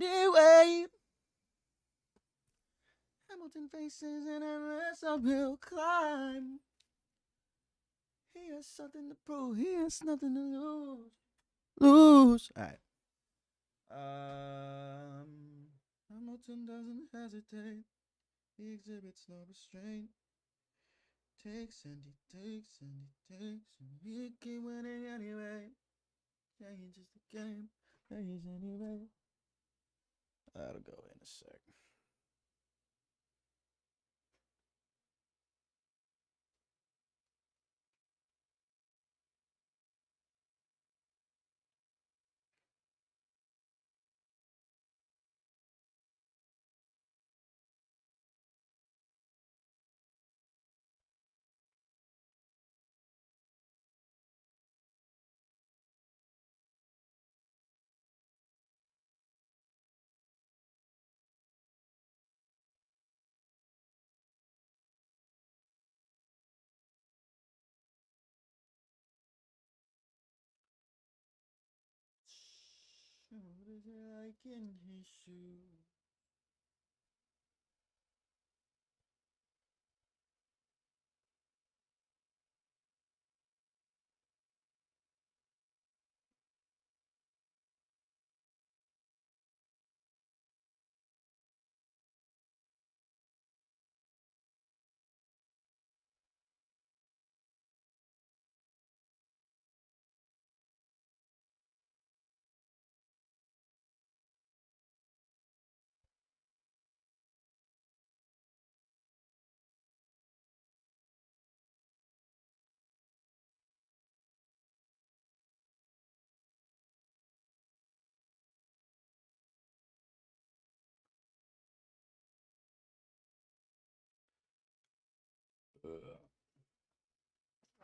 Anyway, Hamilton faces an endless uphill climb. He has something to prove. He has nothing to lose. All right. Hamilton doesn't hesitate. He exhibits no restraint. Takes and he takes and he takes and he keep winning anyway. Change is the game. Change anyway. That'll go in a sec. What is it like in his shoes?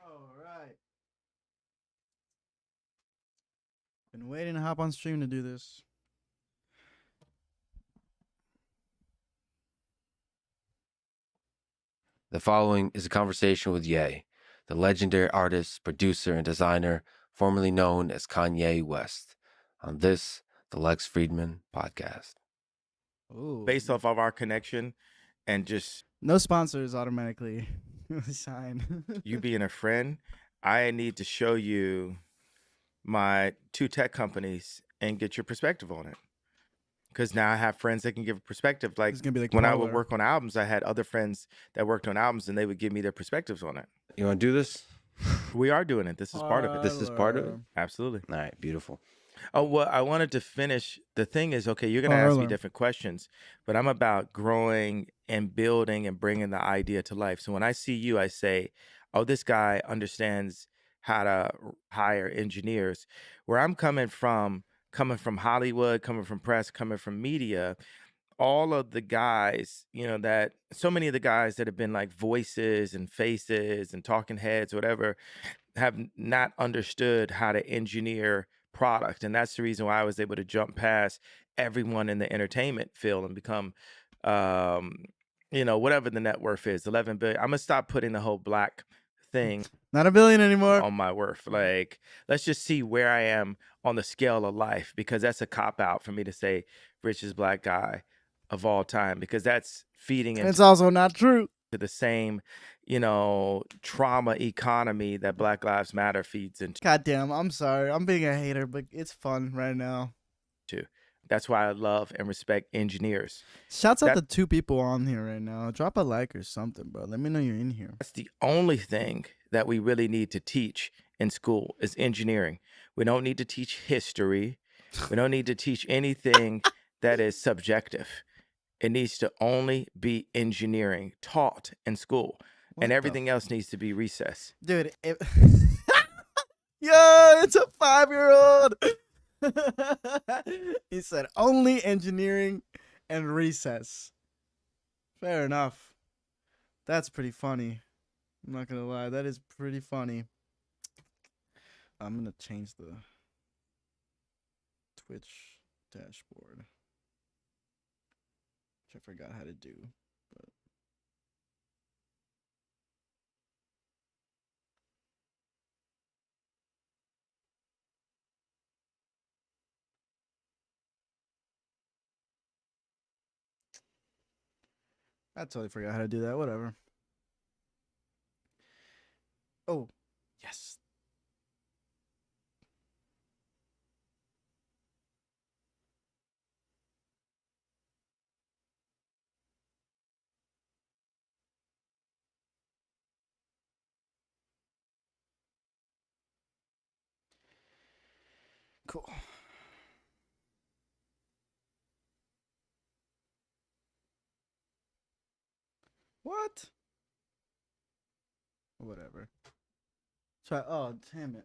All right. Been waiting to hop on stream to do this. The following is a conversation with Ye, the legendary artist, producer, and designer formerly known as Kanye West, on this, the Alex Fridman podcast. Ooh. Based off of our connection and just No sponsors automatically sign. you being a friend, I need to show you my two tech companies and get your perspective on it. Because now I have friends that can give a perspective. Like, It's gonna be like when I would Parler. work on albums, I had other friends that worked on albums and they would give me their perspectives on it. You want to do this? We are doing it. This is part of it. This is part of it? Absolutely. All right, beautiful. Oh, well, I wanted to finish. The thing is, okay, you're going to ask me Parler. different questions, but I'm about growing and building and bringing the idea to life. So when I see you, I say, oh, this guy understands how to hire engineers. Where I'm coming from Hollywood, coming from press, coming from media, all of the guys, that so many of the guys that have been like voices and faces and talking heads, whatever, have not understood how to engineer product. And that's the reason why I was able to jump past everyone in the entertainment field and become, whatever the net worth is, 11 billion. I'm going to stop putting the whole black thing Not a billion anymore. on my worth. Like, let's just see where I am on the scale of life, because that's a cop out for me to say richest black guy of all time, because that's feeding It's into also not true. the same, trauma economy that Black Lives Matter feeds into. Goddamn, I'm sorry. I'm being a hater, but it's fun right now. That's why I love and respect engineers. Shouts out That- to 2 people on here right now. Drop a like or something, bro. Let me know you're in here. That's the only thing that we really need to teach in school is engineering. We don't need to teach history. We don't need to teach anything that is subjective. It needs to only be engineering taught in school. What And the everything else needs to be recess. Dude, yo, it's a 5-year-old. He said only engineering and recess. Fair enough. That's pretty funny. I'm not gonna lie, that is pretty funny. I'm gonna change the Twitch dashboard, which I forgot how to do. But I totally forgot how to do that. Whatever. Oh, yes. Cool. What? Whatever. Try. Oh, damn it.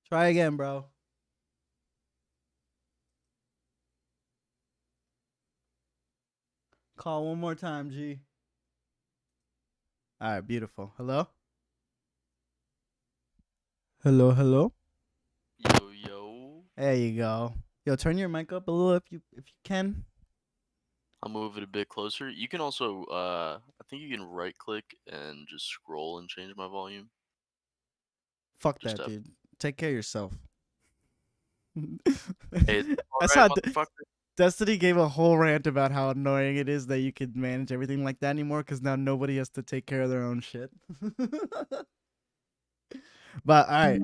Try again, bro. Call one more time, G. All right, beautiful. Hello? Hello, hello. Yo, yo. There you go. Yo, turn your mic up a little if you can. I'll move it a bit closer. You can also, I think you can right click and just scroll and change my volume. Fuck Just that, F. dude. Take care of yourself. Hey, I alright, saw motherfucker. Destiny gave a whole rant about how annoying it is that you could manage everything like that anymore because now nobody has to take care of their own shit. But all right.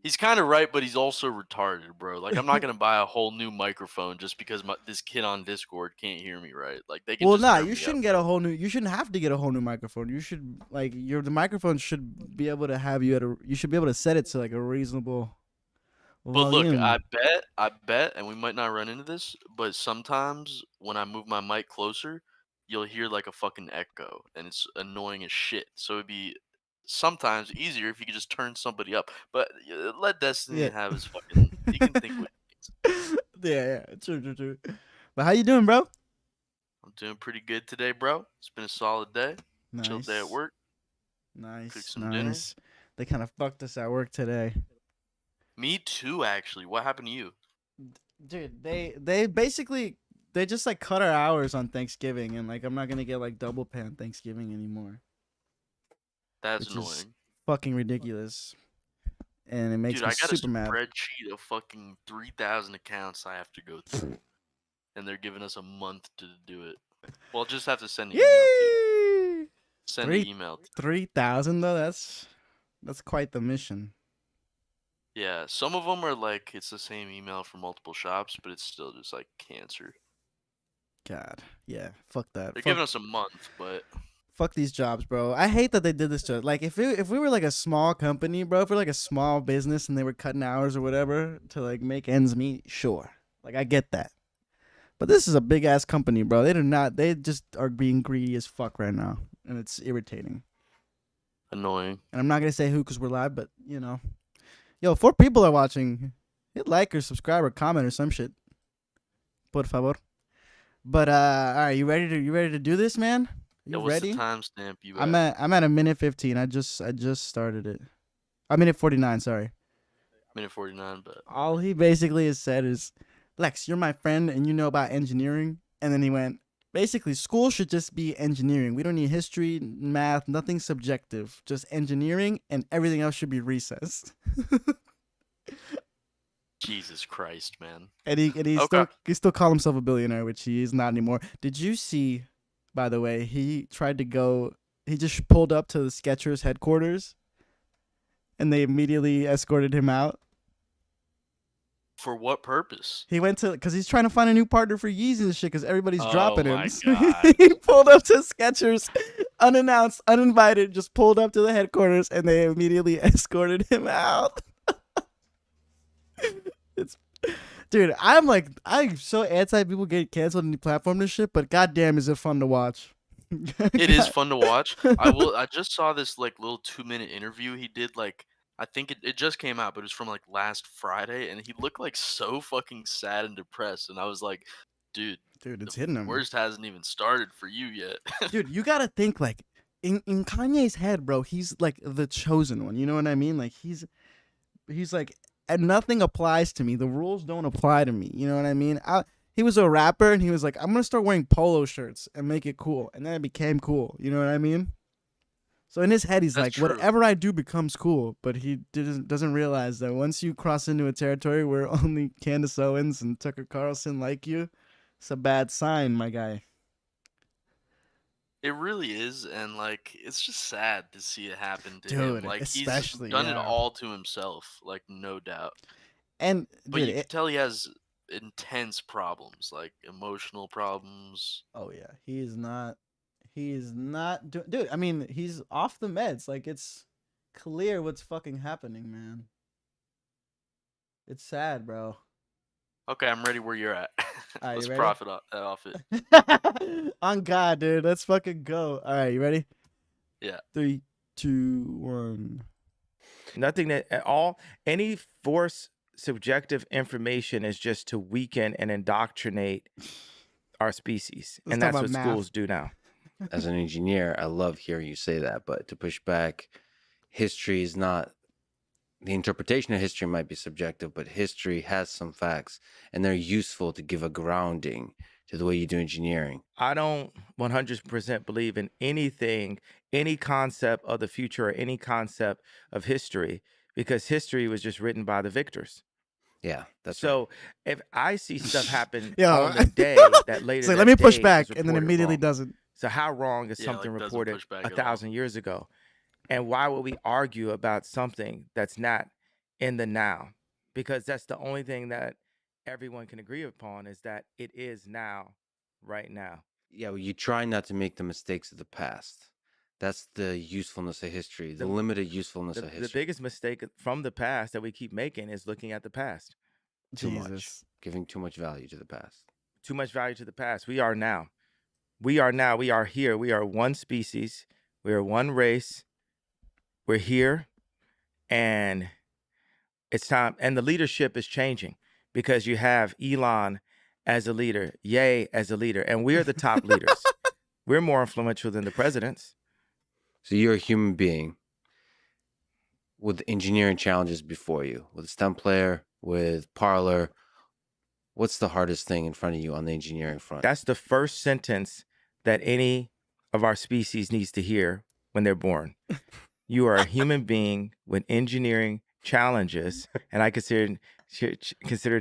He's kind of right, but he's also retarded, bro. Like, I'm not gonna buy a whole new microphone just because this kid on Discord can't hear me right. Like, they can Well, just nah, turn you me up. shouldn't get a whole new. You shouldn't have to get a whole new microphone. You should like the microphone should be able to have you at a. You should be able to set it to like a reasonable But look, volume. I bet, and we might not run into this, but sometimes when I move my mic closer, you'll hear like a fucking echo, and it's annoying as shit. So it'd be sometimes easier if you could just turn somebody up. But let Destiny Yeah. have his fucking. He can think what he thinks. Yeah, true. But how you doing, bro? I'm doing pretty good today, bro. It's been a solid day. Chill day at Nice, work. Cook some dinner. nice. They kind of fucked us at work today. Me too, actually. What happened to you? Dude, they basically they just like cut our hours on Thanksgiving, and like I'm not gonna get like double pay on Thanksgiving anymore, That's which is annoying. fucking ridiculous, and it makes Dude, me I got a super mad. spreadsheet of fucking 3,000 accounts I have to go through. And they're giving us a month to do it. Well, just have to send an email too. Yay! Send an Three email. 3,000 though. That's quite the mission. Yeah, some of them are like it's the same email from multiple shops, but it's still just like cancer. God, yeah, fuck that. They're Fuck, giving us a month, but fuck these jobs, bro. I hate that they did this to us. Like if we were like a small company, bro, if we're like a small business and they were cutting hours or whatever to like make ends meet, sure. Like I get that. But this is a big ass company, bro. They do not. They just are being greedy as fuck right now, and it's irritating. annoying. And I'm not gonna say who because we're live, but you know, yo, 4 people are watching. Hit like or subscribe or comment or some shit, por favor. But all right, you ready to do this, man? Yeah, You what's the ready? timestamp you I'm at a minute 15. I just started it. I'm minute 49. Sorry. Minute 49, but All he basically has said is, Lex, you're my friend and you know about engineering. And then he went, basically, school should just be engineering. We don't need history, math, nothing subjective. Just engineering, and everything else should be recess. Jesus Christ, man. And Okay. he still call himself a billionaire, which he is not anymore. Did you see, by the way, he tried to go, he just pulled up to the Skechers headquarters and they immediately escorted him out. For what purpose? He went to because he's trying to find a new partner for Yeezy and shit because everybody's Oh dropping him. my So God. he pulled up to Skechers, unannounced, uninvited, just pulled up to the headquarters, and they immediately escorted him out. It's, dude, I'm so anti people get canceled on the platform and shit, but goddamn, is it fun to watch? It is fun to watch. I just saw this like little 2-minute interview he did like I think it just came out, but it was from like last Friday, and he looked like so fucking sad and depressed, and I was like, dude, Dude, the it's hitting him. worst hasn't even started for you yet. Dude, you gotta think like in Kanye's head, bro. He's like the chosen one. You know what I mean? Like he's like, and nothing applies to me. The rules don't apply to me. You know what I mean? He was a rapper, and he was like, I'm gonna start wearing polo shirts and make it cool, and then it became cool. You know what I mean? So in his head, he's That's like, true. whatever I do becomes cool. But he doesn't realize that once you cross into a territory where only Candace Owens and Tucker Carlson like you, it's a bad sign, my guy. It really is, and like it's just sad to see it happen to him. Dude, Like he's especially, done it yeah. all to himself, like no doubt. And But dude, you can tell he has intense problems, like emotional problems. oh yeah, he's not dude, I mean, he's off the meds. Like, it's clear what's fucking happening, man. It's sad, bro. Okay, I'm ready where you're at. Alright, Let's you ready? profit off it. On God, dude. Let's fucking go. Alright, you ready? Yeah. 3, 2, 1. Nothing that at all, any force subjective information is just to weaken and indoctrinate our species. Let's And talk that's about what math. schools do now. As an engineer, I love hearing you say that, but to push back, history is not, the interpretation of history might be subjective, but history has some facts and they're useful to give a grounding to the way you do engineering. I don't 100% believe in anything, any concept of the future or any concept of history, because history was just written by the victors. Yeah, that's so if I see stuff happen Yo. on the day that later It's like, that let me push day back, is and then reported immediately wrong. doesn't. So how wrong is Yeah, something like, doesn't reported push back at all. 1,000 years ago? And why would we argue about something that's not in the now? Because that's the only thing that everyone can agree upon, is that it is now, right now. Yeah, well, you try not to make the mistakes of the past. That's the usefulness of history, the The- limited usefulness of The history. biggest mistake from the past that we keep making is looking at the past. Too much. Jesus. Giving too much value to the past. Too much value to the past. We are now. We are now. We are here. We are one species. We are one race. We're here. And it's time. And the leadership is changing because you have Elon as a leader, Ye as a leader, and we're the top leaders. We're more influential than the presidents. So you're a human being with engineering challenges before you, with STEM player, with Parlor. What's the hardest thing in front of you on the engineering front? That's the first sentence that any of our species needs to hear when they're born. You are a human being with engineering challenges, and I consider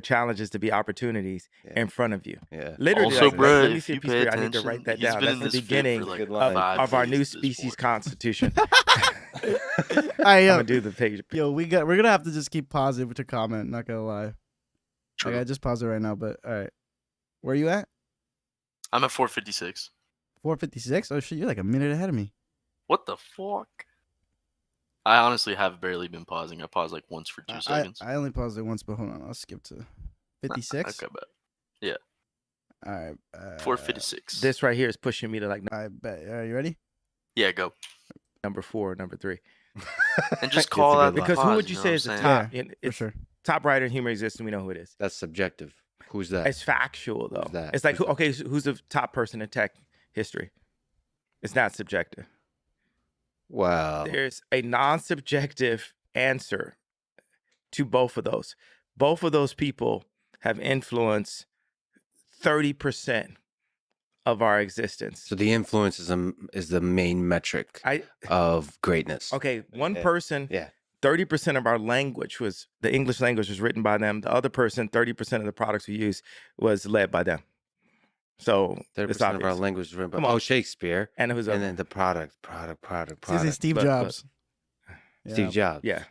challenges to be opportunities in front of you. Yeah. Literally, Also, like, bro, let me if see a you piece pay of paper. I need to attention, write that he's down. been That's in the this fit beginning for like Good line. 5 of our days new at this species point. constitution. Alright, I'm yo, gonna do the page. yo, we're gonna have to just keep pausing to comment. Not gonna lie. True. Like, I just paused it right now, but all right. Where you at? I'm at 456. 4:56. Oh shit, you're like a minute ahead of me. What the fuck? I honestly have barely been pausing. I paused like once for 2 seconds. I only paused it once, but hold on, I'll skip to 56. Okay, bet. All right. 456. This right here is pushing me to like I bet. Are you ready? Yeah, go. number 4, number 3. And just It's a call good out line. the Because who pause, would you know say what is the I'm top? Yeah, and For it's sure. top writer in human existence. We know who it is. That's subjective. Who's that? It's factual though. Who's that? It's like Who's that? okay, so who's the top person in tech history? It's not subjective. Wow. There's a non-subjective answer to both of those. Both of those people have influenced 30% of our existence. So the influence is the main metric of greatness. Okay, one person, Yeah. 30% of our language was, the English language was written by them. The other person, 30% of the products we use was led by them. So 30% it's of our obvious. language is written by Come on. Shakespeare. And who's And then the product. Steve But- Jobs. Steve Jobs. Yeah.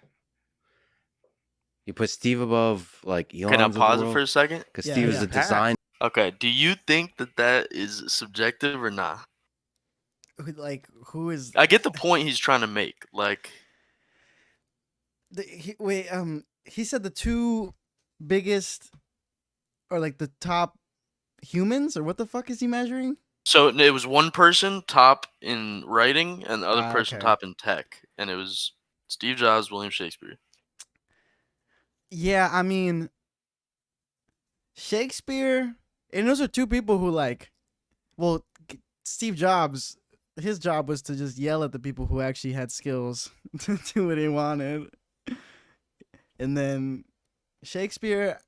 You put Steve above like Elon. Can I pause it for a second? Because Yeah, Steve is yeah. the design. Okay, do you think that is subjective or not? Like, who is? I get the point he's trying to make. Like, He said the two biggest, or like the top humans, or what the fuck is he measuring? so it was one person top in writing and the other person Okay. top in tech, and it was Steve Jobs, William Shakespeare. Yeah, I mean, Shakespeare, and those are two people who Steve Jobs, his job was to just yell at the people who actually had skills to do what he wanted. And then Shakespeare,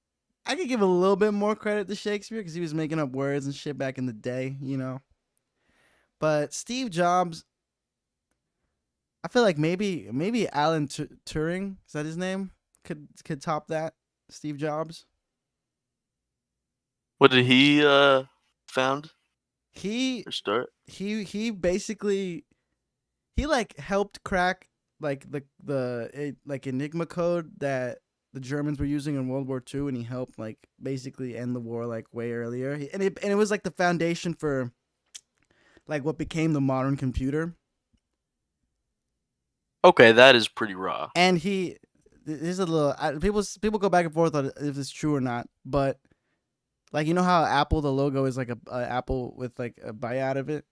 I could give a little bit more credit to Shakespeare because he was making up words and shit back in the day, you know. But Steve Jobs, I feel like maybe Alan Turing, is that his name? Could top that. Steve Jobs. What did he found? He For start. he basically he like helped crack like like Enigma code that the Germans were using in World War II, and he helped like basically end the war like way earlier. And it was like the foundation for like what became the modern computer. Okay, that is pretty raw. And here's a little people go back and forth on if it's true or not, but like you know how Apple the logo is like a apple with like a bite out of it.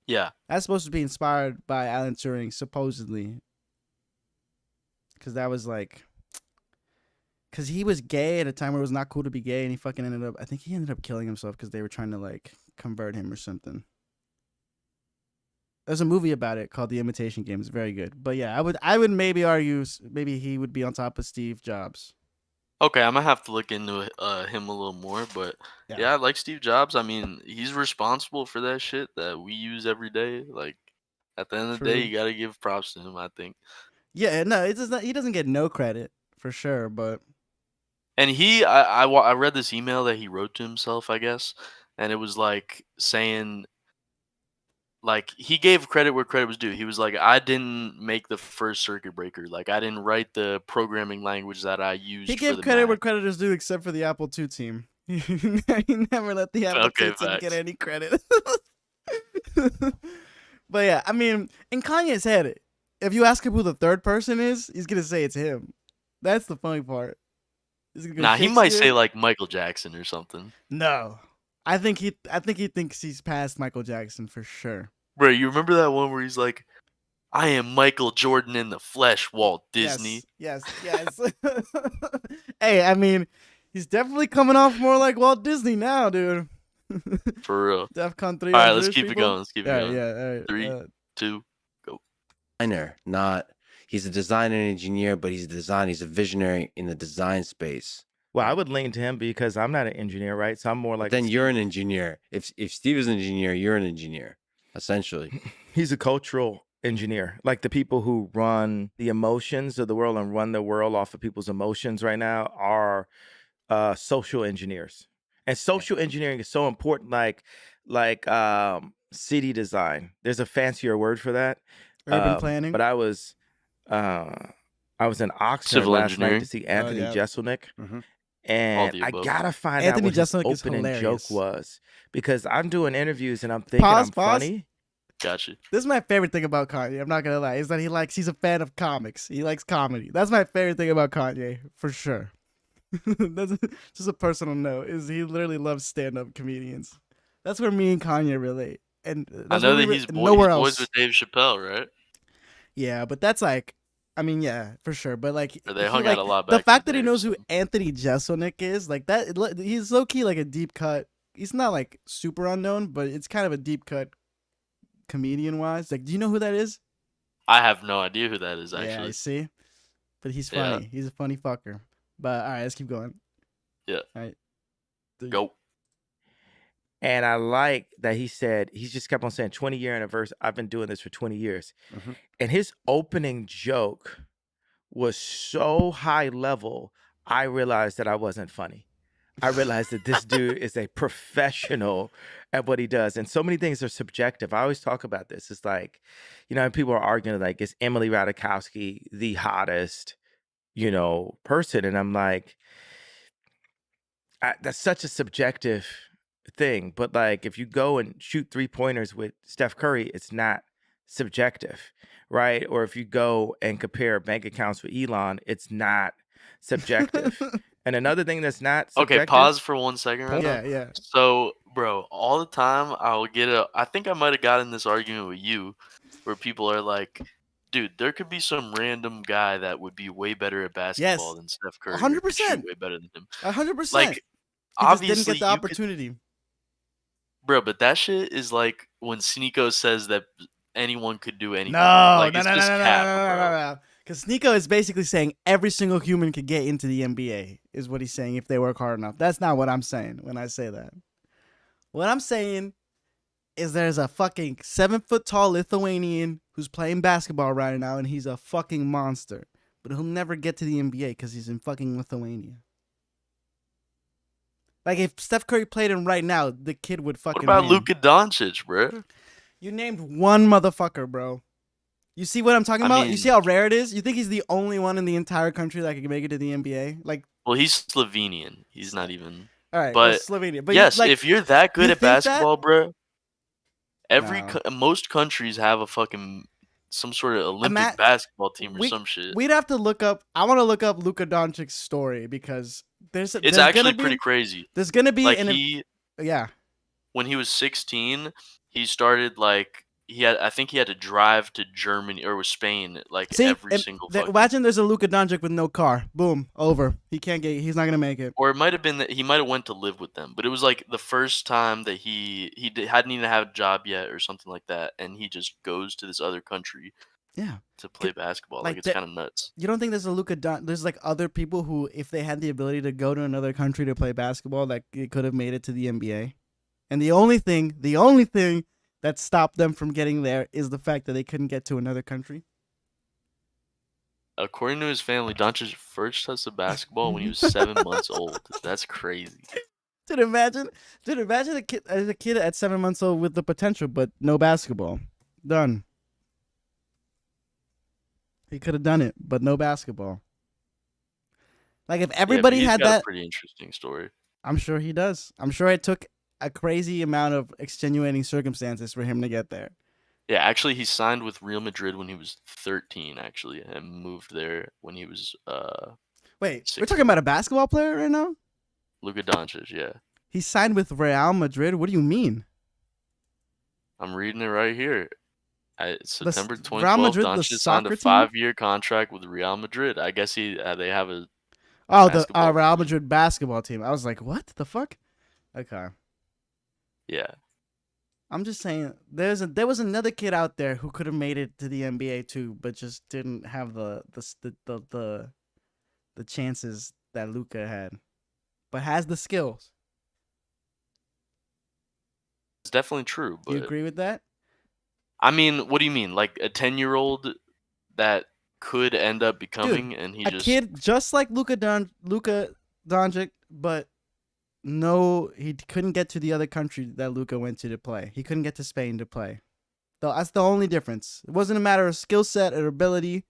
Yeah. That's supposed to be inspired by Alan Turing, supposedly, because that was like, because he was gay at a time where it was not cool to be gay, and he fucking ended up. I think he ended up killing himself because they were trying to like convert him or something. There's a movie about it called The Imitation Game. It's very good. But yeah, I would maybe argue maybe he would be on top of Steve Jobs. Okay, I'm gonna have to look into him a little more, but yeah, I like Steve Jobs. I mean, he's responsible for that shit that we use every day. Like, at the end of the day, True. you gotta give props to him, I think. Yeah, no, it's just not, he doesn't get no credit for sure, but And I read this email that he wrote to himself, I guess, and it was like saying, like, he gave credit where credit was due. He was like, I didn't make the first circuit breaker. Like, I didn't write the programming language that I he used for gave the credit where Mac. credit is due, except for the Apple II team. He never let the Apple II Okay, team get facts. any credit. But yeah, I mean, in Kanye's head, if you ask him who the third person is, he's gonna say it's him. That's the funny part. Is it gonna Nah, he might say Shakespeare? like Michael Jackson or something. No. I think he thinks he's past Michael Jackson for sure. Bro, you remember that one where he's like, I am Michael Jordan in the flesh, Walt Disney. Yes. Hey, I mean, he's definitely coming off more like Walt Disney now, dude. For real. DEFCON 3 All on right, let's British keep it people. going. Let's keep it going. All right. 3, 2, go. Designer, not he's a designer and engineer, but he's a designer. He's a visionary in the design space. Well, I would lean to him because I'm not an engineer, right? So I'm more like. Then you're an engineer. If Steve is an engineer, you're an engineer, essentially. He's a cultural engineer. Like the people who run the emotions of the world and run the world off of people's emotions right now are social engineers. And social engineering is so important. Like city design. There's a fancier word for that. Urban planning. But I was in Oxnard Civil last night engineering. to see Anthony yeah. Jeselnik. Mhm. And the I above. gotta find Anthony out what his Jeselnik is opening joke hilarious. was because I'm doing interviews and I'm thinking Pause. I'm funny. Gotcha. This is my favorite thing about Kanye. I'm not gonna lie, is that he's a fan of comics. He likes comedy. That's my favorite thing about Kanye, for sure. That's just a personal note. Is he literally loves stand-up comedians. That's where me and Kanye relate, and I that's know where that he's nowhere boys else. with Dave Chappelle, right? Yeah, but that's like, I mean, yeah, for sure. But like, Or they he, hung like out a lot the back in fact the that he day or knows who something. Anthony Jeselnik is, like that, he's low key like a deep cut. He's not like super unknown, but it's kind of a deep cut comedian wise. Like, do you know who that is? I have no idea who that is, Yeah, actually. I see. But he's Yeah. funny. He's a funny fucker. But all right, let's keep going. Yeah. All right. Go. And I like that he just kept on saying 20-year anniversary. I've been doing this for 20 years. Mhm. And his opening joke was so high level, I realized that I wasn't funny. I realized that this dude is a professional at what he does. And so many things are subjective. I always talk about this. It's like, people are arguing like, is Emily Ratajkowski the hottest, person? And I'm like, that's such a subjective thing. But like, if you go and shoot 3-pointers with Steph Curry, it's not subjective, right? Or if you go and compare bank accounts with Elon, it's not subjective. And another thing that's not subjective. Okay, pause for 1 second right now. Yeah. So, bro, all the time I'll get I think I might have gotten this argument with you where people are like, dude, there could be some random guy that would be way better at basketball than Steph Curry. 100%. Could shoot way better than him. 100%. Like, he just obviously, didn't get the you could, opportunity. bro, but that shit is like when Sneeko says that anyone could do anything. No, Like, it's just cap, bro. Because Sneeko is basically saying every single human could get into the NBA, is what he's saying if they work hard enough. That's not what I'm saying when I say that. What I'm saying is there's a fucking 7-foot-tall Lithuanian who's playing basketball right now, and he's a fucking monster. But he'll never get to the NBA because he's in fucking Lithuania. Like if Steph Curry played him right now, the kid would What fucking about win. Luka Doncic, bro? You named one motherfucker, bro. You see what I'm talking I about? You mean, see how rare it is? You think he's the only one in the entire country that can make it to the NBA? Like, well, he's Slovenian. He's not even. all right, well, But Slovenia. But you yes, like if you're that good you at think that? basketball, bro, No. most countries have a fucking some sort of Olympic Matt, basketball team or we some shit. we'd have to look up. I want to look up Luka Doncic's story because It's there's gonna actually pretty be crazy. there's gonna be Like an yeah. when he was 16, he started like I think he had to drive to Germany or was Spain like See, every single imagine there's a Luka Doncic with no car. Boom, over. He's not gonna make it. or it might have been that he might have went to live with them, but it was like the first time that hadn't even had a job yet or something like that, and he just goes to this other country Yeah. to play basketball. like Like it's that- kind of nuts. You don't think there's a there's like other people who, if they had the ability to go to another country to play basketball, that it could have made it to the NBA? And the only thing that stopped them from getting there is the fact that they couldn't get to another country. According to his family, Doncic first tested basketball when he was 7 months old. That's crazy. Dude, imagine a kid at 7 months old with the potential, but no basketball. Done. He could have done it, but no basketball. Like if everybody he's had got that, a pretty interesting story. I'm sure he does. I'm sure it took a crazy amount of extenuating circumstances for him to get there. Yeah, actually, he signed with Real Madrid when he was 13, actually, and moved there when he was Wait, 16. we're talking about a basketball player right now? Luka Doncic. Yeah, He signed with Real Madrid? What do you mean? I'm reading it right here. September Real 2012, Madrid, the Doncic signed a soccer team? 5-year contract with Real Madrid. I guess they have a Oh, the basketball Real team. Madrid basketball team. I was like, what the fuck? Okay. Yeah. I'm just saying, there was another kid out there who could have made it to the NBA too, but just didn't have the chances that Luka had, but has the skills. It's definitely true. Do you But agree with that? I mean, what do you mean? Like a 10-year-old that could end up becoming, and he A just kid just like Luka Doncic, but no, he couldn't get to the other country that Luka went to play. He couldn't get to Spain to play. That's the only difference. It wasn't a matter of skill set or ability.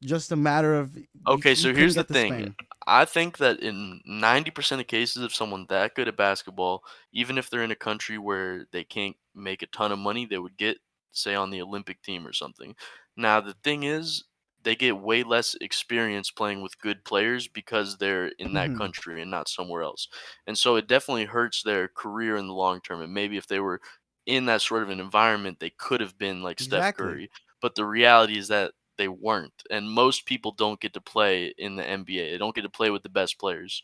Just a matter of Okay, he so couldn't here's the get to thing. Spain. I think that in 90% of cases, if someone that good at basketball, even if they're in a country where they can't make a ton of money, they would get, say, on the Olympic team or something. Now, the thing is, they get way less experience playing with good players because they're in that Mhm. country and not somewhere else. And so it definitely hurts their career in the long term. And maybe if they were in that sort of an environment, they could have been like Steph Exactly. Curry. But the reality is that they weren't. And most people don't get to play in the NBA. They don't get to play with the best players.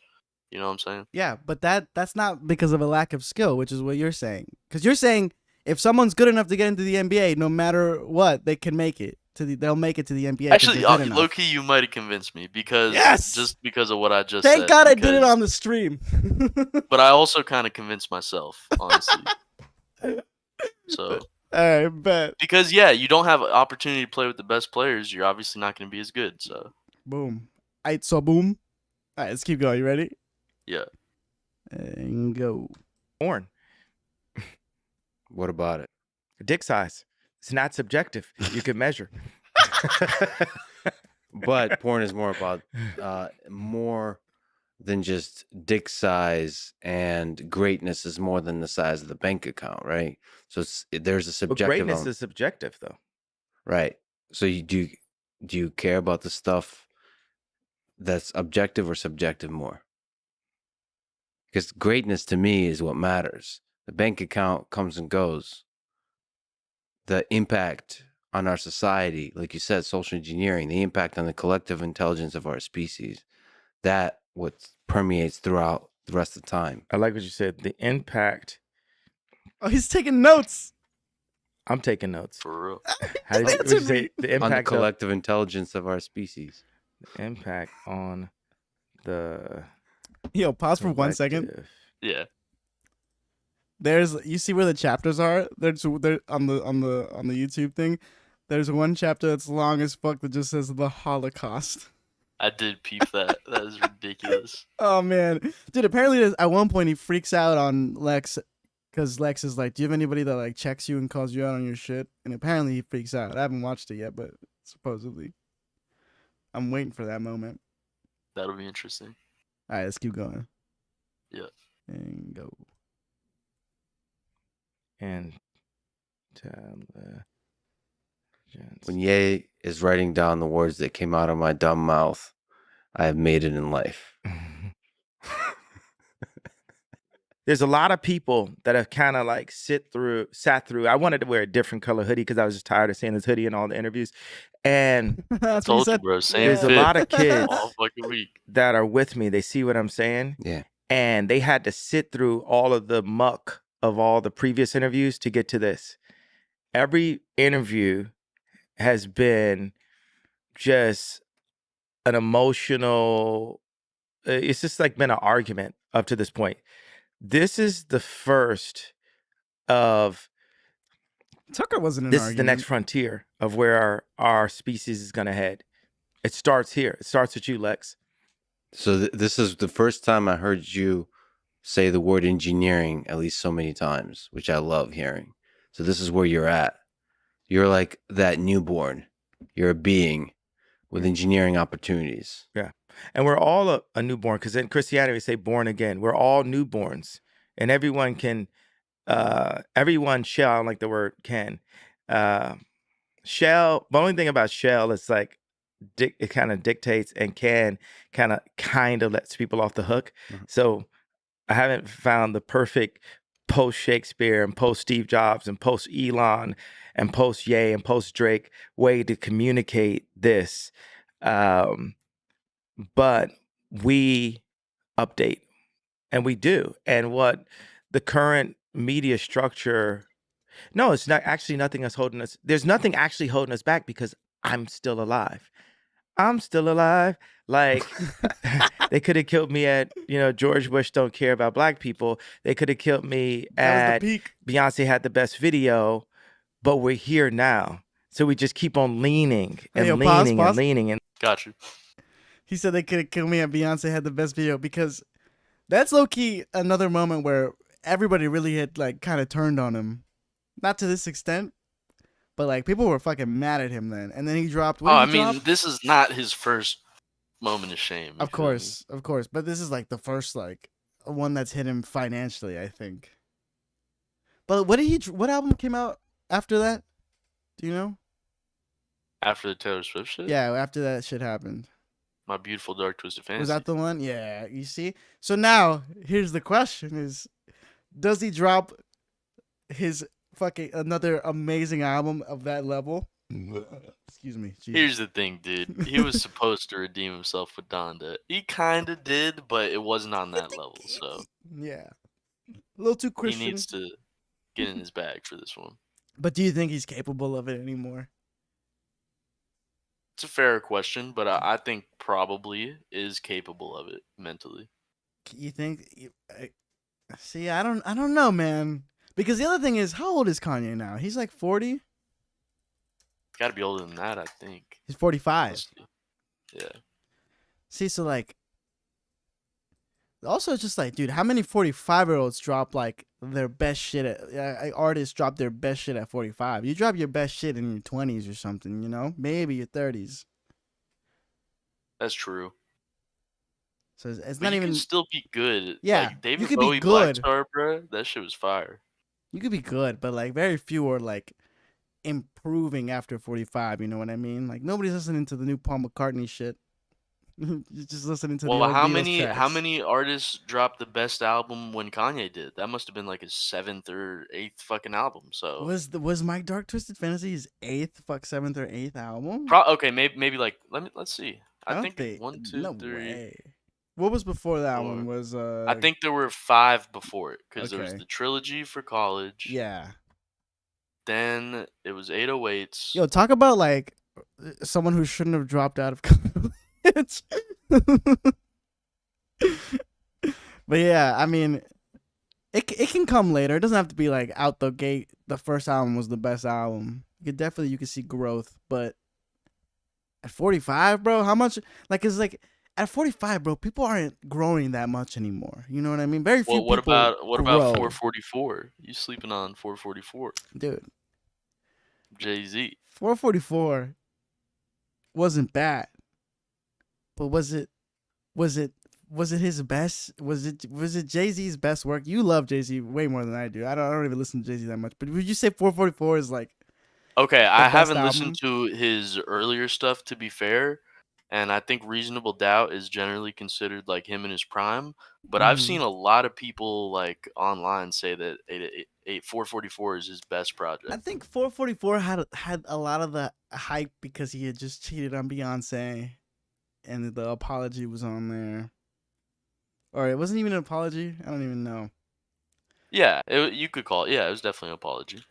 You know what I'm saying? Yeah, but that's not because of a lack of skill, which is what you're saying. Because you're saying if someone's good enough to get into the NBA, no matter what, they can make it they'll make it to the NBA. Actually, they're good enough. low key, you might have convinced me because Yes! just because of what I just Thank said. God I did it because- on the stream. But I also kind of convinced myself, honestly. So, All right, bet. because yeah, you don't have an opportunity to play with the best players, you're obviously not going to be as good. So, Boom. All right, so boom. All right, let's keep going. You ready? yeah. And go. Porn, What about it? dick size. It's not subjective. You can measure. But porn is more about more than just dick size, and greatness is more than the size of the bank account, right? So there's a But subjective greatness element. is subjective, though. Right. So do you care about the stuff that's objective or subjective more? Because greatness to me is what matters. The bank account comes and goes. The impact on our society, like you said, social engineering, the impact on the collective intelligence of our species, that what permeates throughout the rest of the time. I like what you said. The impact. Oh, he's taking notes. I'm taking notes. For real. How did you, what'd you Answer me. say? The On the impact, collective intelligence of our species. impact on the. Yo, pause for 1 second. collective. Yeah. You see where the chapters are? They're on the YouTube thing. There's one chapter that's long as fuck that just says the Holocaust. I did peep that. That is ridiculous. Oh man, dude. Apparently, at one point he freaks out on Lex because Lex is like, "Do you have anybody that like checks you and calls you out on your shit?" And apparently he freaks out. I haven't watched it yet, but supposedly, I'm waiting for that moment. That'll be interesting. All right, let's keep going. Yeah. And go. And When Ye is writing down the words that came out of my dumb mouth, I have made it in life. there's a lot of people that have kind of like sat through. I wanted to wear a different color hoodie because I was just tired of seeing this hoodie in all the interviews. And That's what he Told you, said. bro. Same there's a fit lot of kids all fucking week. that are with me. They see what I'm saying. Yeah. And they had to sit through all of the muck of all the previous interviews to get to this. Every interview has been just an emotional, it's just like been an argument up to this point. This is the first of, Tucker wasn't an this is argument. the next frontier of where our species is going to head. It starts here. It starts with you, Lex. So this is the first time I heard you say the word engineering at least so many times, which I love hearing. So this is where you're at. You're like that newborn. You're a being with engineering opportunities. Yeah. And we're all a newborn, because in Christianity we say born again. We're all newborns. And everyone can, everyone shall, I don't like the word can. Shall, the only thing about shall is like, it kind of dictates and can kind of lets people off the hook. Mhm. So I haven't found the perfect post Shakespeare and post Steve Jobs and post Elon and post Ye and post Drake way to communicate this. But we update, and we do. And what the current media structure, no, it's not actually nothing that's holding us. There's nothing actually holding us back because I'm still alive. I'm still alive. Like, they could have killed me at, George Bush don't care about black people. They could have killed me That was at the peak. Beyonce had the best video, but we're here now. So we just keep on leaning and Hey, yo, leaning pause. and leaning. And Got you. He said they could have killed me at Beyonce had the best video, because that's low key another moment where everybody really had like kind of turned on him. Not to this extent, but like people were fucking mad at him then. And then he dropped. What did he drop? This is not his first moment of shame. Of course. But this is like the first like one that's hit him financially, I think. But what album came out after that? Do you know? After the Taylor Swift shit? Yeah, after that shit happened. My Beautiful Dark Twisted Fantasy. Was that the one? Yeah, you see? So now, here's the question is, does he drop his fucking another amazing album of that level? Excuse me. Jesus. Here's the thing, dude. He was supposed to redeem himself with Donda. He kind of did, but it wasn't on that level, so Yeah. A little too Christian. he needs to get in his bag for this one. But do you think he's capable of it anymore? It's a fair question, but I think probably is capable of it mentally. You think? See, I don't know, man. Because the other thing is, how old is Kanye now? He's like 40. Got to be older than that, I think. He's 45. Honestly. Yeah. See, so like, also it's just like, dude, how many 45-year-olds drop like their best shit at artists drop their best shit at 45? You drop your best shit in your 20s or something, maybe your 30s. That's true. So it's But not you even. can still be good. Yeah, Like David you could be Bowie, good. Black Star, bro. That shit was fire. You could be good, but like very few are like improving after 45. You know what I mean? Like nobody's listening to the new Paul McCartney shit. You're just listening to the old how Beatles tracks. many artists dropped the best album when Kanye did? That must have been like his 7th or 8th fucking album. So was My Dark Twisted Fantasy his 7th or 8th album? okay, maybe like let's see. I think 1, 2, no 3. Way. What was before that 4. one? Was I think there were 5 before it because there was Okay. the trilogy for college. Yeah. Then it was 808s. Yo, talk about like someone who shouldn't have dropped out of college. But yeah, I mean, it can come later. It doesn't have to be like out the gate. The first album was the best album. You could see growth, but At 45, bro, how much? Like, it's like at 45, bro, people aren't growing that much anymore. You know what I mean? Very few Well, what people about what about grow, 444? You sleeping on 444? dude. Jay-Z. 444 wasn't bad, but was it? Was it? Was it his best? Was it Jay-Z's best work? You love Jay-Z way more than I do. I don't even listen to Jay-Z that much. But would you say 444 is like Okay, the I best haven't listened album? to his earlier stuff, to be fair, and I think Reasonable Doubt is generally considered like him in his prime. But I've Mhm. seen a lot of people like online say that 444 is his best I project. think 444 had a lot of the hype because he had just cheated on Beyonce, and the apology was on there. Or it wasn't even an apology. I don't even know. Yeah, you could call it. Yeah, it was definitely an apology.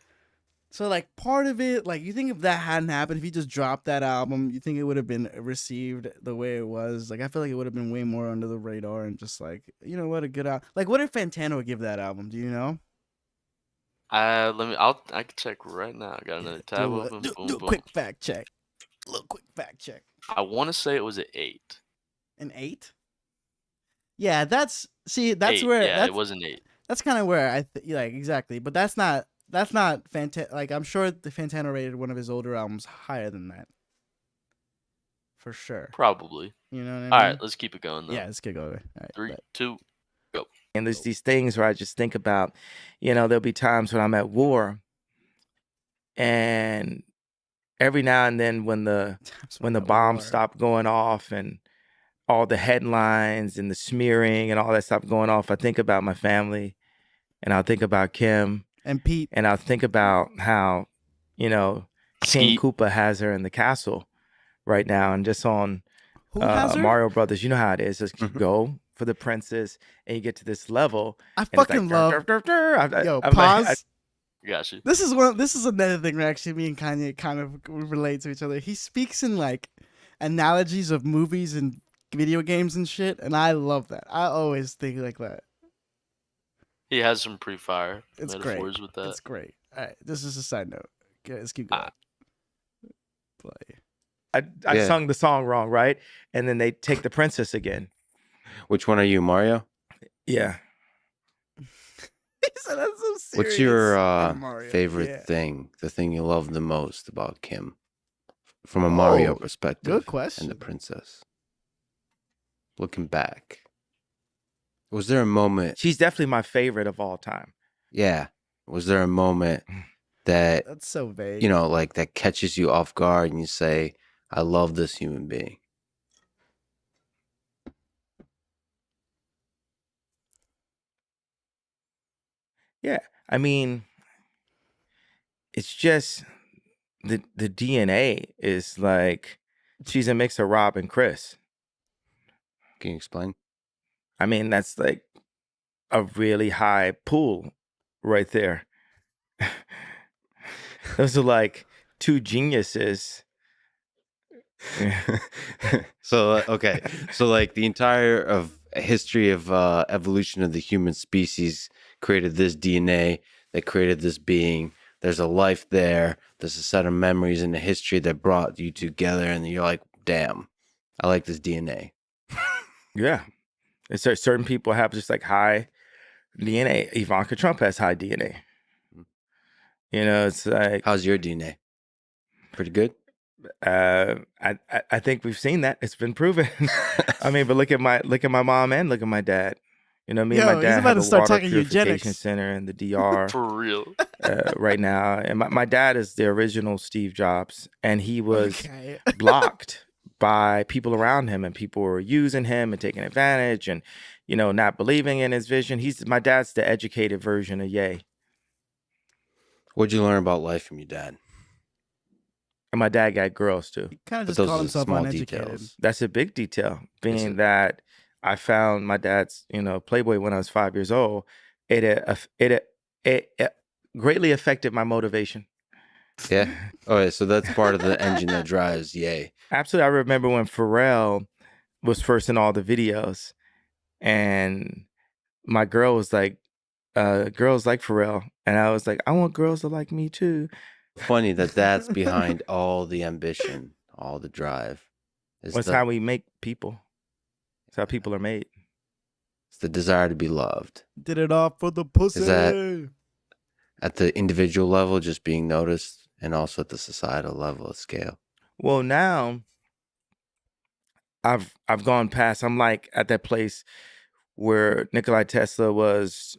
So like part of it, like you think if that hadn't happened, if he just dropped that album, you think it would have been received the way it was? Like I feel like it would have been way more under the radar and just like, you know what, a good album. Like what did Fantano give that album? Do you know? I can check right now. I got another tab Do open. Boom, do a boom. quick fact check. A little quick fact check. I want to say it was an 8. An 8? Yeah, that's 8. where Yeah, it was an 8. that's kind of where like exactly, but that's not Fantano. Like I'm sure the Fantano rated one of his older albums higher than that, for sure. Probably. You know what I mean? All right, let's keep it going though. Yeah, let's get going. All right, 3, bet. 2, go. And there's these things where I just think about, there'll be times when I'm at war, and every now and then when the bombs stop going off and all the headlines and the smearing and all that stuff going off, I think about my family, and I'll think about Kim And Pete. and I'll think about how, King Skeet. Koopa has her in the castle right now, and just on Who has her? Mario Brothers, you know how it is. Just you go for the princess, and you get to this level. I and it's like, fucking love. Yo, I'm pause. like, Got you. This is another thing where actually me and Kanye kind of relate to each other. He speaks in like analogies of movies and video games and shit, and I love that. I always think like that. He has some pretty fire It's metaphors great. with that. It's great. All right, this is a side note. Okay, let's keep going. Play. I sung the song wrong, right? And then they take the princess again. Which one are you, Mario? Yeah. He said that's so serious. What's your I'm Mario. favorite Yeah. thing, the thing you love the most about Kim? From a Mario Oh, perspective. good question. And the princess. Looking back. Was there a moment? She's definitely my favorite of all time. Yeah. Was there a moment that, That's so vague. like that catches you off guard and you say, I love this human being? Yeah. I mean, it's just the DNA is like, she's a mix of Rob and Chris. Can you explain? I mean, that's like a really high pool right there. Those are like two geniuses. So okay, so like the entire history of evolution of the human species created this DNA that created this being. There's a life there. There's a set of memories in the history that brought you together, and you're like, damn, I like this DNA. Yeah. It's certain people have just like high DNA. Ivanka Trump has high DNA. It's like, How's your DNA? Pretty good. I think we've seen that. It's been proven. I mean, but look at my mom and look at my dad. Me and Yo, my he's dad about have to a start water talking purification eugenics. center in the DR For real. right now. And my dad is the original Steve Jobs, and he was Okay. blocked by people around him, and people were using him and taking advantage, and not believing in his vision. My dad's the educated version of Ye. What'd you learn about life from your dad? And my dad got girls too. He kind of But just those called are himself small uneducated. details. That's a big detail, being it? that I found my dad's, Playboy when I was 5 years old. It greatly affected my motivation. Yeah. All right. So that's part of the engine that drives Ye. Absolutely. I remember when Pharrell was first in all the videos, and my girl was like, girls like Pharrell. And I was like, I want girls to like me too. Funny that that's behind all the ambition, all the drive. That's how we make people. That's how people are made. It's the desire to be loved. Did it all for the pussy. Is that at the individual level, just being noticed, and also at the societal level of scale? Well, now I've gone past. I'm like at that place where Nikola Tesla was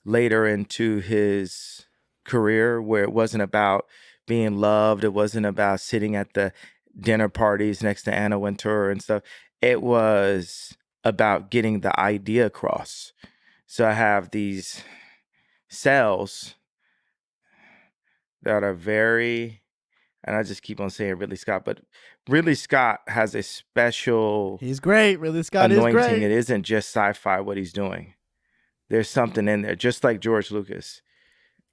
later into his career, where it wasn't about being loved. It wasn't about sitting at the dinner parties next to Anna Wintour and stuff. It was about getting the idea across. So I have these cells that are very, and I just keep on saying Ridley Scott, but Ridley Scott has a special He's great. Ridley Scott anointing. is great. It isn't just sci-fi what he's doing. There's something in there, just like George Lucas.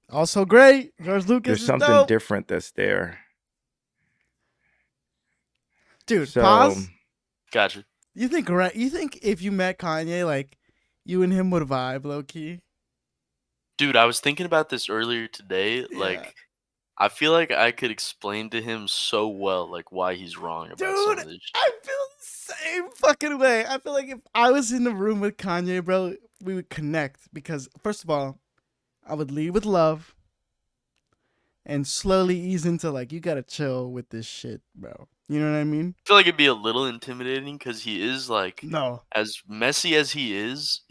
Also great. George Lucas There's is something dope. different that's there. Dude, So, pause. Gotcha. You think if you met Kanye, like, you and him would vibe low key? Dude, I was thinking about this earlier today. Yeah. Like, I feel like I could explain to him so well, like, why he's wrong about some Dude, of this shit. I feel the same fucking way. I feel like if I was in the room with Kanye, bro, we would connect. Because, first of all, I would lead with love and slowly ease into, like, you gotta chill with this shit, bro. You know what I mean? I feel like it'd be a little intimidating because he is, like, No. as messy as he is,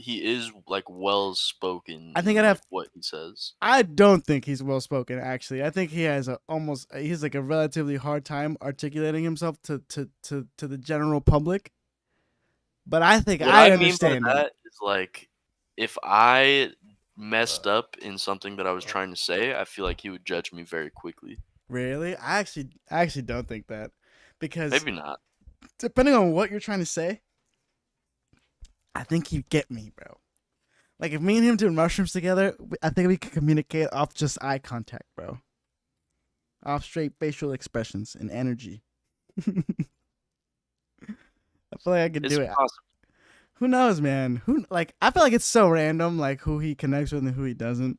like, well-spoken I think in, I'd have- like, what he says. I don't think he's well spoken. Actually, I think he has he's like a relatively hard time articulating himself to the general public. But I think What I I understand mean by him. that is, like, if I messed up in something that I was trying to say, I feel like he would judge me very quickly. Really, I actually don't think that, because Maybe not. depending on what you're trying to say, I think he'd get me, bro. Like, if me and him did mushrooms together, I think we could communicate off just eye contact, bro. Off straight facial expressions and energy. I feel like I could It's do it. possible. Who knows, man? I feel like it's so random, like, who he connects with and who he doesn't.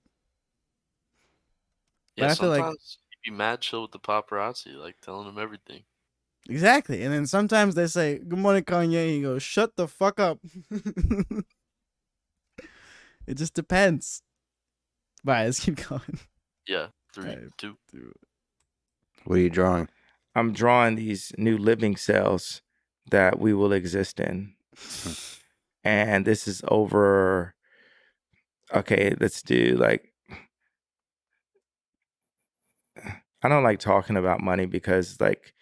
But Yeah, I feel like- sometimes he'd be mad chill with the paparazzi, like, telling him everything. Exactly. And then sometimes they say, "Good morning, Kanye." And he goes, "Shut the fuck up." It just depends. Bye, let's keep going. Yeah, 3, Alright. 2. What are you drawing? I'm drawing these new living cells that we will exist in. And this is over. Okay, let's do like. I don't like talking about money because, like,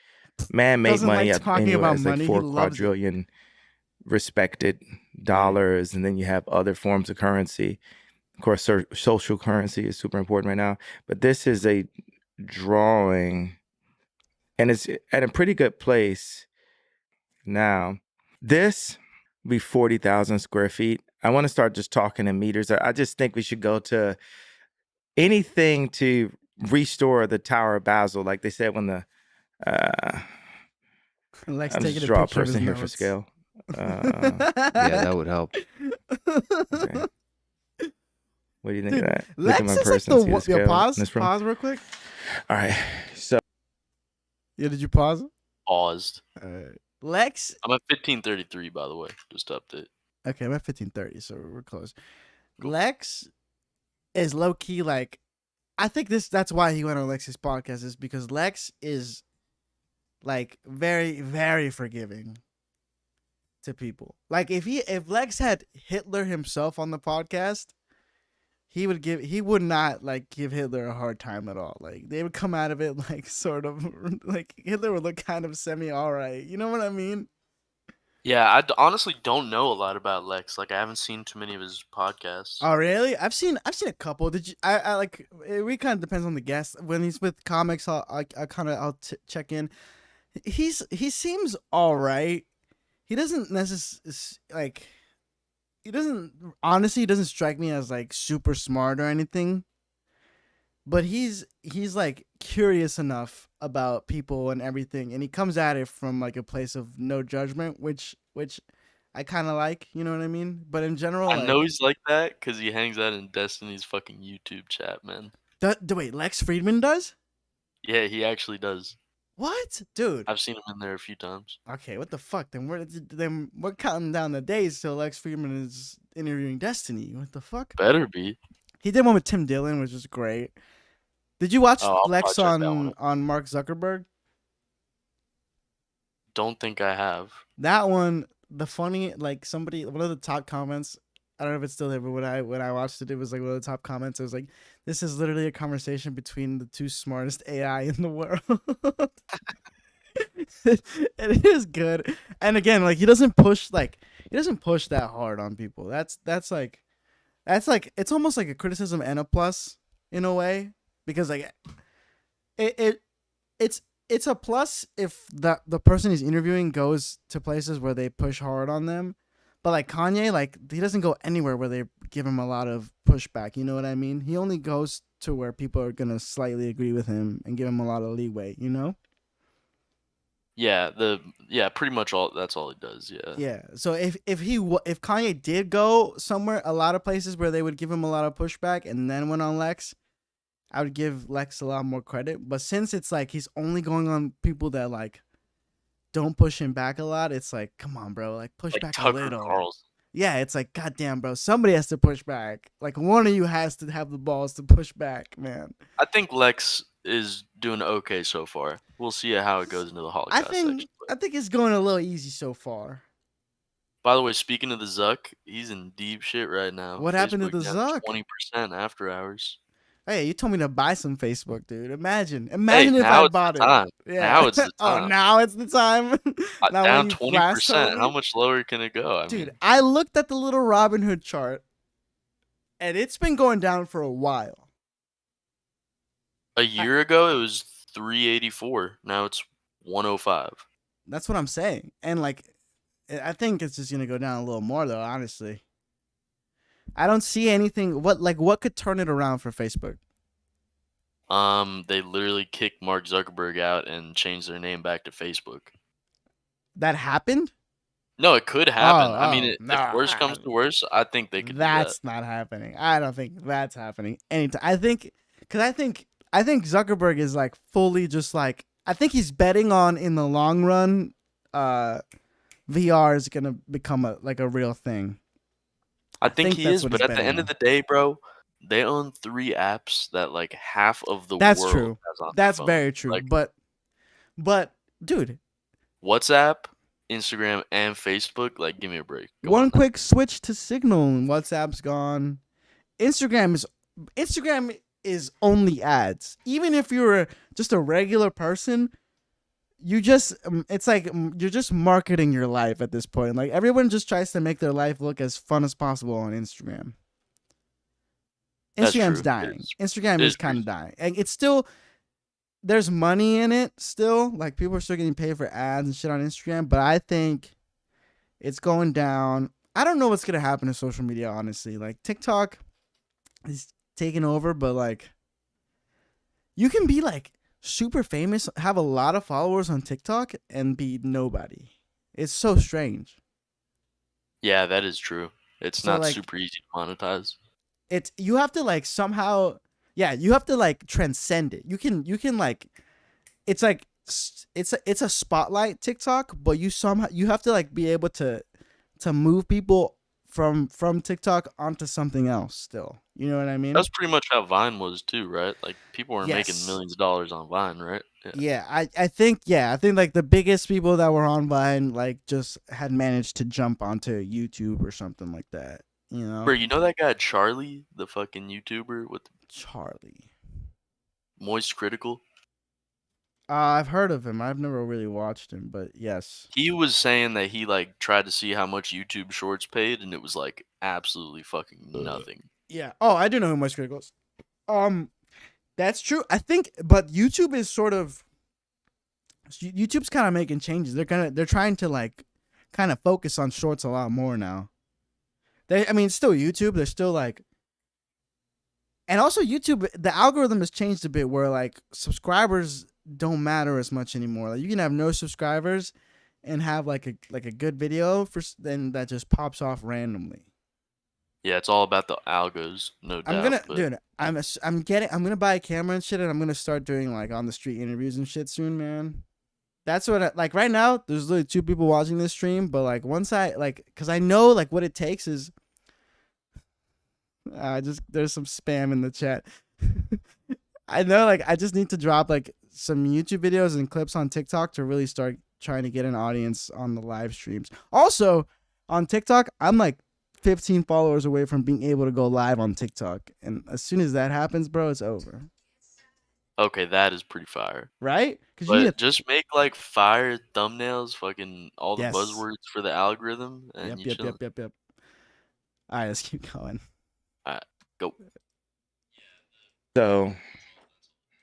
man-made Doesn't money like talking anyway about is like money, he 4 loves it. quadrillion respected dollars, and then you have other forms of currency. Of course, social currency is super important right now. But this is a drawing, and it's at a pretty good place now. This will be 40,000 square feet. I want to start just talking in meters. I just think we should go to anything to restore the Tower of Basel, like they said when the. Lex I'm taking just a draw a picture of his person here for notes. scale. Yeah, that would help. Okay. What do you think Dude, of that? Lex Look at my is like person. See the yo, scale in pause this room? real quick. All right. So Yeah, did you pause it? Paused. Alright. Lex. I'm at 1533, by the way, just to update. Okay, I'm at 15:30, so we're close. Cool. Lex is low key like, I think that's why he went on Lex's podcast, is because Lex is like very, very forgiving to people. Like, if Lex had Hitler himself on the podcast, he would not like give Hitler a hard time at all. Like, they would come out of it like sort of like Hitler would look kind of semi alright. You know what I mean? Yeah, I honestly don't know a lot about Lex. Like, I haven't seen too many of his podcasts. Oh, really? I've seen a couple. Did you? I like. It really kind of depends on the guest. When he's with comics, I'll check in. He seems all right. He doesn't necessarily he doesn't strike me as like super smart or anything. But he's like curious enough about people and everything, and he comes at it from like a place of no judgment, which I kind of like, you know what I mean? But in general, I know he's like that because he hangs out in Destiny's fucking YouTube chat, man. Wait, Lex Fridman does? Yeah, he actually does. What, dude? I've seen him in there a few times. Okay, what the fuck? Then we're counting down the days till Alex Fridman is interviewing Destiny. What the fuck? Better be. He did one with Tim Dillon, which is great. Did you watch Oh, I'll Lex probably check that one out. on Mark Zuckerberg? Don't think I have. That one, the funny, like somebody, one of the top comments. I don't know if it's still there, but when I watched it, it was like one of the top comments. It was like, "This is literally a conversation between the two smartest AI in the world." And it is good. And again, like he doesn't push that hard on people. That's like it's almost like a criticism and a plus in a way, because like it's it's a plus if the person he's interviewing goes to places where they push hard on them. But like Kanye, like he doesn't go anywhere where they give him a lot of pushback. You know what I mean? He only goes to where people are gonna slightly agree with him and give him a lot of leeway. You know? Yeah, pretty much all. That's all he does. Yeah. Yeah. So if Kanye did go somewhere, a lot of places where they would give him a lot of pushback, and then went on Lex, I would give Lex a lot more credit. But since it's like he's only going on people that like don't push him back a lot, it's like, come on, bro, like push Like back a Tucker little. Carlson. Yeah, it's like, goddamn, bro, somebody has to push back. Like one of you has to have the balls to push back, man. I think Lex is doing okay so far. We'll see how it goes into the Holocaust section. I think it's going a little easy so far. By the way, speaking of the Zuck, he's in deep shit right now. What happened to the Zuck? 20% after hours. Hey, you told me to buy some Facebook, dude. Imagine if now I it's the bought it. time. Yeah. Now it's the Oh, time. now it's the time. Now Down when you flash 20%. told me? How much lower can it go? I Dude, mean, I looked at the little Robin Hood chart, and it's been going down for a while. a year ago it was 384. Now it's 105. That's what I'm saying. And like, I think it's just gonna go down a little more, though. Honestly, I don't see anything. What could turn it around for Facebook? They literally kicked Mark Zuckerberg out and changed their name back to Facebook. That happened? No, it could happen. I mean, Oh, if worse comes to worse, I think they could do that. That's not happening. I don't think that's happening anytime. I think Zuckerberg is like fully just like, I think he's betting on, in the long run, VR is gonna become a real thing. I think he that's is, what but he's at the betting end of on. the day, bro, they own 3 apps that like half of the That's world true. has on their That's phone. very true. Like But dude, WhatsApp, Instagram, and Facebook. Like, give me a break. Come one on now. quick switch to Signal and WhatsApp's gone. Instagram is only ads. Even if you're just a regular person, it's like you're just marketing your life at this point. Like everyone just tries to make their life look as fun as possible on Instagram. That's Instagram's true. dying. Instagram it is is kind of dying. And it's still, there's money in it still. Like people are still getting paid for ads and shit on Instagram, but I think it's going down. I don't know what's gonna happen to social media, honestly. Like TikTok is taking over, but like you can be like super famous, have a lot of followers on TikTok, and be nobody. It's so strange. Yeah, that is true. It's So, not like, super easy to monetize. You have to like somehow, yeah, you have to like transcend it. You can like, it's like it's a spotlight TikTok, but you have to like be able to move people from TikTok onto something else still. You know what I mean? That's pretty much how Vine was too, right? Like people were making Yes. millions of dollars on Vine, right? Yeah, I think like the biggest people that were on Vine like just had managed to jump onto YouTube or something like that. You know? Bro, you know that guy Charlie, the fucking YouTuber with Charlie. Moist Critical? I've heard of him. I've never really watched him, but yes. He was saying that he like tried to see how much YouTube Shorts paid, and it was like absolutely fucking nothing. Yeah. Oh, I do know who Moist Critical is. That's true. I think, but YouTube's kind of making changes. They're trying to like kind of focus on shorts a lot more now. I mean, it's still YouTube. They're still like, and also YouTube, the algorithm has changed a bit where like subscribers don't matter as much anymore. Like you can have no subscribers and have like a good video then that just pops off randomly. Yeah, it's all about the algos, no doubt. I'm gonna buy a camera and shit, and I'm gonna start doing like on the street interviews and shit soon, man. That's what like right now. There's literally 2 people watching this stream, but like once I like, cause I know like what it takes is. Just there's some spam in the chat. I know, like I just need to drop like some YouTube videos and clips on TikTok to really start trying to get an audience on the live streams. Also, on TikTok, I'm like 15 followers away from being able to go live on TikTok, and as soon as that happens, bro, it's over. Okay, that is pretty fire. Right? Because you need a But just make like fire thumbnails, fucking all the yes. buzzwords for the algorithm, and Yep, you yep, chill. yep, yep, yep. All right, let's keep going. All right, go. So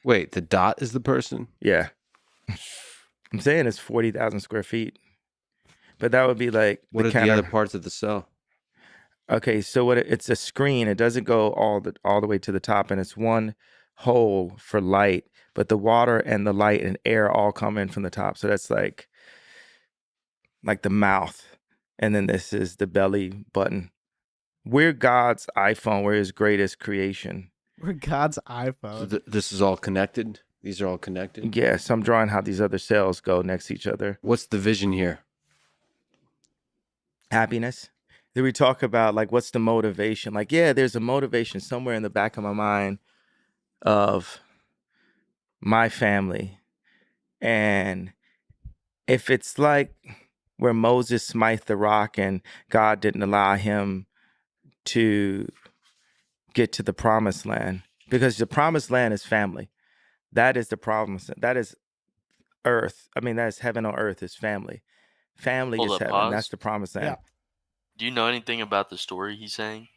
Wait, the dot is the person? yeah, I'm saying it's 40,000 square feet, but that would be like What are the other parts of the cell? Okay, so it's a screen. It doesn't go all the way to the top, and it's one hole for light. But the water and the light and air all come in from the top. So that's like the mouth, and then this is the belly button. We're God's iPhone. We're His greatest creation. We're God's So iPhone. this is all connected? These are all connected? Yes, I'm drawing how these other cells go next to each other. What's the vision here? Happiness. Then we talk about like what's the motivation? Like, yeah, there's a motivation somewhere in the back of my mind of my family. And if it's like where Moses smite the rock and God didn't allow him to get to the promised land, because the promised land is family. That is the promise. That is earth. I mean, that is heaven on earth is family. Family Hold is up, heaven. pause. That's the promised land. Yeah. Do you know anything about the story he's saying?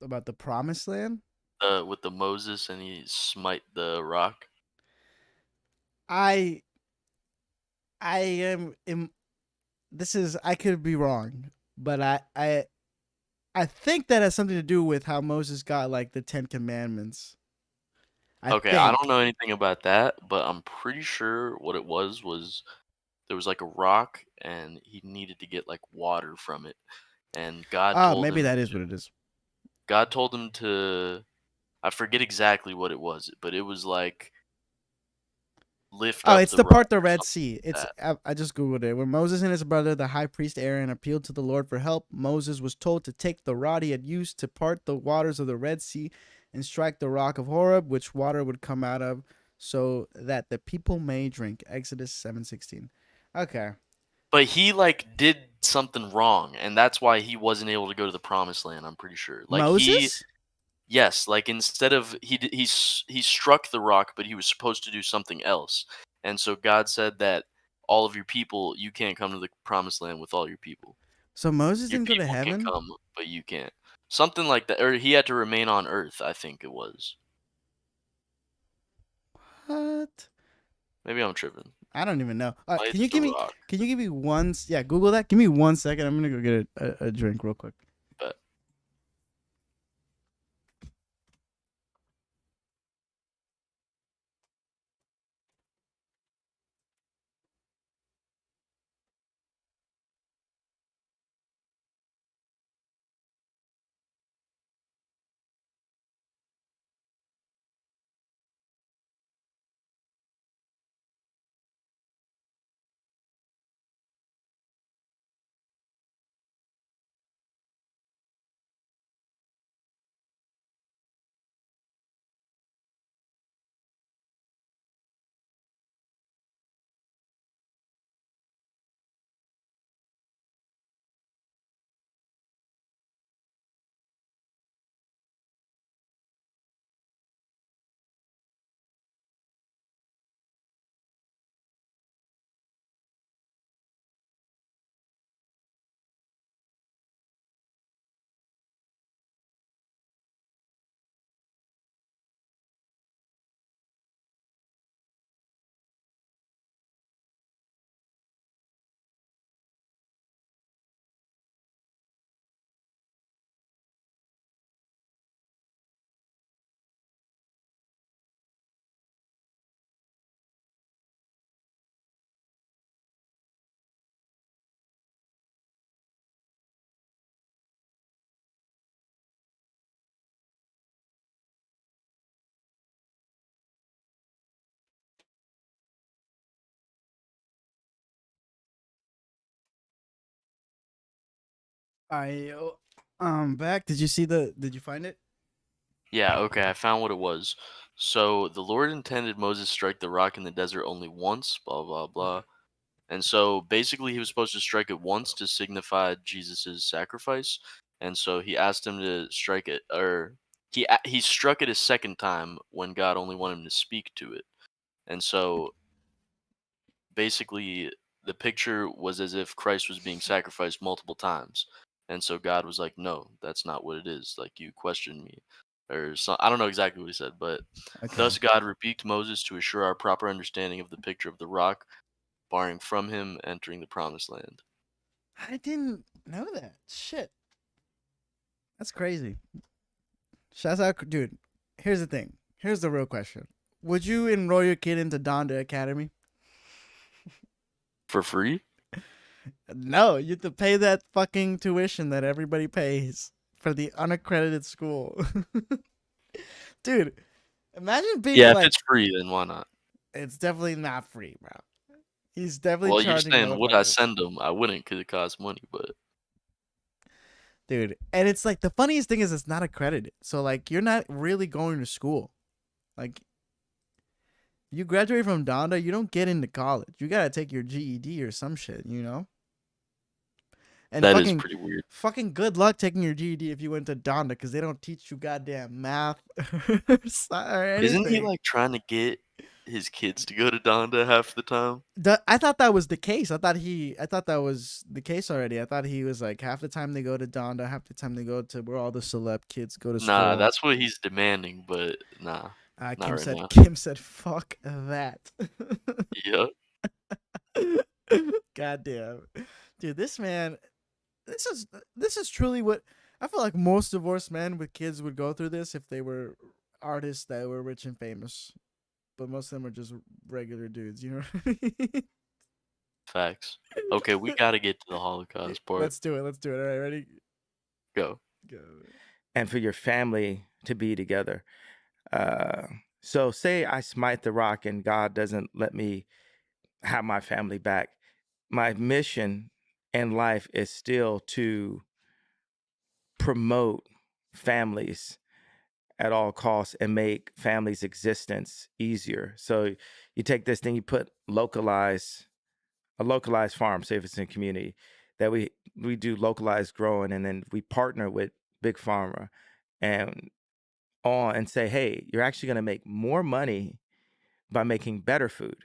About the promised land? With the Moses and he smite the rock. I am this is I could be wrong, but I think that has something to do with how Moses got like the 10 commandments. I don't know anything about that, but I'm pretty sure what it was there was like a rock and he needed to get like water from it. And Maybe that is what it is. God told him to, I forget exactly what it was, but it was like lift up It's the the rock part the or Red something Sea. like It's that. I just googled it. When Moses and his brother, the high priest Aaron, appealed to the Lord for help, Moses was told to take the rod he had used to part the waters of the Red Sea and strike the rock of Horeb, which water would come out of, so that the people may drink. Exodus 7:16. Okay. But he like did something wrong, and that's why he wasn't able to go to the promised land. I'm pretty sure. Like Moses? yes, like instead of he struck the rock, but he was supposed to do something else, and so God said that all of your people, you can't come to the promised land with all your people. So Moses Your didn't go to people can heaven? come, but you can't. Something like that, or he had to remain on Earth. I think it was. What? Maybe I'm tripping. I don't even know. Light Can you the give me? rock. Can you give me one? Yeah, Google that. Give me 1 second. I'm gonna go get a drink real quick. Bet. Back. Did you find it? Yeah, okay, I found what it was. So the Lord intended Moses strike the rock in the desert only once, blah blah blah. And so basically he was supposed to strike it once to signify Jesus' sacrifice. And so he asked him to strike it, or he struck it a second time when God only wanted him to speak to it. And so basically the picture was as if Christ was being sacrificed multiple times. And so God was like, "No, that's not what it is. Like you questioned me." Or so, I don't know exactly what he said, but Okay. thus God rebuked Moses to assure our proper understanding of the picture of the rock, barring from him entering the promised land. I didn't know that. Shit. That's crazy. Shouts out, dude. Here's the thing. Here's the real question. Would you enroll your kid into Donda Academy? For free? No, you have to pay that fucking tuition that everybody pays for the unaccredited school. Dude, imagine being Yeah, if like, it's free, then why not? it's definitely not free, bro. He's definitely Well, you're charging saying would I motherfuckers. send them? I wouldn't because it costs money, but Dude, and it's like the funniest thing is it's not accredited. So like you're not really going to school. Like you graduate from Donda, you don't get into college. You gotta take your GED or some shit, you know? And that is pretty weird. fucking good luck taking your GED if you went to Donda because they don't teach you goddamn math or anything. Isn't he like trying to get his kids to go to Donda half the time? I thought that was the case. I thought that was the case already. I thought he was like half the time they go to Donda, half the time they go to where all the celeb kids go to Nah, school. that's what he's demanding, but nah, not Kim right said now. Kim said fuck that. Yeah. Goddamn. Dude, this man, this is truly what I feel like most divorced men with kids would go through this if they were artists that were rich and famous. But most of them are just regular dudes, you know what I mean? Facts. Okay, we gotta get to the Holocaust part. Let's do it. All right, ready? Go. And for your family to be together. So say I smite the rock and God doesn't let me have my family back. My mission in life is still to promote families at all costs and make families' existence easier. So you take this thing, you put a localized farm, say if it's in a community, that we do localized growing, and then we partner with Big Pharma and say, hey, you're actually going to make more money by making better food.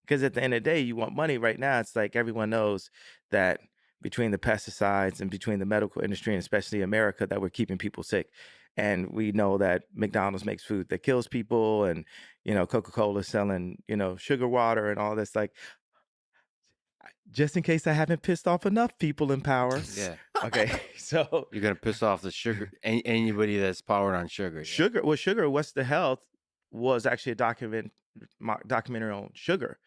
Because at the end of the day, you want money right now. It's like everyone knows that between the pesticides and between the medical industry, and especially America, that we're keeping people sick. And we know that McDonald's makes food that kills people, and, Coca-Cola selling, sugar water and all this. Like, just in case I haven't pissed off enough people in power. Yeah. Okay. So You're gonna piss off the sugar anybody that's powered on sugar. Sugar, What's the Health was actually a documentary on sugar.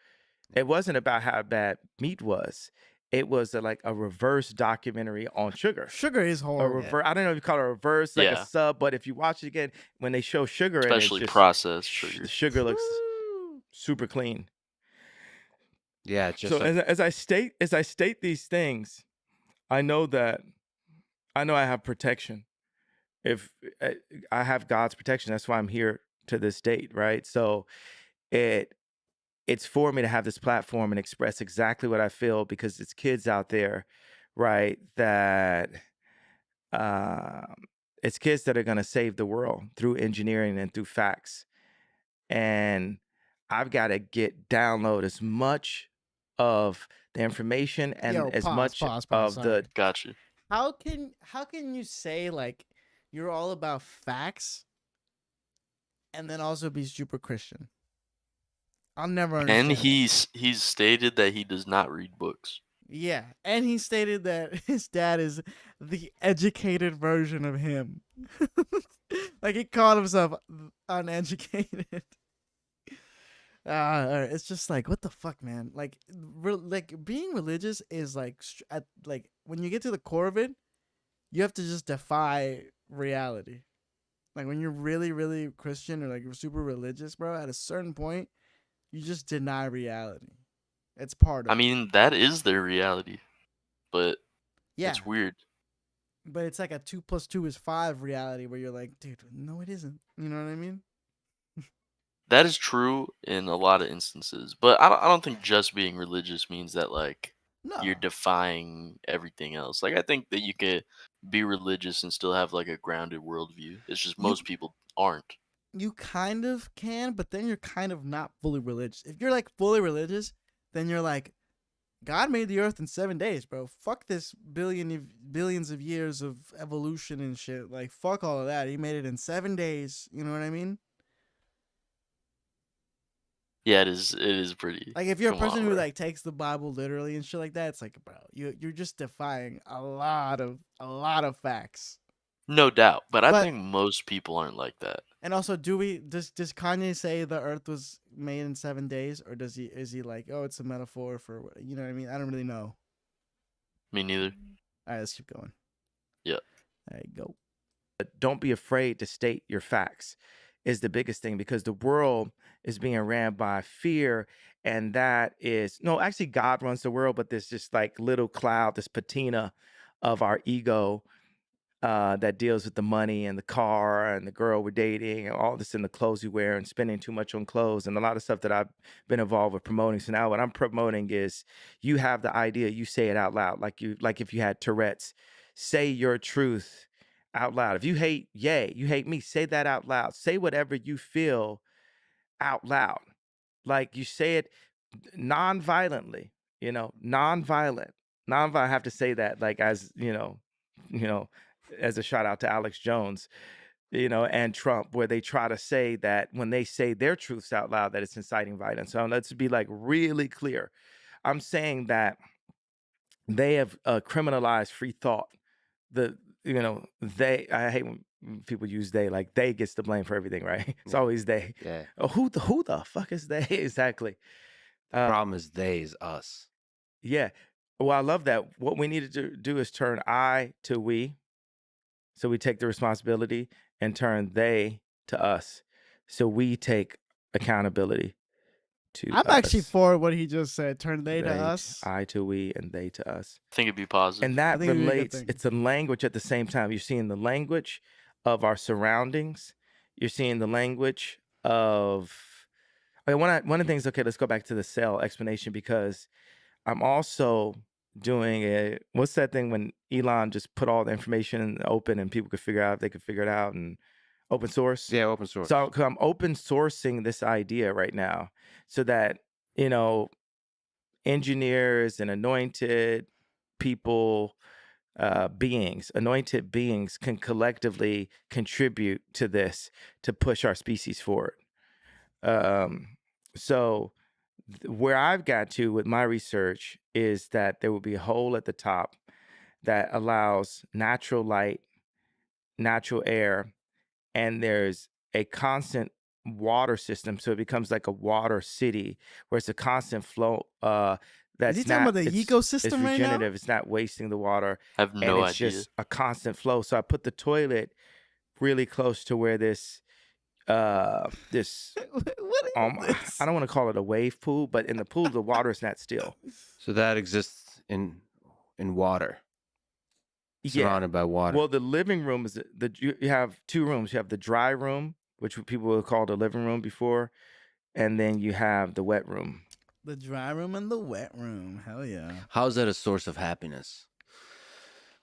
It wasn't about how bad meat was. It was like a reverse documentary on sugar. Sugar is horrible. I don't know if you call it a reverse, like Yeah. a sub, but if you watch it again, when they show sugar Especially in it, it's just, processed sugar. the sugar looks super clean. Yeah, just So like, as I state these things, I know I have protection. If I have God's protection, that's why I'm here to this date, right? So it's for me to have this platform and express exactly what I feel, because it's kids out there, right? That it's kids that are going to save the world through engineering and through facts. And I've got to download as much of the information and pause, the. Gotcha. How can you say like you're all about facts and then also be super Christian? I'll never understand. And he's stated that he does not read books. Yeah, and he stated that his dad is the educated version of him. Like he called himself uneducated. It's just like, what the fuck, man? Like, being religious is like, like when you get to the core of it, you have to just defy reality. Like when you're really, really Christian or like you're super religious, bro, at a certain point, you just deny reality. It's part of I mean, that is their reality, but yeah. it's weird. but it's like a 2 + 2 is 5 reality where you're like, dude, no, it isn't. You know what I mean? That is true in a lot of instances, but I don't think just being religious means that like you're No, defying everything else. Like I think that you could be religious and still have like a grounded worldview. It's just you most people aren't. you kind of can, but then you're kind of not fully religious. If you're like fully religious, then you're like, God made the earth in 7 days, bro. Fuck this billions of years of evolution and shit. Like, fuck all of that. He made it in 7 days. You know what I mean? Yeah, it is pretty. Like, if you're a Come person on, who bro. like takes the Bible literally and shit like that, it's like, bro, you're just defying a lot of facts. No doubt, but I But think most people aren't like that. and also, does Kanye say the Earth was made in 7 days, or is he like, oh, it's a metaphor for you know what I mean? I don't really know. Me neither. All right, let's keep going. Yeah. All right, go. Don't be afraid to state your facts is the biggest thing, because the world is being ran by fear. And that is, no, actually God runs the world, but there's just like little cloud, this patina of our ego that deals with the money and the car and the girl we're dating and all this, in the clothes you wear, and spending too much on clothes and a lot of stuff that I've been involved with promoting. So now what I'm promoting is, you have the idea, you say it out loud, like if you had Tourette's, say your truth out loud. If you hate Ye, you hate me, say that out loud. Say whatever you feel out loud. Like you say it non-violently, non-violent. I have to say that, like, as as a shout out to Alex Jones, and Trump, where they try to say that when they say their truths out loud, that it's inciting violence. So let's be like really clear. I'm saying that they have criminalized free thought. I hate when people use they, like they gets the blame for everything, right? It's Yeah. always they. Yeah. Oh, who the fuck is they? Exactly. The problem is they is us. Yeah. Well, I love that. What we need to do is turn I to we. So we take the responsibility, and turn they to us. So we take accountability to I'm us. actually for what he just said. Turn they to us. I to we, and they to us. I think it'd be positive. And that think it'd be a good relates, thing. it's a language at the same time. You're seeing the language of our surroundings. You're seeing the language of, one of the things, okay, let's go back to the cell explanation, because I'm also doing what's that thing when Elon just put all the information in the open and people could figure out if they could figure it out, and open source? Yeah, open source. So I'm open sourcing this idea right now, so that, engineers and anointed people, anointed beings can collectively contribute to this to push our species forward. So where I've got to with my research is that there will be a hole at the top that allows natural light, natural air, and there's a constant water system. So it becomes like a water city where it's a constant flow. That's Is he talking about the it's ecosystem right now? regenerative. It's not wasting the water. I have And no it's idea. just a constant flow. So I put the toilet really close to where this this What is this? I don't want to call it a wave pool, but in the pool the water is not still. So that exists in water, surrounded by water. Well, the living room is you have two rooms. You have the dry room, which people would call the living room before, and then you have the wet room. The dry room and the wet room. Hell yeah. How is that a source of happiness?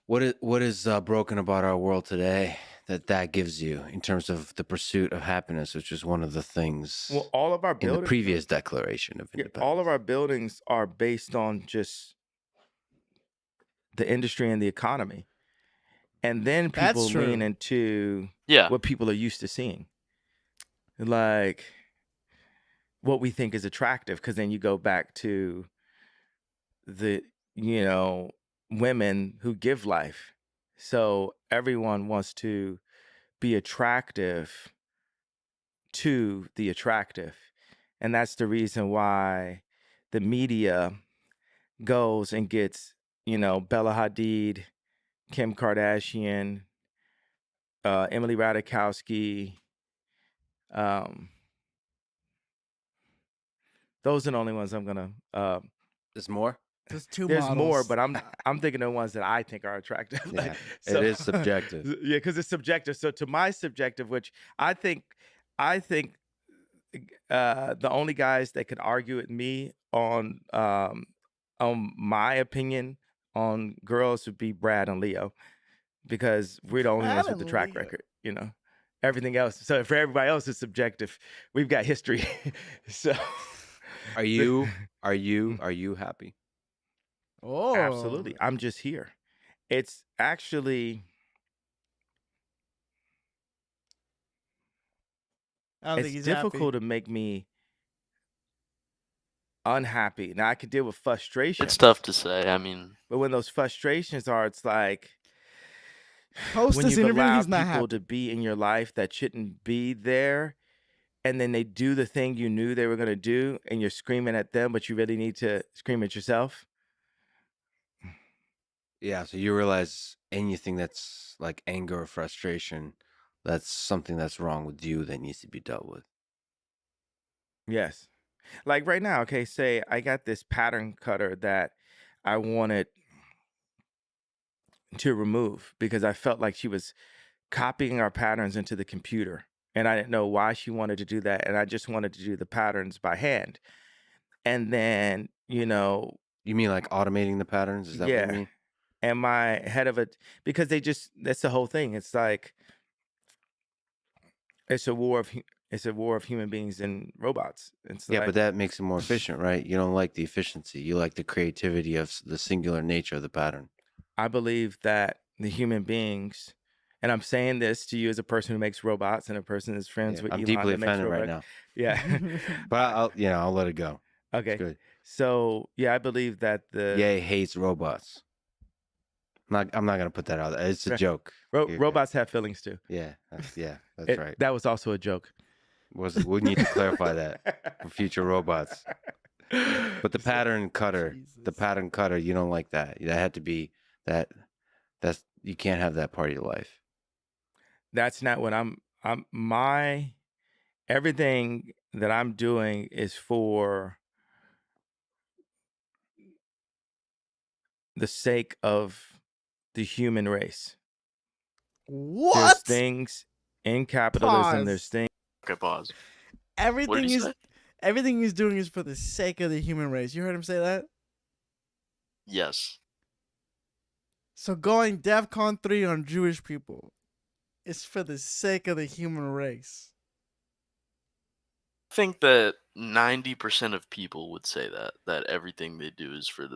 What is broken about our world today that gives you in terms of the pursuit of happiness, which is one of the things Well, all of our in buildings, the previous Declaration of Independence. all of our buildings are based on just the industry and the economy. And then people That's true. lean into Yeah. what people are used to seeing, like what we think is attractive, because then you go back to the women who give life. So everyone wants to be attractive to the attractive, and that's the reason why the media goes and gets Bella Hadid, Kim Kardashian, Emily Ratajkowski. Those are the only ones I'm gonna. There's more. Just two There's more, models. but I'm thinking of ones that I think are attractive. Yeah, it is subjective. Yeah, because it's subjective. So to my subjective, which I think the only guys that could argue with me on my opinion on girls would be Brad and Leo, because we're the only Brad ones with the and track Leo. record, you know. Everything else, so for everybody else, it's subjective. We've got history. So Are you happy? Oh, absolutely, I'm just here. It's actually I don't think it's he's difficult to make me unhappy. Now I can deal with frustration. It's tough to say. I mean, But when those frustrations are, it's like Post when this you've interview, allowed he's not people happy. to be in your life that shouldn't be there, and then they do the thing you knew they were going to do, and you're screaming at them, but you really need to scream at yourself. Yeah, so you realize anything that's like anger or frustration, that's something that's wrong with you that needs to be dealt with. Yes. Like right now, okay, say I got this pattern cutter that I wanted to remove because I felt like she was copying our patterns into the computer. And I didn't know why she wanted to do that. And I just wanted to do the patterns by hand. And then, You mean like automating the patterns? Is that what you yeah. mean? And my head of it, because that's the whole thing. It's like, it's a war of human beings and robots. It's Yeah, like, but that makes it more efficient, right? You don't like the efficiency. You like the creativity of the singular nature of the pattern. I believe that the human beings, and I'm saying this to you as a person who makes robots and a person that's friends Yeah, with I'm Elon deeply that makes offended right robots. now, Yeah. but I'll let it go. It's Okay. good. So yeah, I believe that Yay hates robots. I'm not gonna put that out there. It's a Right. joke. robots have feelings too. Yeah, that's right. That was also a joke. We need to clarify that for future robots. But the pattern cutter, you don't like that. That had to be that. That's you can't have that part of your life. That's not what my everything that I'm doing is for the sake of the human race. What? There's things in capitalism. Pause. There's things. okay, pause. Everything he is say? everything he's doing is for the sake of the human race. You heard him say that? Yes. So going DEFCON 3 on Jewish people is for the sake of the human race. I think that 90% of people would say that everything they do is for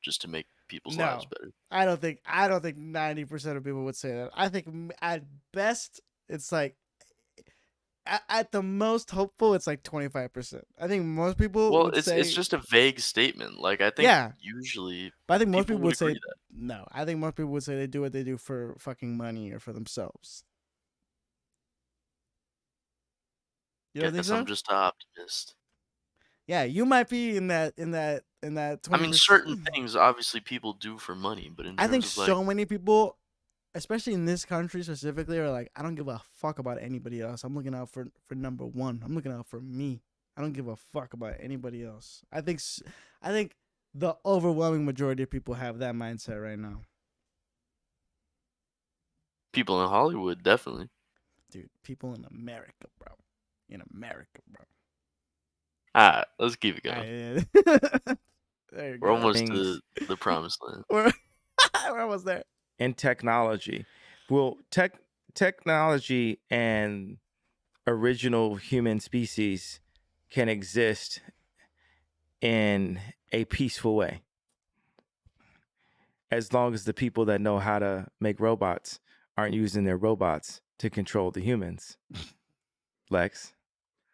just to make people's lives better. I don't think 90% of people would say that. I think at best it's like at the most hopeful it's like 25%. I think most people Well, would say it's just a vague statement. Like I think usually but I think most people people would would say agree that. no. I think most people would say they do what they do for fucking money or for themselves. You don't think Guess so? I'm just an optimist. Yeah, you might be in that 20%. I mean, certain things obviously people do for money, but in I think terms of so many people, especially in this country specifically, are like, I don't give a fuck about anybody else. I'm looking out for number one. I'm looking out for me. I don't give a fuck about anybody else. I think the overwhelming majority of people have that mindset right now. people in Hollywood, definitely. Dude, people in America, bro. In America, bro. Alright, let's keep it going. There you We're go. almost Things- to the promised land. We're almost there. in technology. Well, technology and original human species can exist in a peaceful way, as long as the people that know how to make robots aren't using their robots to control the humans. Lex?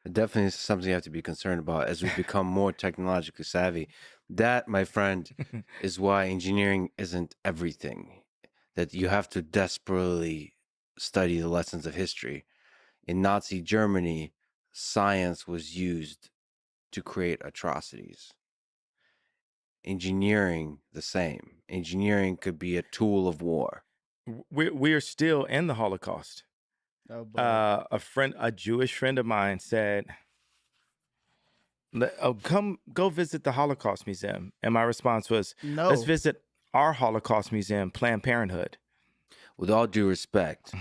It definitely is something you have to be concerned about as we become more technologically savvy. That, my friend, is why engineering isn't everything. That you have to desperately study the lessons of history. In Nazi Germany, science was used to create atrocities. Engineering, the same. Engineering could be a tool of war. We're still in the Holocaust. Oh, boy. A Jewish friend of mine said, Go visit the Holocaust Museum. And my response was, No. let's visit our Holocaust Museum, Planned Parenthood. With all due respect,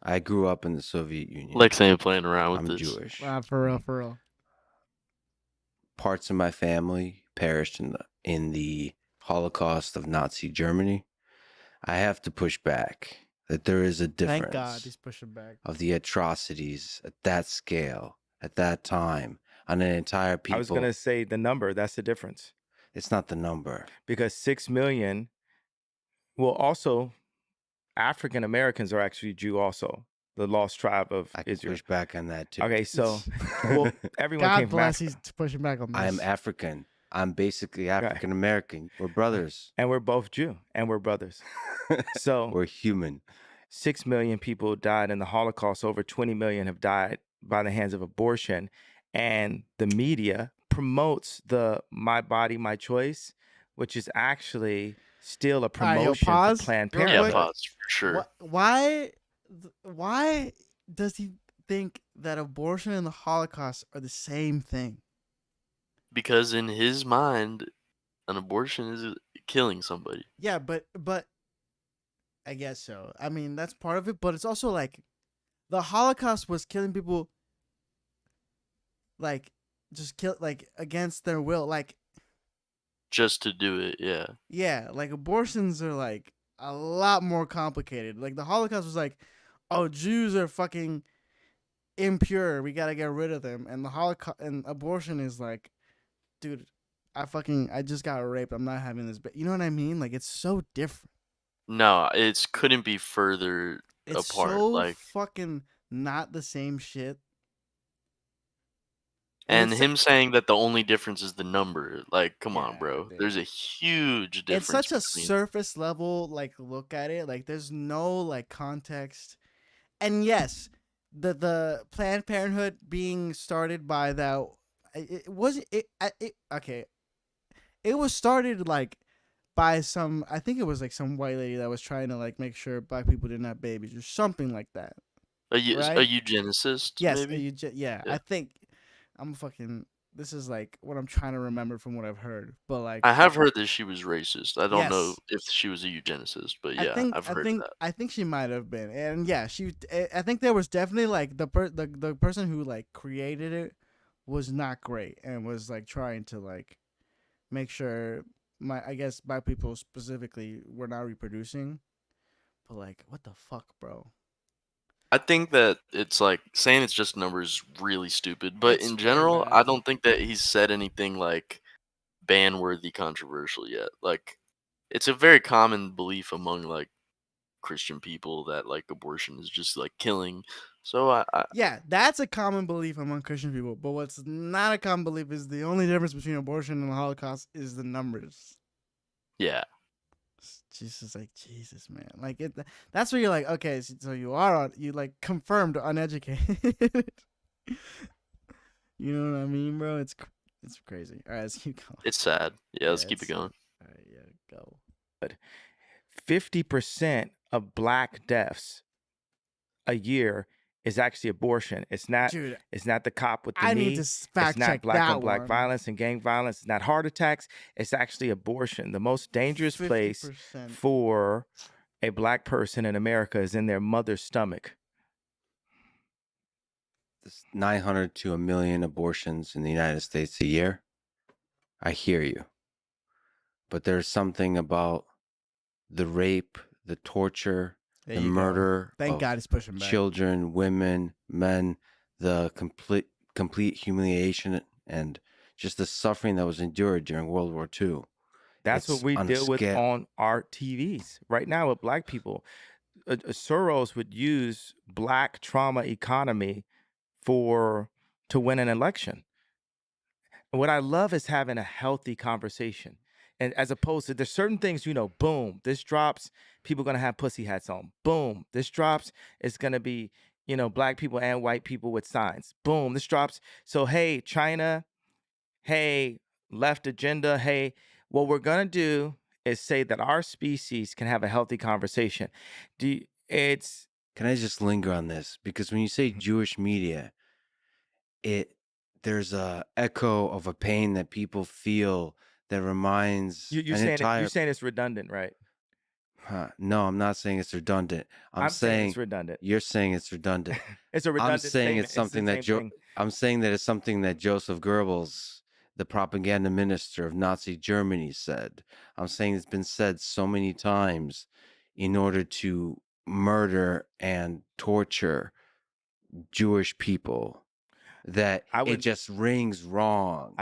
I grew up in the Soviet Union. Lex ain't playing around with I'm this. Jewish. For real. Parts of my family perished in the Holocaust of Nazi Germany. I have to push back that there is a difference. Thank God he's pushing back. Of the atrocities at that scale, at that time, on an entire people. I was going to say the number. That's the difference. It's not the number. Because 6 million, well, also, African Americans are actually Jew also. The lost tribe of I can Israel. push back on that too. Okay, so well, everyone God came from bless, Africa. he's pushing back on this. I am African. I'm basically African American. We're brothers. And we're both Jew. And we're brothers. So we're human. 6 million people died in the Holocaust. Over 20 million have died by the hands of abortion. And the media promotes the My Body, My Choice, which is actually still a promotion for Planned Parenthood. Yeah, pause, for sure. Why does he think that abortion and the Holocaust are the same thing? Because in his mind, an abortion is killing somebody. Yeah, but I guess so. I mean, that's part of it, but it's also like the Holocaust was killing people like just against their will, like just to do it, yeah. Yeah, like abortions are like a lot more complicated. Like the Holocaust was like, oh, Jews are fucking impure. We gotta get rid of them. And the Holocaust and abortion is like, dude, I just got raped. I'm not having this. But you know what I mean? Like it's so different. No, it couldn't be further it's apart. So like fucking not the same shit. And him saying that the only difference is the number, like, come on, bro. Dude. There's a huge difference. It's such a surface level, like, look at it. Like, there's no, like, context. And yes, the Planned Parenthood being started by that, it was started, like, by some, I think it was, like, some white lady that was trying to, like, make sure black people didn't have babies or something like that. A eugenicist, yes, maybe? Yeah, I think... this is like what I'm trying to remember from what I've heard, but like I have heard that she was racist. I don't know if she was a eugenicist, but yeah, I've heard that. I think she might have been, and yeah, I think there was definitely like the person who like created it was not great and was like trying to like make sure I guess black people specifically were not reproducing, but like what the fuck, bro. I think that it's like saying it's just numbers really stupid, but in general, I don't think that he's said anything like ban-worthy controversial yet. Like it's a very common belief among like Christian people that like abortion is just like killing. So yeah, that's a common belief among Christian people, but what's not a common belief is the only difference between abortion and the Holocaust is the numbers. Yeah. Jesus, like Jesus, man, like it. That's where you're like, okay, so you are you like confirmed uneducated. You know what I mean, bro? It's crazy. All right, let's keep going. It's sad. Yeah, let's keep it going. All right, yeah, go. 50% of black deaths a year is actually abortion. It's not. Dude, it's not the cop with the I knee. need to fact it's not check black that on black one. violence and gang violence. It's not heart attacks. It's actually abortion. The most dangerous 50%. Place for a black person in America is in their mother's stomach. There's 900 to 1 million abortions in the United States a year. I hear you. But there's something about the rape, the torture, the murder Thank God he's pushing back. Children, women, men, the complete humiliation and just the suffering that was endured during World War II. That's what we deal with on our TVs right now with black people. Soros would use black trauma economy to win an election. And what I love is having a healthy conversation. And as opposed to, there's certain things, boom, this drops, people going to have pussy hats on. Boom, this drops, it's going to be, black people and white people with signs. Boom, this drops. So, hey, China, hey, left agenda, hey, what we're going to do is say that our species can have a healthy conversation. Can I just linger on this? Because when you say Jewish media, it there's a echo of a pain that people feel that reminds You're an saying entire. you're saying it's redundant, right? No, I'm not saying it's redundant. I'm saying it's redundant. You're saying it's redundant. It's a I'm redundant saying statement. it's something the that same thing. I'm saying that it's something that Joseph Goebbels, the propaganda minister of Nazi Germany, said. I'm saying it's been said so many times in order to murder and torture Jewish people that it just rings wrong.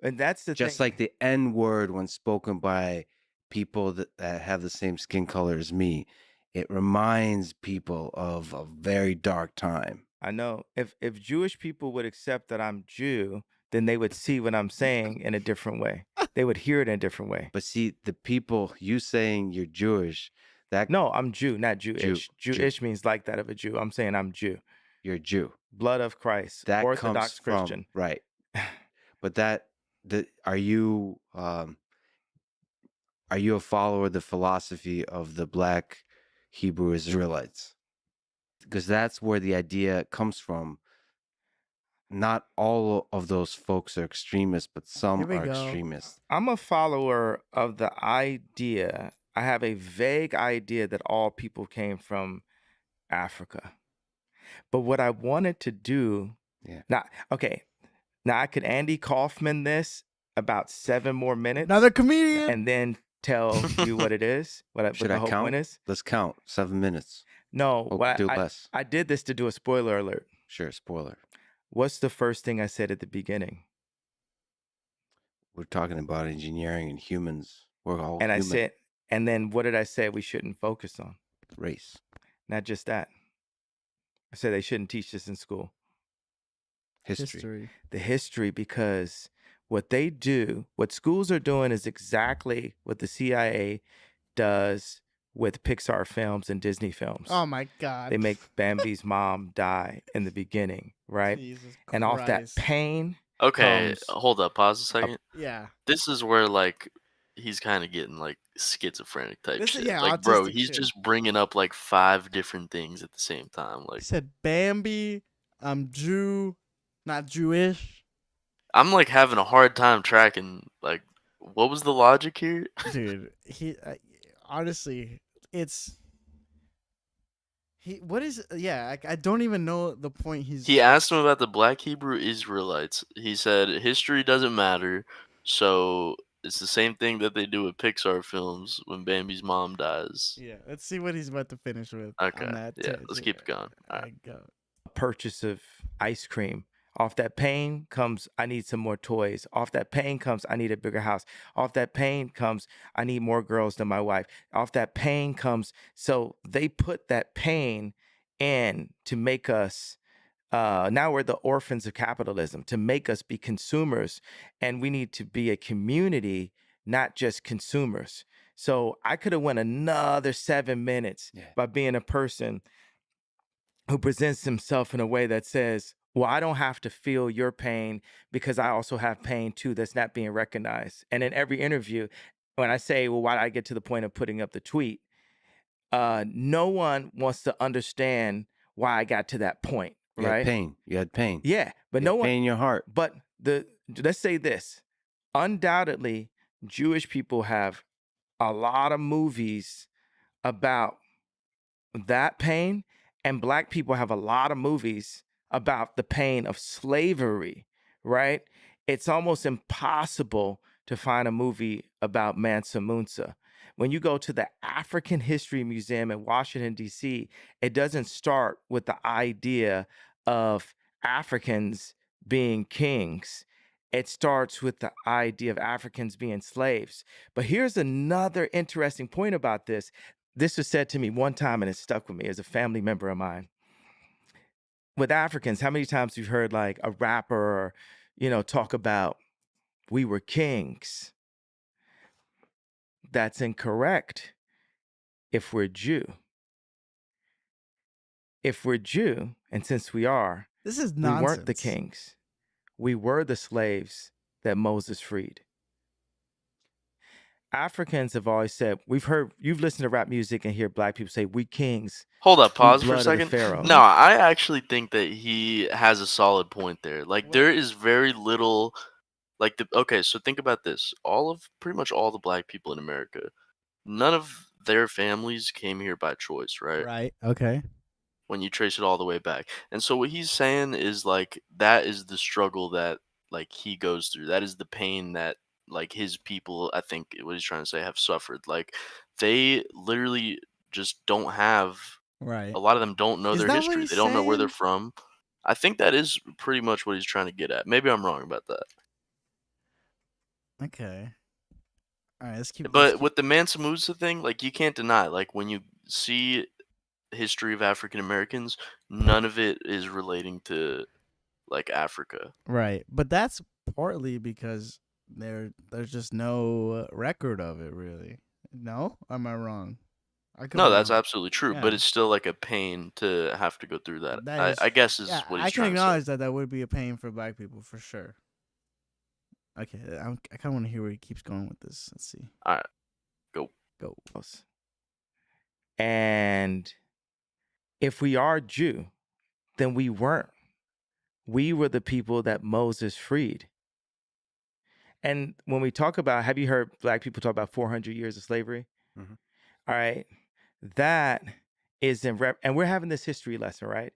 And that's the just thing. like the N word when spoken by people that have the same skin color as me, it reminds people of a very dark time. I know. If Jewish people would accept that I'm Jew, then they would see what I'm saying in a different way. They would hear it in a different way. But see, the people, you saying you're Jewish, that No, I'm Jew, not Jewish. Jew. Jewish means like that of a Jew. I'm saying I'm Jew. You're a Jew. Blood of Christ. That Orthodox comes from, Christian. right. But are you a follower of the philosophy of the Black Hebrew Israelites? Because that's where the idea comes from. Not all of those folks are extremists, but some are extremists. I'm a follower of the idea. I have a vague idea that all people came from Africa. But what I wanted to do, now I could Andy Kaufman this about 7 more minutes. Another comedian. And then tell you what it is. What the whole point is. Let's count 7 minutes. No, do less. I did this to do a spoiler alert. Sure, spoiler. What's the first thing I said at the beginning? We're talking about engineering and humans. We're all and human. I said, and then what did I say we shouldn't focus on? Race. Not just that. I said they shouldn't teach this in school. History. The history, because what they do, what schools are doing is exactly what the CIA does with Pixar films and Disney films. Oh my God. They make Bambi's mom die in the beginning, right? Jesus Christ. And off that pain. Okay, comes hold up, pause a second. Yeah. This is where like he's kind of getting like schizophrenic type shit. Yeah, like, bro, autistic he's shit. just bringing up like 5 different things at the same time. He Like, said Bambi, I'm Jew, not Jewish. I'm like having a hard time tracking. Like, what was the logic here? Dude, he honestly, it's what is I don't even know the point He asked him about the Black Hebrew Israelites. He said history doesn't matter, so it's the same thing that they do with Pixar films when Bambi's mom dies. Yeah, let's see what he's about to finish with. Okay, on that yeah, let's keep it going. All right. Go. Purchase of ice cream. Off that pain comes, I need some more toys. Off that pain comes, I need a bigger house. Off that pain comes, I need more girls than my wife. Off that pain comes, so they put that pain in to make us, now we're the orphans of capitalism, to make us be consumers. And we need to be a community, not just consumers. So I could have went another 7 minutes by being a person who presents himself in a way that says, well, I don't have to feel your pain because I also have pain too that's not being recognized. And in every interview, when I say, well, why did I get to the point of putting up the tweet? No one wants to understand why I got to that point, You right? had pain. You had pain. Yeah, but You no had one. pain in your heart. But let's say this: undoubtedly, Jewish people have a lot of movies about that pain, and Black people have a lot of movies about the pain of slavery, right? It's almost impossible to find a movie about Mansa Musa. When you go to the African History Museum in Washington, D.C., it doesn't start with the idea of Africans being kings. It starts with the idea of Africans being slaves. But here's another interesting point about this. This was said to me one time, and it stuck with me as a family member of mine. With Africans, how many times you've heard like a rapper, talk about we were kings? That's incorrect. If we're Jew, and since we are, this is we nonsense. weren't the kings. We were the slaves that Moses freed. Africans have always said, you've listened to rap music and hear black people say, we kings, Hold up, we pause for a blood of the second. pharaoh. No, I actually think that he has a solid point there. Like What? there is very little like okay, so think about this. Pretty much all the black people in America, none of their families came here by choice, right? Right. Okay. When you trace it all the way back. And so what he's saying is like that is the struggle that like he goes through. That is the pain that like his people, I think what he's trying to say, have suffered. Like they literally just don't have Right. a lot of them don't know Is their that what history. he's They don't know where they're saying? from. I think that is pretty much what he's trying to get at. Maybe I'm wrong about that. Okay. All right. Let's keep. But with the Mansa Musa thing, like you can't deny, like when you see history of African Americans, none of it is relating to like Africa. Right, but that's partly because there's just no record of it, really. No, am I wrong? I could No, be that's wrong. absolutely true, but Yeah, it's still like a pain to have to go through that. that I, is. I guess Yeah, is what I he's can trying to say. acknowledge that that would be a pain for black people for sure. Okay, I kind of want to hear where he keeps going with this. Let's see. All right, go. Go. And if we are Jew, then we weren't. We were the people that Moses freed. And when we talk about, have you heard black people talk about 400 years of slavery? Mhm. All right. That is and we're having this history lesson, right?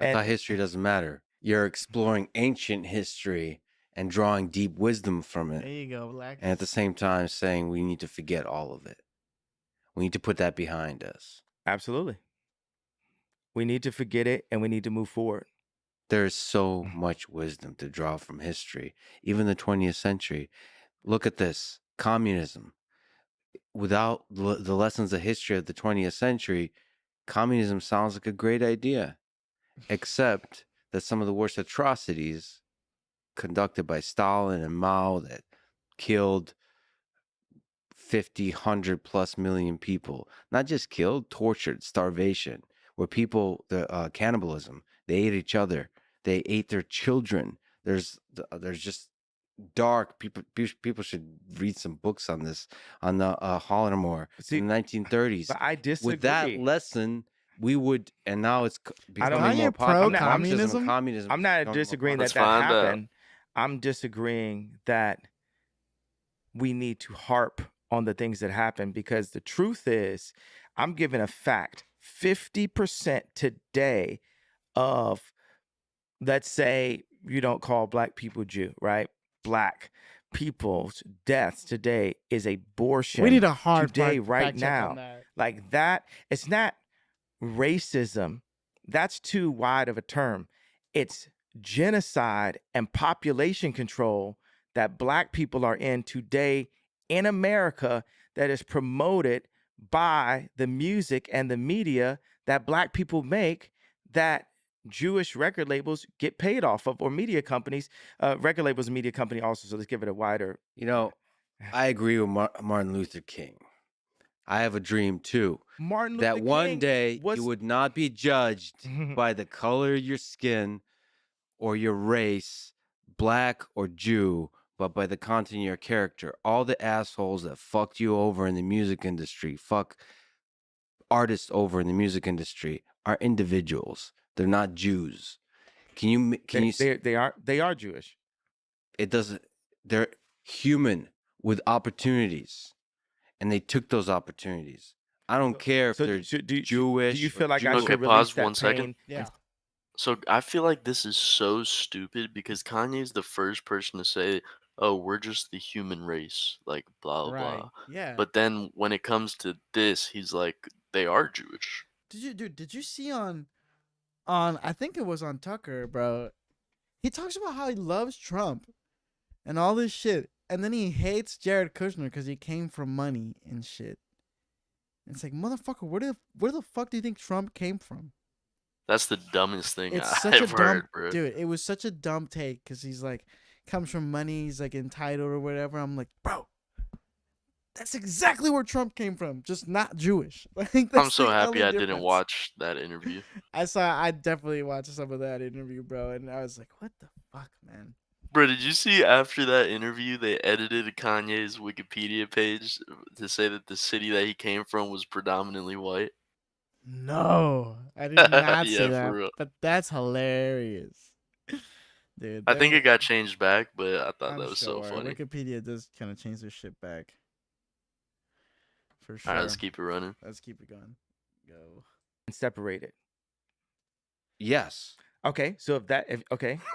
I And thought history doesn't matter. You're exploring ancient history and drawing deep wisdom from There it. you go, black. And at the same time saying we need to forget all of it. We need to put that behind us. absolutely. We need to forget it and we need to move forward. There's so much wisdom to draw from history, even the 20th century. Look at this communism. Without the lessons of history of the 20th century, communism sounds like a great idea, except that some of the worst atrocities conducted by Stalin and Mao that killed 50, 100 plus million people, not just killed, tortured, starvation, where people, the cannibalism, they ate each other, they ate their children. There's just dark people should read some books on this, on the Holodomor See, in the 1930s. but I disagree. With that lesson, we would, and now it's I don't- becoming more Kanye pro popular. communism? Communism. I'm is not becoming more disagreeing Let's that find out. happened. I'm disagreeing that we need to harp on the things that happen because the truth is, I'm giving a fact. 50% today of, let's say, you don't call black people Jew, right? Black people's deaths today is abortion. We need a hard today, fact right check now. on that. Like that, it's not racism. That's too wide of a term. It's genocide and population control that black people are in today in America that is promoted by the music and the media that black people make that Jewish record labels get paid off of, or media companies. Record labels and media company also, so let's give it a wider. I agree with Martin Luther King. I have a dream too. Martin Luther That one King day was you would not be judged by the color of your skin or your race, black or Jew, but by the content of your character. All the assholes that fucked you over in the music industry, fuck artists over in the music industry, are individuals. They're not Jews. Can you see? they are Jewish. It doesn't. They're human with opportunities, and they took those opportunities. I don't care if they're Jewish. Do you feel like I or should Jewish. release pause that 1 second. pain? Yeah. So I feel like this is so stupid because Kanye's the first person to say, "Oh, we're just the human race," like blah blah Right. blah. Yeah. But then when it comes to this, he's like, "They are Jewish." Did you see on I think it was on Tucker, bro. He talks about how he loves Trump and all this shit, and then he hates Jared Kushner because he came from money and shit. It's like, motherfucker, where the fuck do you think Trump came from? That's the dumbest thing It's such a I've dumb heard, bro. dude. It was such a dumb take because he's like comes from money. He's like entitled or whatever. I'm like, bro, that's exactly where Trump came from, just not Jewish. Like, I'm that's so the happy only I didn't difference. watch that interview. I definitely watched some of that interview, bro, and I was like, what the fuck, man? Bro, did you see after that interview they edited Kanye's Wikipedia page to say that the city that he came from was predominantly white? No, I did not see Yeah, for that, real. but that's hilarious. Dude, I they think were, it got changed back, but I thought I'm that was so sure funny. Wikipedia does kind of change their shit back. For All right, sure. let's keep it running. Let's keep it going. Go. And separate it. Yes. Okay, so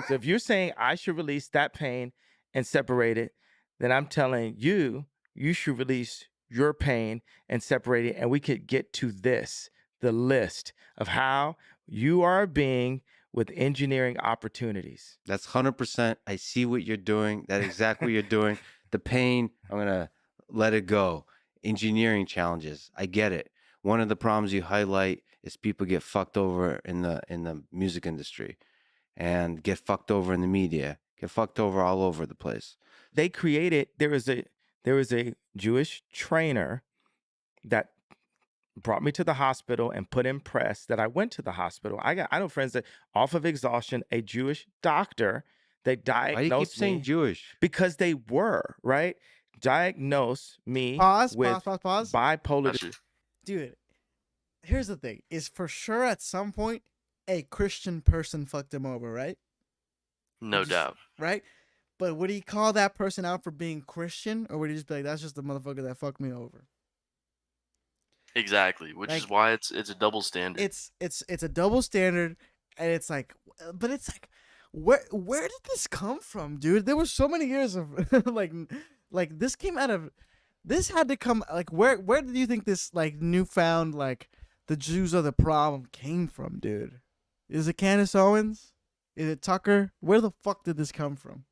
if you're saying I should release that pain and separate it, then I'm telling you should release your pain and separate it, and we could get to the list of how you are a being with engineering opportunities. That's 100%. I see what you're doing. That's exactly what you're doing. The pain, I'm going to let it go. Engineering challenges. I get it. One of the problems you highlight is people get fucked over in the music industry and get fucked over in the media, get fucked over all over the place. They created there was a Jewish trainer that brought me to the hospital and put in press that I went to the hospital. I know friends that off of exhaustion, a Jewish doctor, they Why do you keep diagnosed saying me Jewish? because they were, right? Diagnosed me Pause. with bipolar. Got you. Dude, here's the thing: is for sure at some point a Christian person fucked him over, right? No doubt. Right? But would he call that person out for being Christian, or would he just be like, "That's just the motherfucker that fucked me over"? Exactly, which is Like, why it's a double standard. It's a double standard, and it's like, but it's like, where did this come from, dude? There were so many years of like this came out of, this had to come, like, where do you think this like newfound like the Jews are the problem came from, dude? Is it Candace Owens? Is it Tucker? Where the fuck did this come from?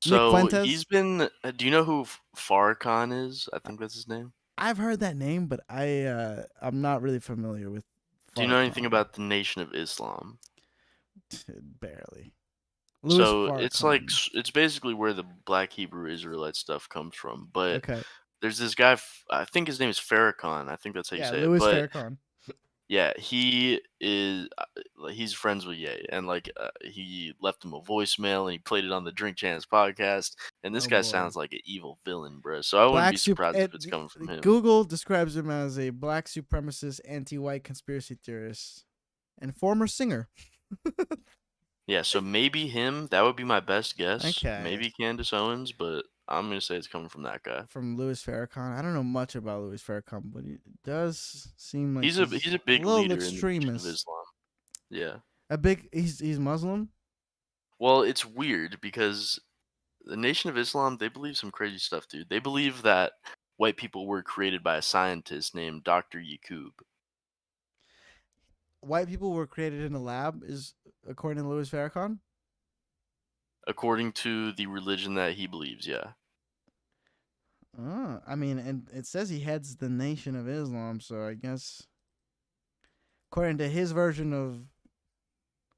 Nick So Fuentes? he's been. Do you know who Farrakhan is? I think that's his name. I've heard that name, but I'm not really familiar with Do you know anything Farrakhan. about the Nation of Islam? Barely. Louis So it's like Farrakhan. it's basically where the Black Hebrew Israelite stuff comes from. But Okay. there's this guy. I think his name is Farrakhan. I think that's how you Yeah, say it. Louis But Farrakhan. yeah, he is. Like, he's friends with Ye, and he left him a voicemail, and he played it on the Drink Chance podcast. And this Oh guy boy. sounds like an evil villain, bro. So I wouldn't be surprised if it's coming from him. Google describes him as a black supremacist, anti-white conspiracy theorist, and former singer. Yeah, so maybe him. That would be my best guess. Okay. Maybe Candace Owens, but I'm gonna say it's coming from that guy. From Louis Farrakhan. I don't know much about Louis Farrakhan, but he does seem like He's a big little leader in the Nation of extremist. Islam. Yeah. He's Muslim. Well, it's weird because the Nation of Islam, they believe some crazy stuff, dude. They believe that white people were created by a scientist named Dr. Yaqub. White people were created in a lab, is according to Louis Farrakhan. According to the religion that he believes, yeah. I mean, and it says he heads the Nation of Islam, so I guess according to his version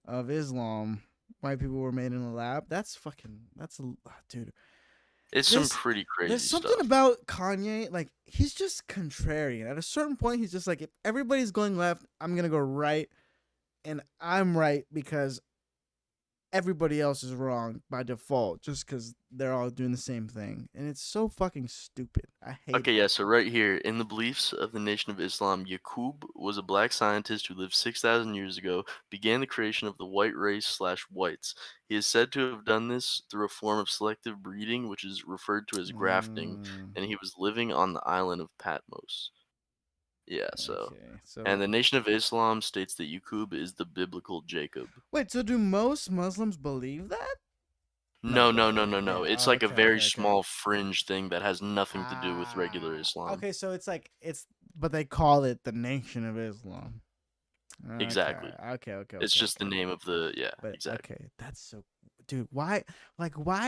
of Islam, white people were made in a lab. That's dude. It's some pretty crazy There's something stuff. about Kanye, like he's just contrarian. At a certain point, he's just like, if everybody's going left, I'm gonna go right, and I'm right because everybody else is wrong by default, just because they're all doing the same thing, and it's so fucking stupid. I hate. Okay, yeah, so right here, in the beliefs of the Nation of Islam, Yaqub was a black scientist who lived 6,000 years ago, began the creation of the white race / whites. He is said to have done this through a form of selective breeding, which is referred to as grafting, and he was living on the island of Patmos. Yeah, so. Okay, so And the Nation of Islam states that Yaqub is the biblical Jacob. wait, so do most Muslims believe that? No. Yeah, It's like a very okay. small fringe thing that has nothing to do with regular Ah, Islam. okay, so it's like but they call it the Nation of Islam. Exactly. Okay. It's just the name of the But exactly. okay, that's so, dude. Why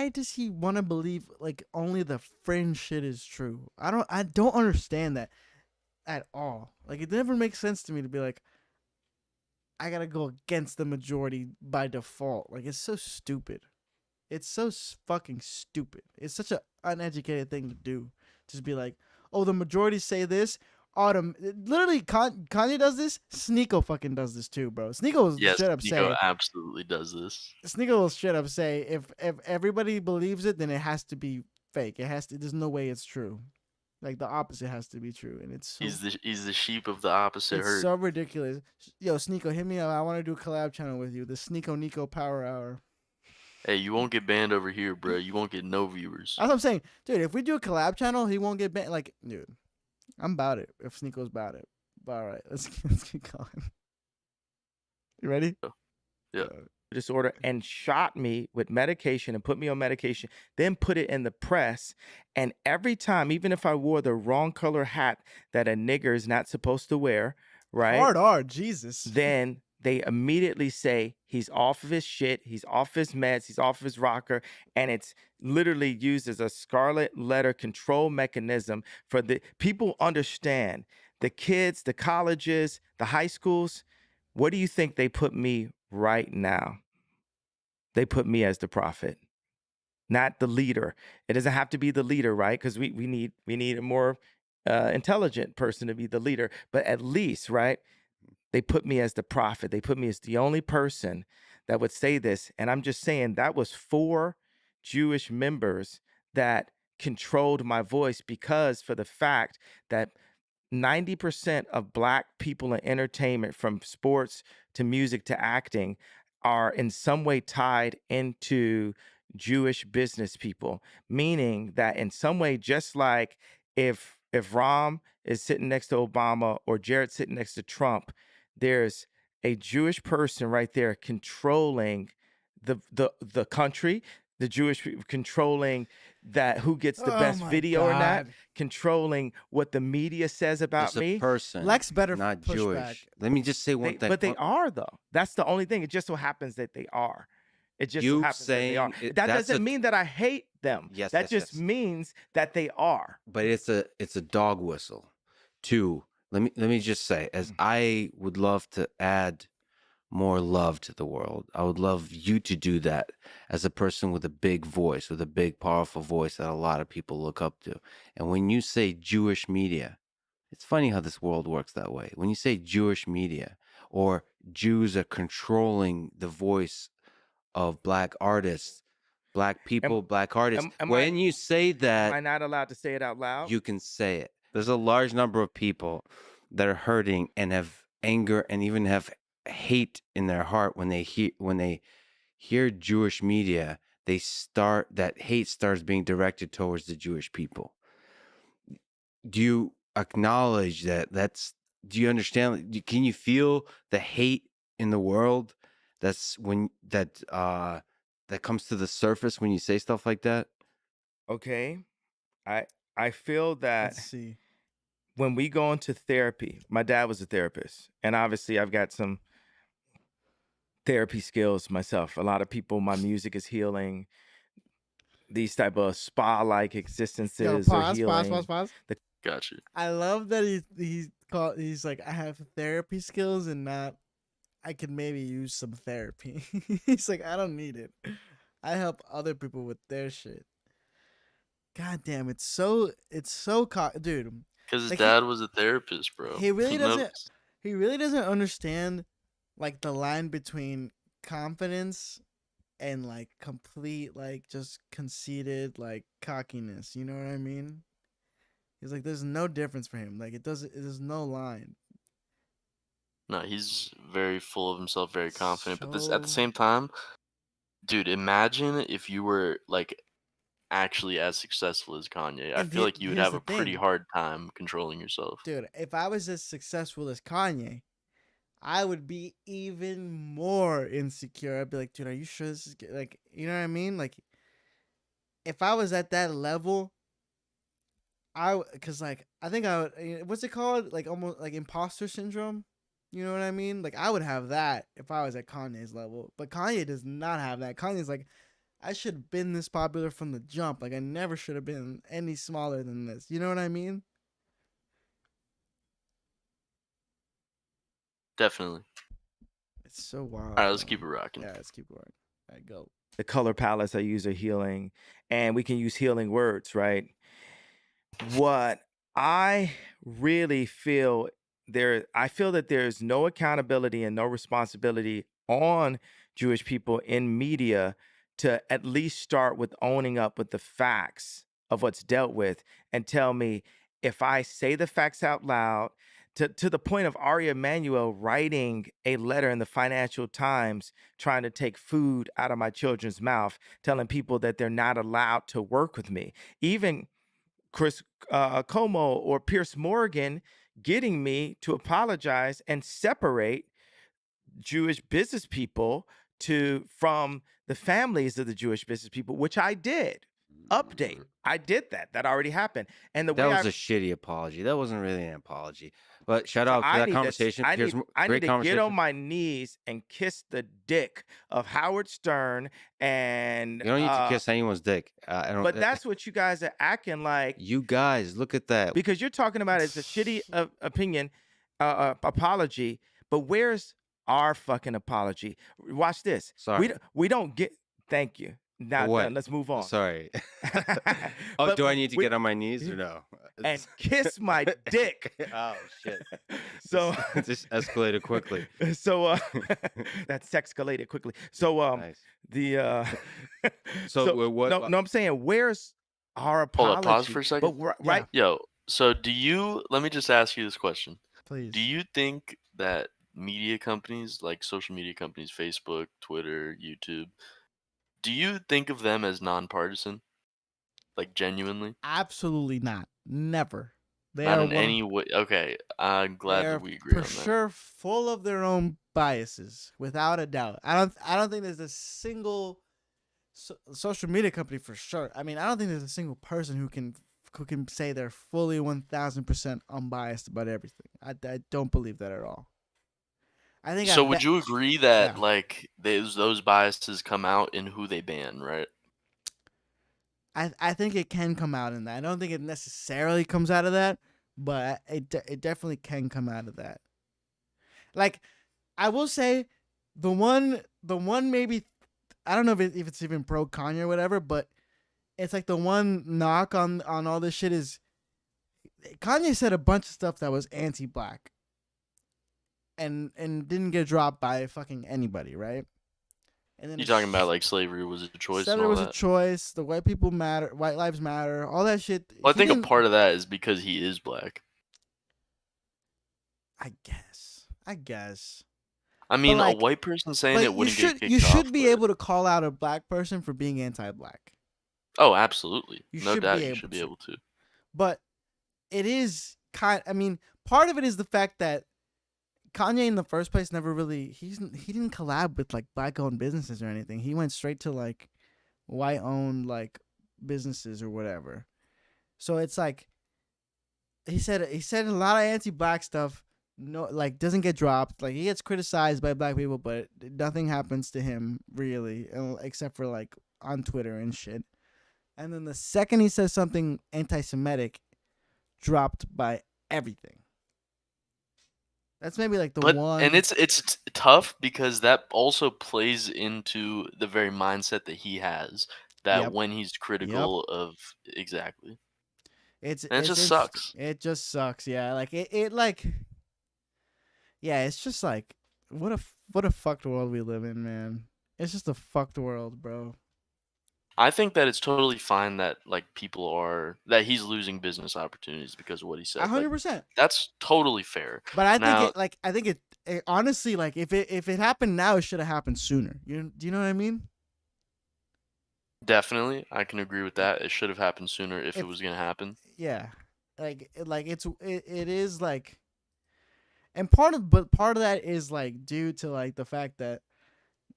does he want to believe like only the fringe shit is true? I don't understand that at all. Like it never makes sense to me to be like, I gotta go against the majority by default. Like it's so stupid. It's so fucking stupid. It's such an uneducated thing to do. Just be like, oh, the majority say this. literally Kanye does this. Sneeko fucking does this too, bro. Sneeko will Yes, straight up Nico say. absolutely does this. Sneeko will straight up say if everybody believes it, then it has to be fake. It has to. There's no way it's true. Like the opposite has to be true, and it's so He's the sheep of the opposite it's herd. so ridiculous. Yo, Sneeko, hit me up. I want to do a collab channel with you. The Sneeko Nico Power Hour. Hey, you won't get banned over here, bro. You won't get no viewers. That's what I'm saying, dude. If we do a collab channel, he won't get banned. Like, dude, I'm about it. If Sneeko's about it. But all right, let's keep going. You ready? Yeah. Disorder and shot me with medication and put me on medication, then put it in the press. And every time, even if I wore the wrong color hat that a nigger is not supposed to wear, right? Hard, Jesus. Then they immediately say he's off of his shit, he's off his meds, he's off of his rocker, and it's literally used as a scarlet letter control mechanism for the people. Understand the kids, the colleges, the high schools. What do you think they put me right now? They put me as the prophet, not the leader. It doesn't have to be the leader, right? Because we need a more intelligent person to be the leader. But at least, right? They put me as the prophet. They put me as the only person that would say this. And I'm just saying that was 4 Jewish members that controlled my voice, because for the fact that 90% of Black people in entertainment, from sports to music to acting, are in some way tied into Jewish business people, meaning that in some way, just like if Ram is sitting next to Obama or Jared sitting next to Trump, there's a Jewish person right there controlling the country, the Jewish people controlling that who gets the best video or not, controlling what the media says about There's me. a person, Lex better not push Jewish. back. Let me just say one thing. But they are, though. That's the only thing. It just so happens that they are. It just so You happens that they are. saying That that's doesn't mean that I hate them. Yes, that yes, just yes. means that they are. But it's a dog whistle. 2, let me just say, as I would love to add more love to the world, I would love you to do that as a person with a big voice, with a big, powerful voice that a lot of people look up to. And when you say Jewish media, it's funny how this world works that way. When you say Jewish media, or Jews are controlling the voice of Black artists, Black people, Black artists, when you say that, am I not allowed to say it out loud? you can say it. There's a large number of people that are hurting and have anger and even have hate in their heart when they hear Jewish media. That hate starts being directed towards the Jewish people. Do you acknowledge that? Do you understand? Can you feel the hate in the world? That's when that comes to the surface when you say stuff like that. Okay, I feel that. Let's see. When we go into therapy, my dad was a therapist, and obviously I've got some therapy skills myself. A lot of people, my music is healing. These type of spa-like existences are healing. Pause. Gotcha. I love that he's like, I have therapy skills and not, I could maybe use some therapy. He's like, I don't need it. I help other people with their shit. God damn, it's so dude. Because his Like, dad was a therapist, bro. He really doesn't. knows. He really doesn't understand, like, the line between confidence and, like, complete, like, just conceited, like, cockiness. You know what I mean? He's like, there's no difference for him. Like, there's no line. No, he's very full of himself, very confident. But this, at the So- same time, dude, imagine if you were like actually as successful as Kanye. I And feel like you would here's have the a pretty thing. hard time controlling yourself. Dude, if I was as successful as Kanye, I would be even more insecure. I'd be like, dude, are you sure this is good? Like, you know what I mean? Like, if I was at that level, because, like, I think I would, what's it called? Like, almost like imposter syndrome. You know what I mean? Like, I would have that if I was at Kanye's level. But Kanye does not have that. Kanye's like, I should have been this popular from the jump. Like, I never should have been any smaller than this. You know what I mean? Definitely. It's so wild. All right, let's bro. keep it rocking. Yeah, let's keep it rocking. All right, go. The color palettes I use are healing, and we can use healing words, right? What I really feel I feel that there's no accountability and no responsibility on Jewish people in media to at least start with owning up with the facts of what's dealt with and tell me if I say the facts out loud, to the point of Ari Emanuel writing a letter in the Financial Times trying to take food out of my children's mouth, telling people that they're not allowed to work with me. Even Chris Como or Pierce Morgan getting me to apologize and separate Jewish business people from the families of the Jewish business people, which I did. Update. I did that. That already happened. And the That way was a shitty apology. That wasn't really an apology. But shout so out to I that need to conversation. I Here's need I need great to get conversation. on my knees and kiss the dick of Howard Stern and You don't need to kiss anyone's dick. I don't. but that's what you guys are acting like. You guys, look at that. Because you're talking about it's a shitty opinion, apology, but where's our fucking apology? Watch this. Sorry. We don't get. Thank you. Now What? let's move on. Sorry. But do I need to get on my knees or no? and kiss my dick? Oh shit. So This escalated quickly. so that's escalated quickly. So Nice. the So what? No, I'm saying where's our apology? Hold up, pause for a second. But right. Yo, so let me just ask you this question. Please. Do you think that media companies, like social media companies, Facebook, Twitter, YouTube, do you think of them as nonpartisan? Like genuinely? Absolutely not. Never. They Not are in any way. Okay, I'm glad they're that we agree for on that. sure full of their own biases, without a doubt. I don't think there's a single social media company for sure. I mean, I don't think there's a single person who can say they're fully 1,000% unbiased about everything. I don't believe that at all. I think. So would you agree that Yeah. like those biases come out in who they ban, right? I think it can come out in that. I don't think it necessarily comes out of that, but it definitely can come out of that. Like, I will say, the one maybe, I don't know if it's even pro Kanye or whatever, but it's like the one knock on all this shit is Kanye said a bunch of stuff that was anti-black, and didn't get dropped by fucking anybody, right? And then You talking about like slavery was a choice and slavery all was that? a choice. The white people matter. White lives matter. All that shit. Well, I He think a didn't- part of that is because he is black. I guess. I mean, like- a white person saying But it wouldn't get kicked you should off, be but- able to call out a black person for being anti-black. Oh, absolutely. You No should doubt be you able should be to. able to. But it is I mean, part of it is the fact that Kanye in the first place never really he didn't collab with like black-owned businesses or anything. He went straight to like white-owned like businesses or whatever. So it's like he said a lot of anti-black stuff. No, like doesn't get dropped. Like he gets criticized by black people, but nothing happens to him really, except for like on Twitter and shit. And then the second he says something anti-Semitic, dropped by everything. That's maybe like the one. And it's tough because that also plays into the very mindset that he has. That Yep. when he's critical of exactly. It just interesting. sucks. It just sucks. Yeah, like it like. Yeah, it's just like what a fucked world we live in, man. It's just a fucked world, bro. I think that it's totally fine that like that he's losing business opportunities because of what he said. 100%. That's totally fair. But I Now- think it honestly, like if it happened now, it should have happened sooner. Do you know what I mean? Definitely, I can agree with that. It should have happened sooner if it was gonna happen. Yeah, like it is like, and part of that is like due to like the fact that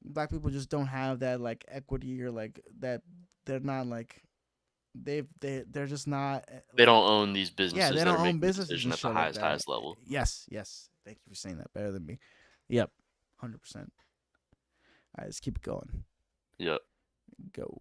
black people just don't have that like equity or like that they're not like they're just not. They don't own these businesses. Yeah, they that don't are own making the businesses decision and at the shit like highest that. level. Yes. Thank you for saying that better than me. Yep, 100%. All right, let's keep it going. Yep. Go.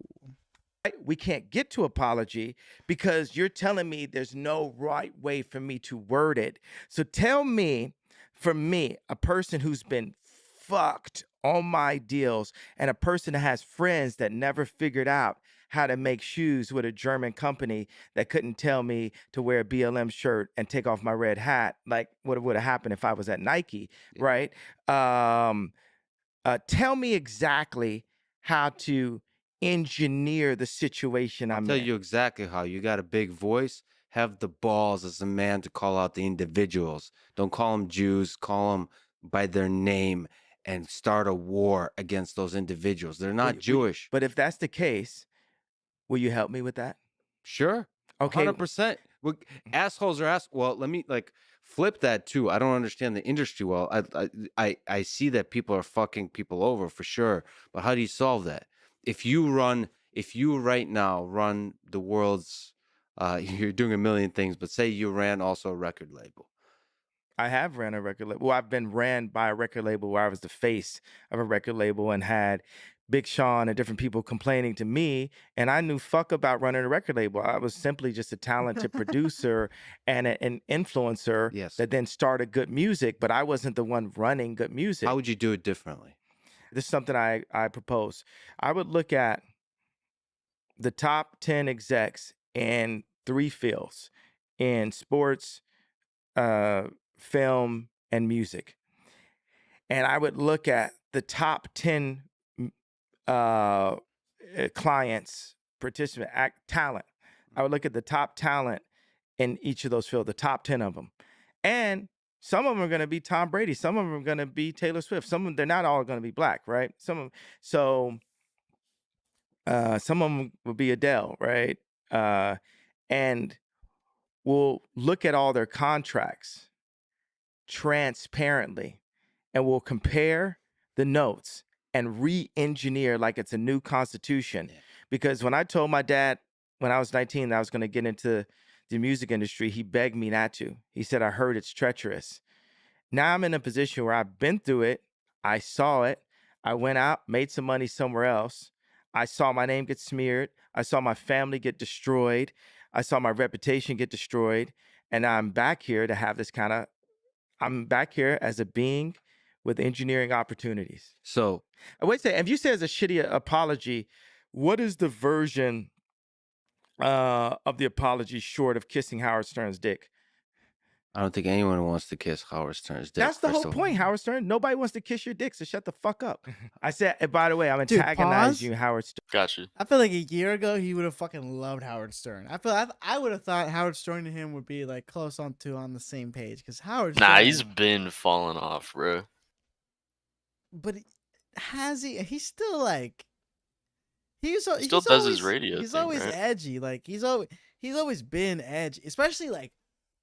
We can't get to apology because you're telling me there's no right way for me to word it. So tell me, for me, a person who's been fucked on my deals and a person that has friends that never figured out how to make shoes with a German company that couldn't tell me to wear a BLM shirt and take off my red hat, like what would have happened if I was at Nike, Yeah. right? Tell me exactly how to engineer the situation I'll I'm tell in. you exactly how. You got a big voice. Have the balls as a man to call out the individuals. Don't call them Jews. Call them by their name and start a war against those individuals. They're not Jewish. But if that's the case, will you help me with that? Sure. Okay. 100%. Assholes are well, let me flip that too. I don't understand the industry well. I see that people are fucking people over for sure. But how do you solve that? If you right now run the world's you're doing a million things, but say you ran also a record label. I have ran a record label. Well, I've been ran by a record label where I was the face of a record label and had Big Sean and different people complaining to me. And I knew fuck about running a record label. I was simply just a talented producer and an influencer Yes. that then started good music, but I wasn't the one running good music. How would you do it differently? This is something I propose. I would look at the top 10 execs in 3 fields, in sports, film, and music. And I would look at the top 10 clients, participant, talent. I would look at the top talent in each of those fields, the top 10 of them. And some of them are going to be Tom Brady. Some of them are going to be Taylor Swift. Some of them, they're not all going to be black, right? Some of them will be Adele, right? And we'll look at all their contracts transparently, and we'll compare the notes and re-engineer like it's a new constitution. Yeah. Because when I told my dad when I was 19 that I was going to get into the music industry, he begged me not to. He said, I heard it's treacherous. Now I'm in a position where I've been through it. I saw it. I went out, made some money somewhere else. I saw my name get smeared. I saw my family get destroyed. I saw my reputation get destroyed. And I'm back here to have this kind of, I'm back here as a being with engineering opportunities. So wait a second. If you say it's a shitty apology, what is the version of the apology short of kissing Howard Stern's dick? I don't think anyone wants to kiss Howard Stern's dick. That's the whole point, Howard Stern. Nobody wants to kiss your dick, so shut the fuck up. I said, and by the way, I'm antagonizing you, Howard Stern. Gotcha. I feel like a year ago he would have fucking loved Howard Stern. I would have thought Howard Stern and him would be like close on the same page because Howard Stern. Nah, he's been falling off, bro. But has he? He's still like. Still does his radio He's thing, always right? edgy. Like he's always been edgy, especially like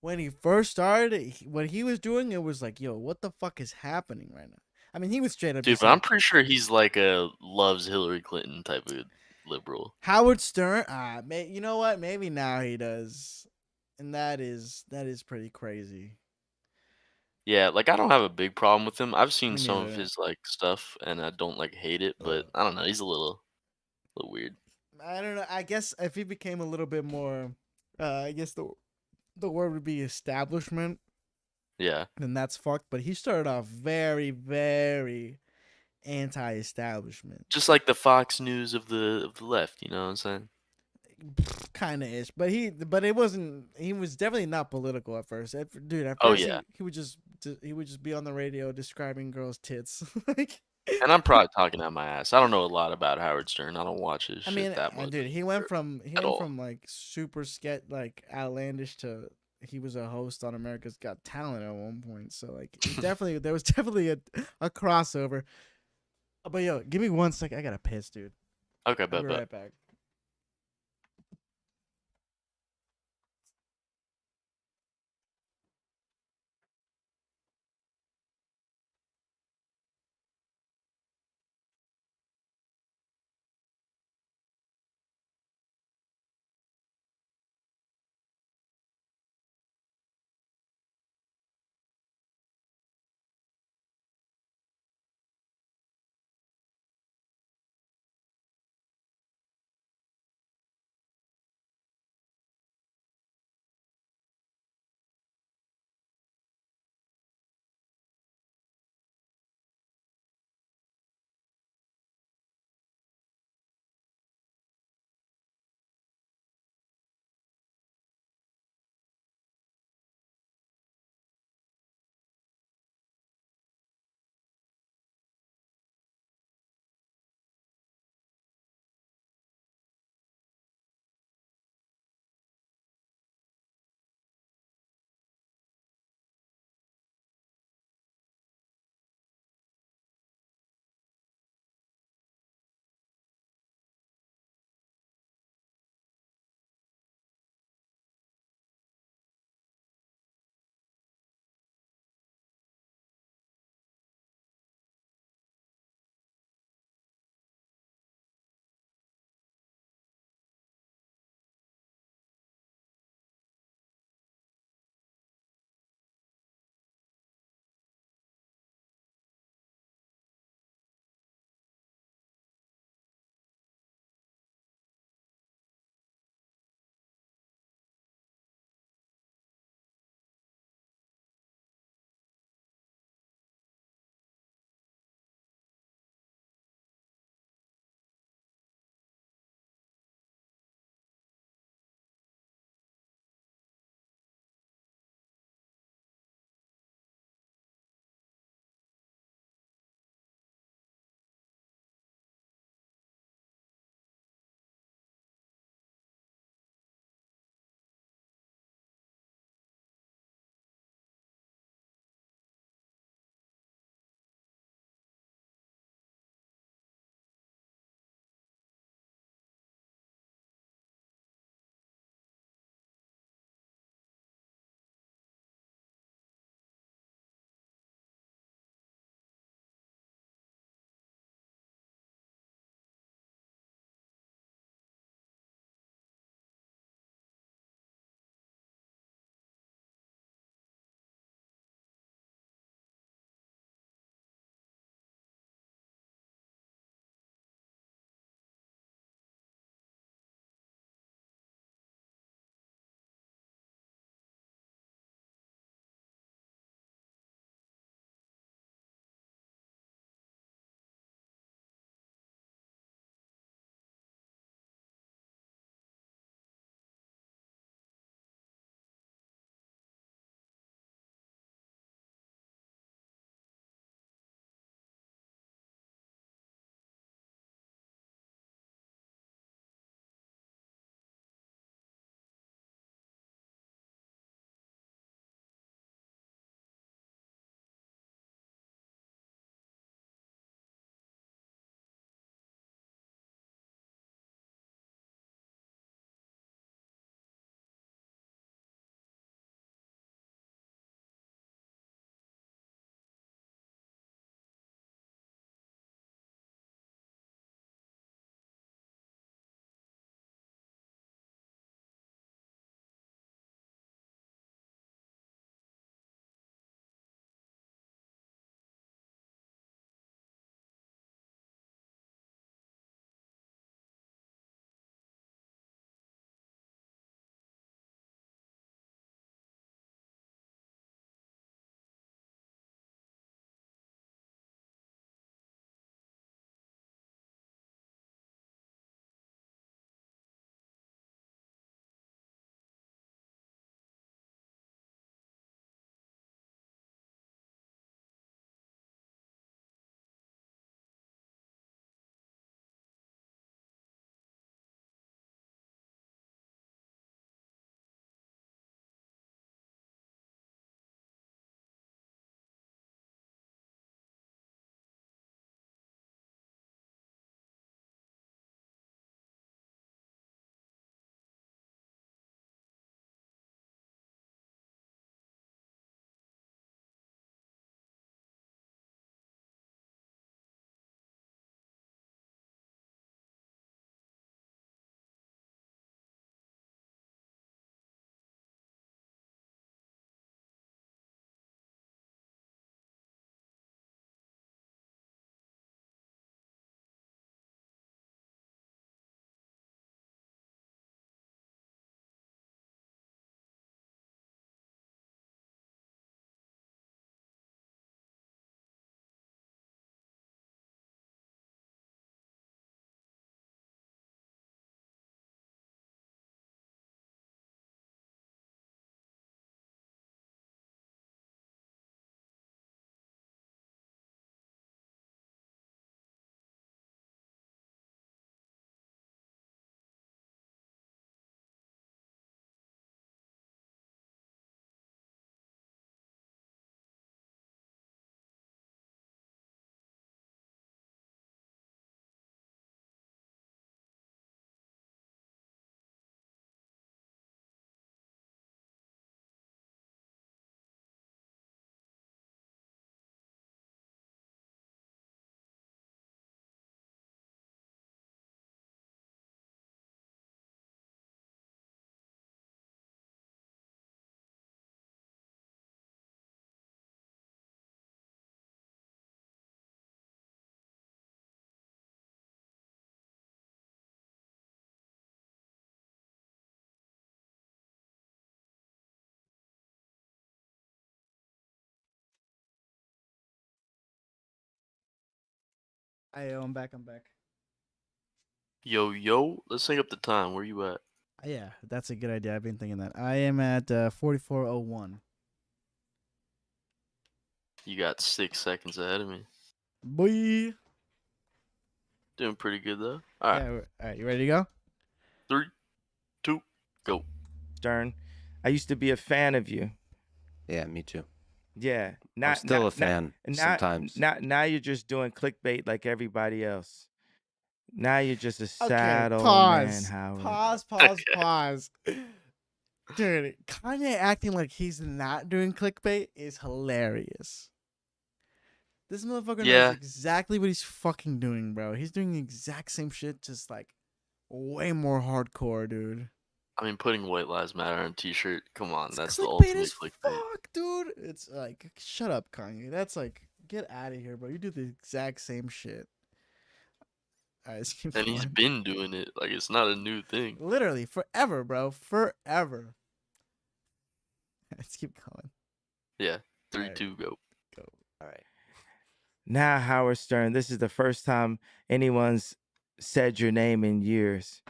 when he first started. What he was doing, it was like, yo, what the fuck is happening right now? I mean, he was straight up. Dude, just but I'm like, pretty sure he's like a loves Hillary Clinton type of liberal. Howard Stern. You know what? Maybe now he does, and that is pretty crazy. Yeah, like I don't have a big problem with him. I've seen Me some neither. of his like stuff, and I don't like hate it, but I don't know. He's a little weird. I don't know. I guess if he became a little bit more, I guess the word would be establishment. Yeah. Then that's fucked. But he started off very, very anti-establishment. Just like the Fox News of the left, you know what I'm saying? Kind of ish, but it wasn't. He was definitely not political at first. Dude, at Oh, first yeah. he would just be on the radio describing girls' tits. Like, And I'm probably talking out my ass. I don't know a lot about Howard Stern. I don't watch his I shit mean, that much. dude, he went from at all. like super sketch, like outlandish to he was a host on America's Got Talent at one point. So like, there was definitely a crossover. But yo, give me 1 second. I gotta piss, dude. Okay, I'll be bet. right back. I'm back. Yo, let's sync up the time. Where you at? Yeah, that's a good idea. I've been thinking that. I am at 44:01. You got 6 seconds ahead of me. Boy. Doing pretty good though. All right, Yeah. All right. You ready to go? 3, 2, go. Stern, I used to be a fan of you. Yeah, me too. Yeah, I'm still a fan sometimes. Now you're just doing clickbait like everybody else. Now you're just a Okay. sad old man, Pause. Howard. Pause. Dude, Kanye acting like he's not doing clickbait is hilarious. This motherfucker Yeah. knows exactly what he's fucking doing, bro. He's doing the exact same shit, just like way more hardcore, dude. I mean, putting White Lives Matter on a t-shirt. Come on, It's that's the clickbait ultimate as clickbait. fuck, dude. It's like, shut up, Kanye. That's like, get out of here, bro. You do the exact same shit. All right, let's keep And going. he's been doing it. Like, it's not a new thing. Literally forever, bro. Forever. Let's keep going. Yeah. 3, Alright. 2, go. All right. Now, Howard Stern, this is the first time anyone's said your name in years.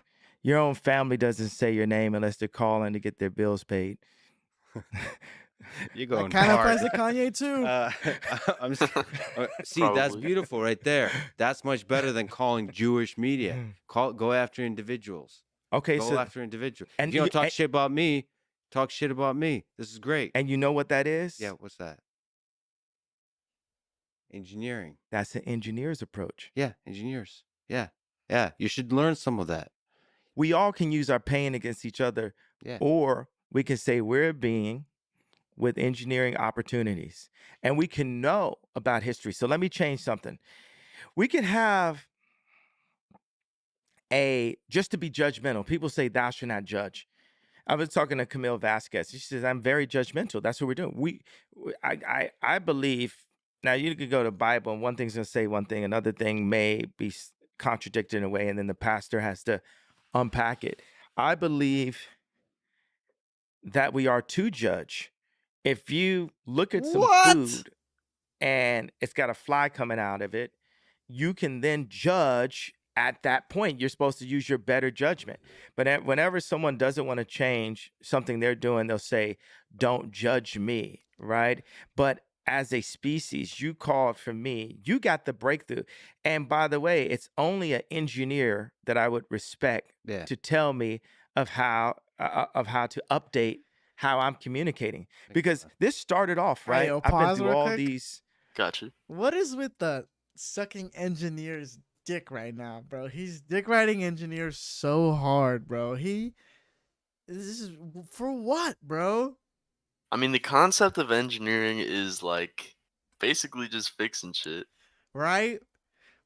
Your own family doesn't say your name unless they're calling to get their bills paid. You're going That kind of hard. applies to Kanye too. I'm see, that's Probably. beautiful right there. That's much better than calling Jewish media. Go after individuals. Okay, Go so after individuals. and If you don't you- talk and- shit about me, talk shit about me. This is great. and you know what that is? Yeah, what's that? Engineering. That's an engineer's approach. Yeah, engineers. Yeah. Yeah, you should learn some of that. We all can use our pain against each other, Yeah. or we can say we're a being with engineering opportunities, and we can know about history. So let me change something. We can have just to be judgmental. People say thou should not judge. I was talking to Camille Vasquez. She says, I'm very judgmental. That's what we're doing. I believe, now you could go to the Bible and one thing's going to say one thing, another thing may be contradicted in a way, and then the pastor has to unpack it. I believe that we are to judge. If you look at some What? food and it's got a fly coming out of it, you can then judge at that point. You're supposed to use your better judgment. But whenever someone doesn't want to change something they're doing, they'll say, don't judge me, right? But as a species, you called for me. You got the breakthrough. And by the way, it's only an engineer that I would respect Yeah. to tell me of how to update how I'm communicating. Because this started off, Alright, right? yo, I've been pause through real all quick. these. Gotcha. What is with the sucking engineer's dick right now, bro? He's dick riding engineers so hard, bro. This is for what, bro? I mean, the concept of engineering is like basically just fixing shit Right?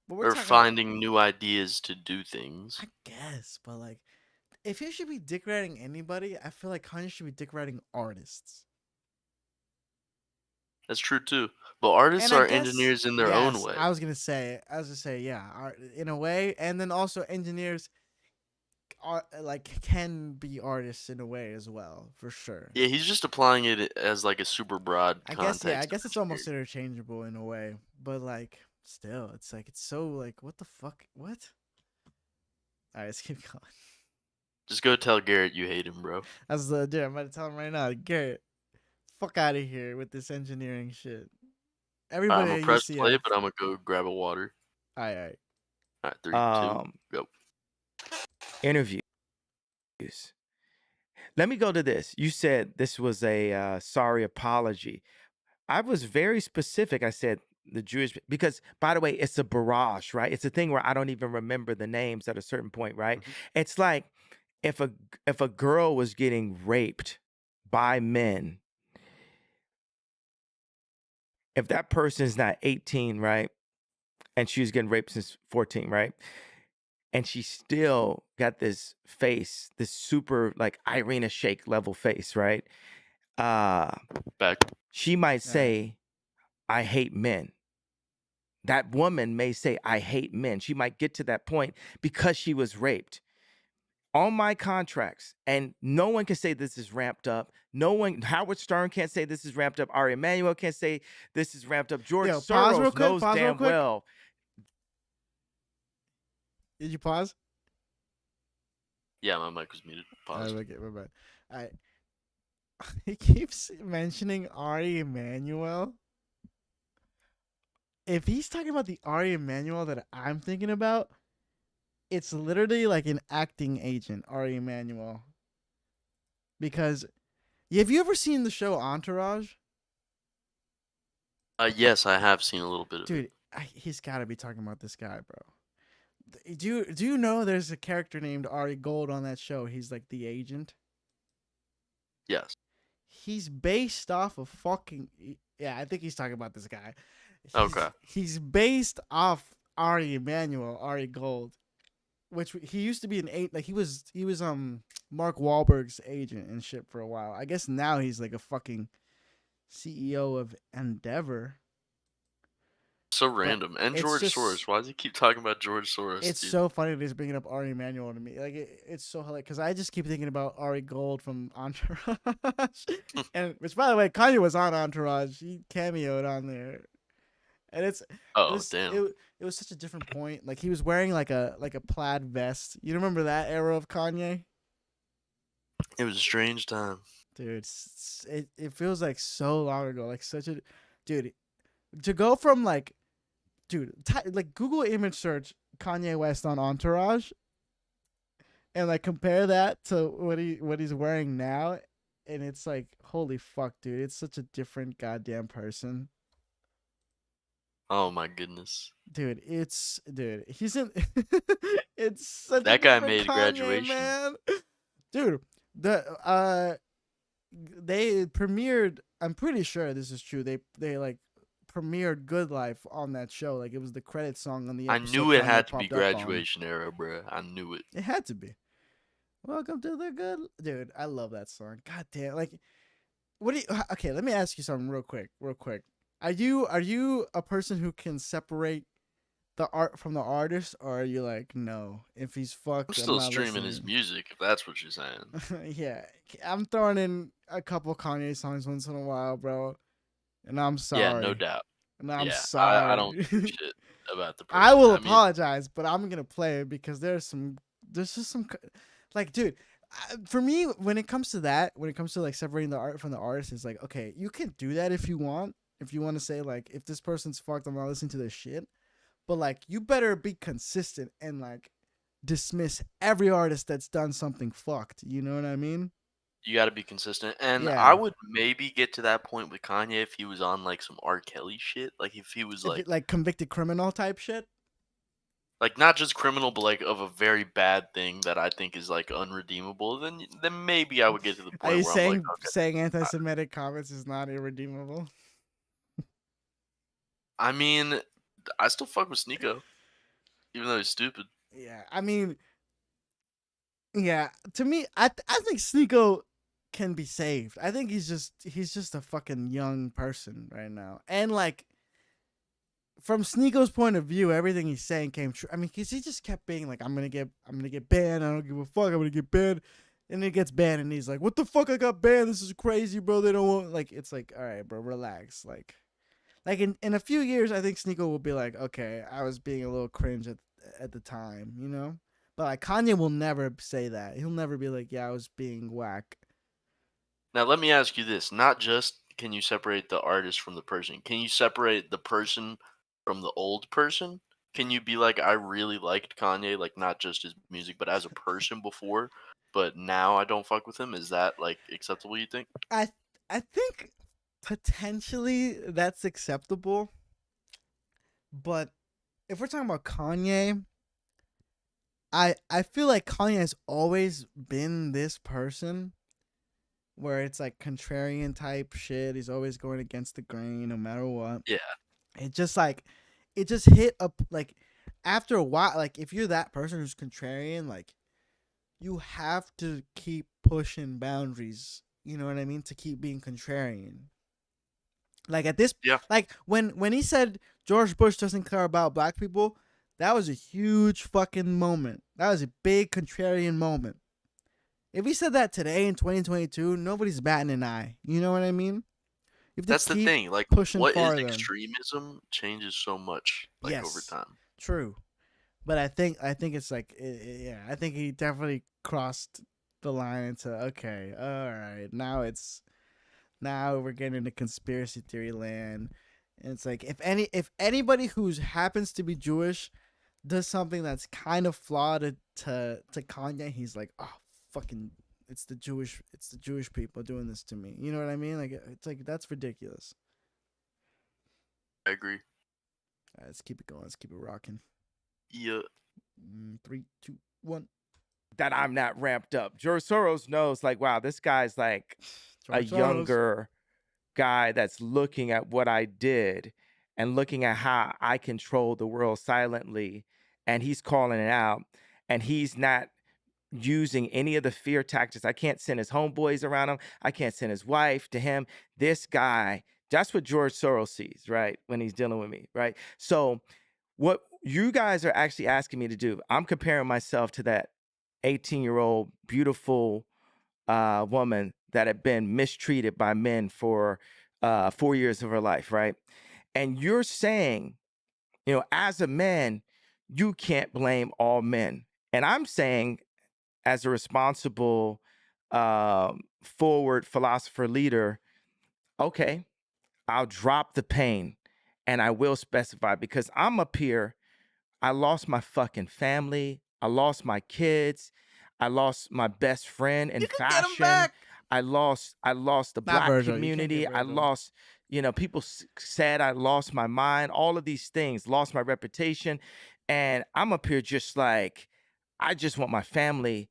But or finding new ideas to do things. I guess, but like, if you should be dick riding anybody, I feel like Kanye should be dick riding artists. That's true too. But artists And I are guess- engineers in their own yes, way. I was gonna say, yeah, in a way, and then also engineers are like can be artists in a way as well, for sure. Yeah, he's just applying it as like a super broad I context. guess, yeah, I guess of it's almost engineering. interchangeable in a way, but like, still, it's like it's so like, what the fuck, what? All right, let's keep going. Just go tell Garrett you hate him, bro. That's the dude. I'm about to tell him right now, Garrett, fuck out of here with this engineering shit. I'm Everybody gonna at press UCF. play, but I'm gonna go grab a water. All right. All right, 3, 2, go. Interviews. Let me go to this. You said this was a sorry apology. I was very specific. I said the Jewish, because by the way, it's a barrage, right? It's a thing where I don't even remember the names at a certain point, right? Mhm. It's like if a girl was getting raped by men, if that person is not 18, right? And she was getting raped since 14, right? And she still got this face, this super like Irina Shayk level face, right? Back. She might Yeah. say, I hate men. That woman may say, I hate men. She might get to that point because she was raped. On my contracts, and no one can say this is ramped up. No one, Howard Stern can't say this is ramped up. Ari Emanuel can't say this is ramped up. George Yo, pause real Soros quick, knows pause real damn quick. well. Did you pause? Yeah, my mic was muted. Pause. Okay, my bad. I he keeps mentioning Ari Emanuel. If he's talking about the Ari Emanuel that I'm thinking about, it's literally like an acting agent, Ari Emanuel. Because have you ever seen the show Entourage? Yes, I have seen a little bit of it. Dude, he's got to be talking about this guy, bro. Do you know there's a character named Ari Gold on that show? He's like the agent. Yes. He's based off of fucking yeah. I think he's talking about this guy. Okay. He's based off Ari Emanuel, Ari Gold, which he used to be an eight. Like he was Mark Wahlberg's agent and shit for a while. I guess now he's like a fucking CEO of Endeavor. So random. And George Soros. Why does he keep talking about George Soros? It's so funny that he's bringing up Ari Emanuel to me. Like it's so hilarious because I just keep thinking about Ari Gold from Entourage, and which by the way, Kanye was on Entourage. He cameoed on there, and damn. It was such a different point. Like he was wearing like a plaid vest. You remember that era of Kanye? It was a strange time, dude. It feels like so long ago. Like such a dude to go from like. Dude, like Google image search Kanye West on Entourage, and like compare that to what he's wearing now, and it's like holy fuck, dude! It's such a different goddamn person. Oh my goodness, dude! He's in. It's such that a guy made Kanye, graduation, man. Dude. They premiered. I'm pretty sure this is true. They like premiered Good Life on that show. Like it was the credit song on the episode. I knew it had to be graduation era, bro. I knew it. It had to be. Welcome to the good, dude. I love that song. God damn. Like, what do you? Okay, let me ask you something real quick. Are you a person who can separate the art from the artist, or are you like, no? If he's fucked, I'm still not streaming his listening. music. If that's what you're saying. Yeah, I'm throwing in a couple Kanye songs once in a while, bro. And I'm sorry. Yeah, no doubt. And I'm sorry. I don't give a shit about the person. I will apologize, but I'm gonna play it because there's just some, like, dude. For me, when it comes to that, when it comes to like separating the art from the artist, it's like, okay, you can do that if you want. If you want to say like, if this person's fucked, I'm not listening to their shit. But like, you better be consistent and like dismiss every artist that's done something fucked. You know what I mean? You got to be consistent, and I would maybe get to that point with Kanye if he was on like some R. Kelly shit, like if he was like convicted criminal type shit, like not just criminal, but like of a very bad thing that I think is like unredeemable. Then maybe I would get to the point. Are you where saying I'm like, okay, saying anti-Semitic comments is not irredeemable? I mean, I still fuck with Sneeko, even though he's stupid. Yeah, I mean, yeah. To me, I think Sneeko can be saved. I think he's just a fucking young person right now, and like from Sneeko's point of view, everything he's saying came true. I mean, cause he just kept being like, I'm gonna get banned. I don't give a fuck. I'm gonna get banned, and he gets banned, and he's like, what the fuck? I got banned. This is crazy, bro. They don't want like. It's like, all right, bro, relax. Like in a few years, I think Sneeko will be like, okay, I was being a little cringe at the time, you know. But like Kanye will never say that. He'll never be like, yeah, I was being whack. Now, let me ask you this. Not just can you separate the artist from the person, can you separate the person from the old person? Can you be like, I really liked Kanye, like not just his music, but as a person before, but now I don't fuck with him? Is that like acceptable, you think? I think potentially that's acceptable. But if we're talking about Kanye, I feel like Kanye has always been this person where it's like contrarian type shit. He's always going against the grain no matter what. Yeah. It just hit up like after a while, like if you're that person who's contrarian, like you have to keep pushing boundaries. You know what I mean? To keep being contrarian. Like at this, like when he said George Bush doesn't care about black people, that was a huge fucking moment. That was a big contrarian moment. If he said that today in 2022, nobody's batting an eye. You know what I mean? That's the thing. Like, what is extremism changes so much, like over time. True. But I think it's like yeah, I think he definitely crossed the line into okay, all right, now we're getting into conspiracy theory land, and it's like if anybody who happens to be Jewish does something that's kind of flawed to Kanye, he's like, oh fucking, it's the Jewish people doing this to me. You know what I mean? Like it's like that's ridiculous. I agree. All right, let's keep it going. Let's keep it rocking. Yeah. 3, 2, 1. That I'm not ramped up. George Soros knows, like, wow, this guy's like a George Soros. younger guy that's looking at what I did and looking at how I control the world silently, and he's calling it out, and he's not using any of the fear tactics. I can't send his homeboys around him. I can't send his wife to him. This guy, that's what George Soros sees, right? When he's dealing with me, right? So what you guys are actually asking me to do, I'm comparing myself to that 18-year-old beautiful woman that had been mistreated by men for 4 years of her life, right? And you're saying, you know, as a man, you can't blame all men. And I'm saying, as a responsible, forward philosopher leader, okay, I'll drop the pain and I will specify, because I'm up here, I lost my fucking family, I lost my kids, I lost my best friend in You can get him fashion. back. I lost the Not black Virgil. You can't community. get I Virgil. lost, you know, people said I lost my mind, all of these things, lost my reputation. And I'm up here just like, I just want my family,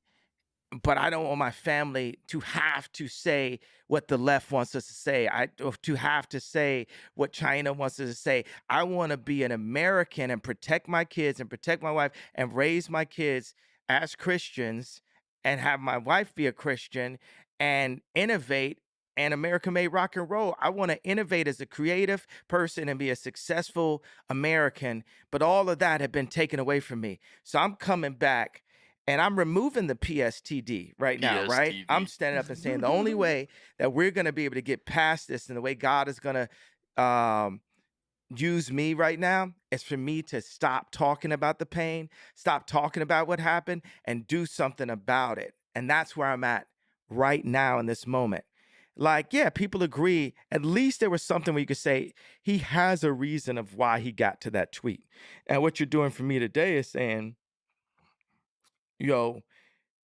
but I don't want my family to have to say what the left wants us to say. Or to have to say what China wants us to say. I want to be an American and protect my kids and protect my wife and raise my kids as Christians and have my wife be a Christian and innovate. And America made rock and roll. I want to innovate as a creative person and be a successful American, but all of that had been taken away from me. So I'm coming back. And I'm removing the PSTD right now, right? PSTD. I'm standing up and saying the only way that we're going to be able to get past this and the way God is going to use me right now is for me to stop talking about the pain, stop talking about what happened, and do something about it. And that's where I'm at right now in this moment. Like, yeah, people agree. At least there was something where you could say he has a reason of why he got to that tweet. And what you're doing for me today is saying, yo,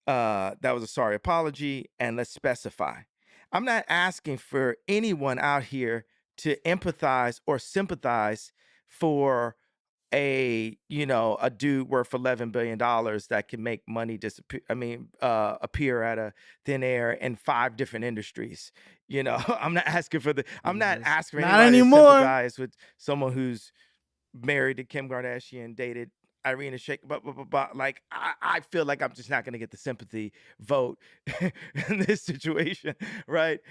that was a sorry apology, and let's specify. I'm not asking for anyone out here to empathize or sympathize for a dude worth $11 billion that can make money disappear. Appear out of thin air in 5 different industries. You know, I'm not asking for I'm not asking for Not anybody anymore. to sympathize with someone who's married to Kim Kardashian, dated Irina Shayk, but like I feel like I'm just not gonna get the sympathy vote in this situation, right?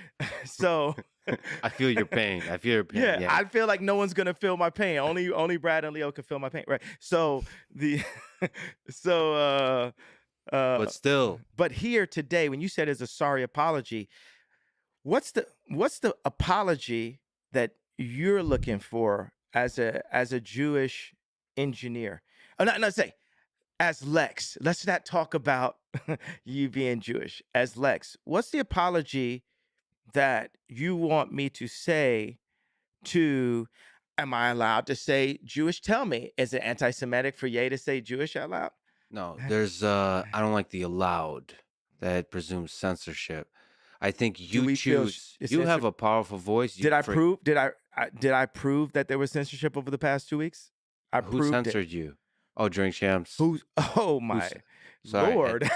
So I feel your pain. I feel your pain. yeah, I feel like no one's gonna feel my pain. Only Brad and Leo can feel my pain, right? So But still, but here today, when you said it's a sorry apology, what's the apology that you're looking for as a Jewish engineer? Oh, no, say as Lex. Let's not talk about you being Jewish. As Lex, what's the apology that you want me to say to? Am I allowed to say Jewish? Tell me, is it anti-Semitic for Ye to say Jewish out loud? no, there's I don't like the allowed. That presumes censorship. I think Do you we feel choose. You have censored? a powerful voice. Did I prove that there was censorship over the past 2 weeks? I Who proved it. censored you? Oh, Drink Champs. Who's? Oh my Sorry, Lord!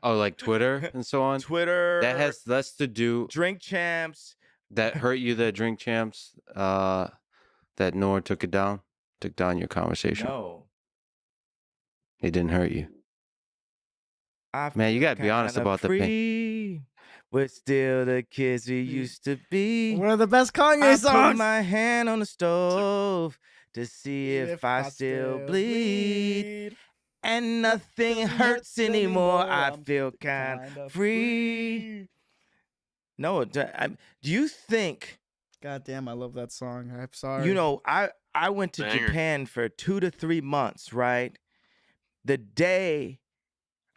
Oh, like Twitter and so on. Twitter. That has less to do. Drink Champs. That hurt you. That Drink Champs. That Nor took down your conversation. No. It didn't hurt you. Man, you gotta be honest about the pain. We're still the kids we used to be. One of the best Kanye I songs. put my hand on the stove to see if I still bleed. And nothing hurts anymore. I feel kind of free. No, do you think? God damn, I love that song. I'm sorry. You know, I went to Banger. Japan for 2 to 3 months, right? the day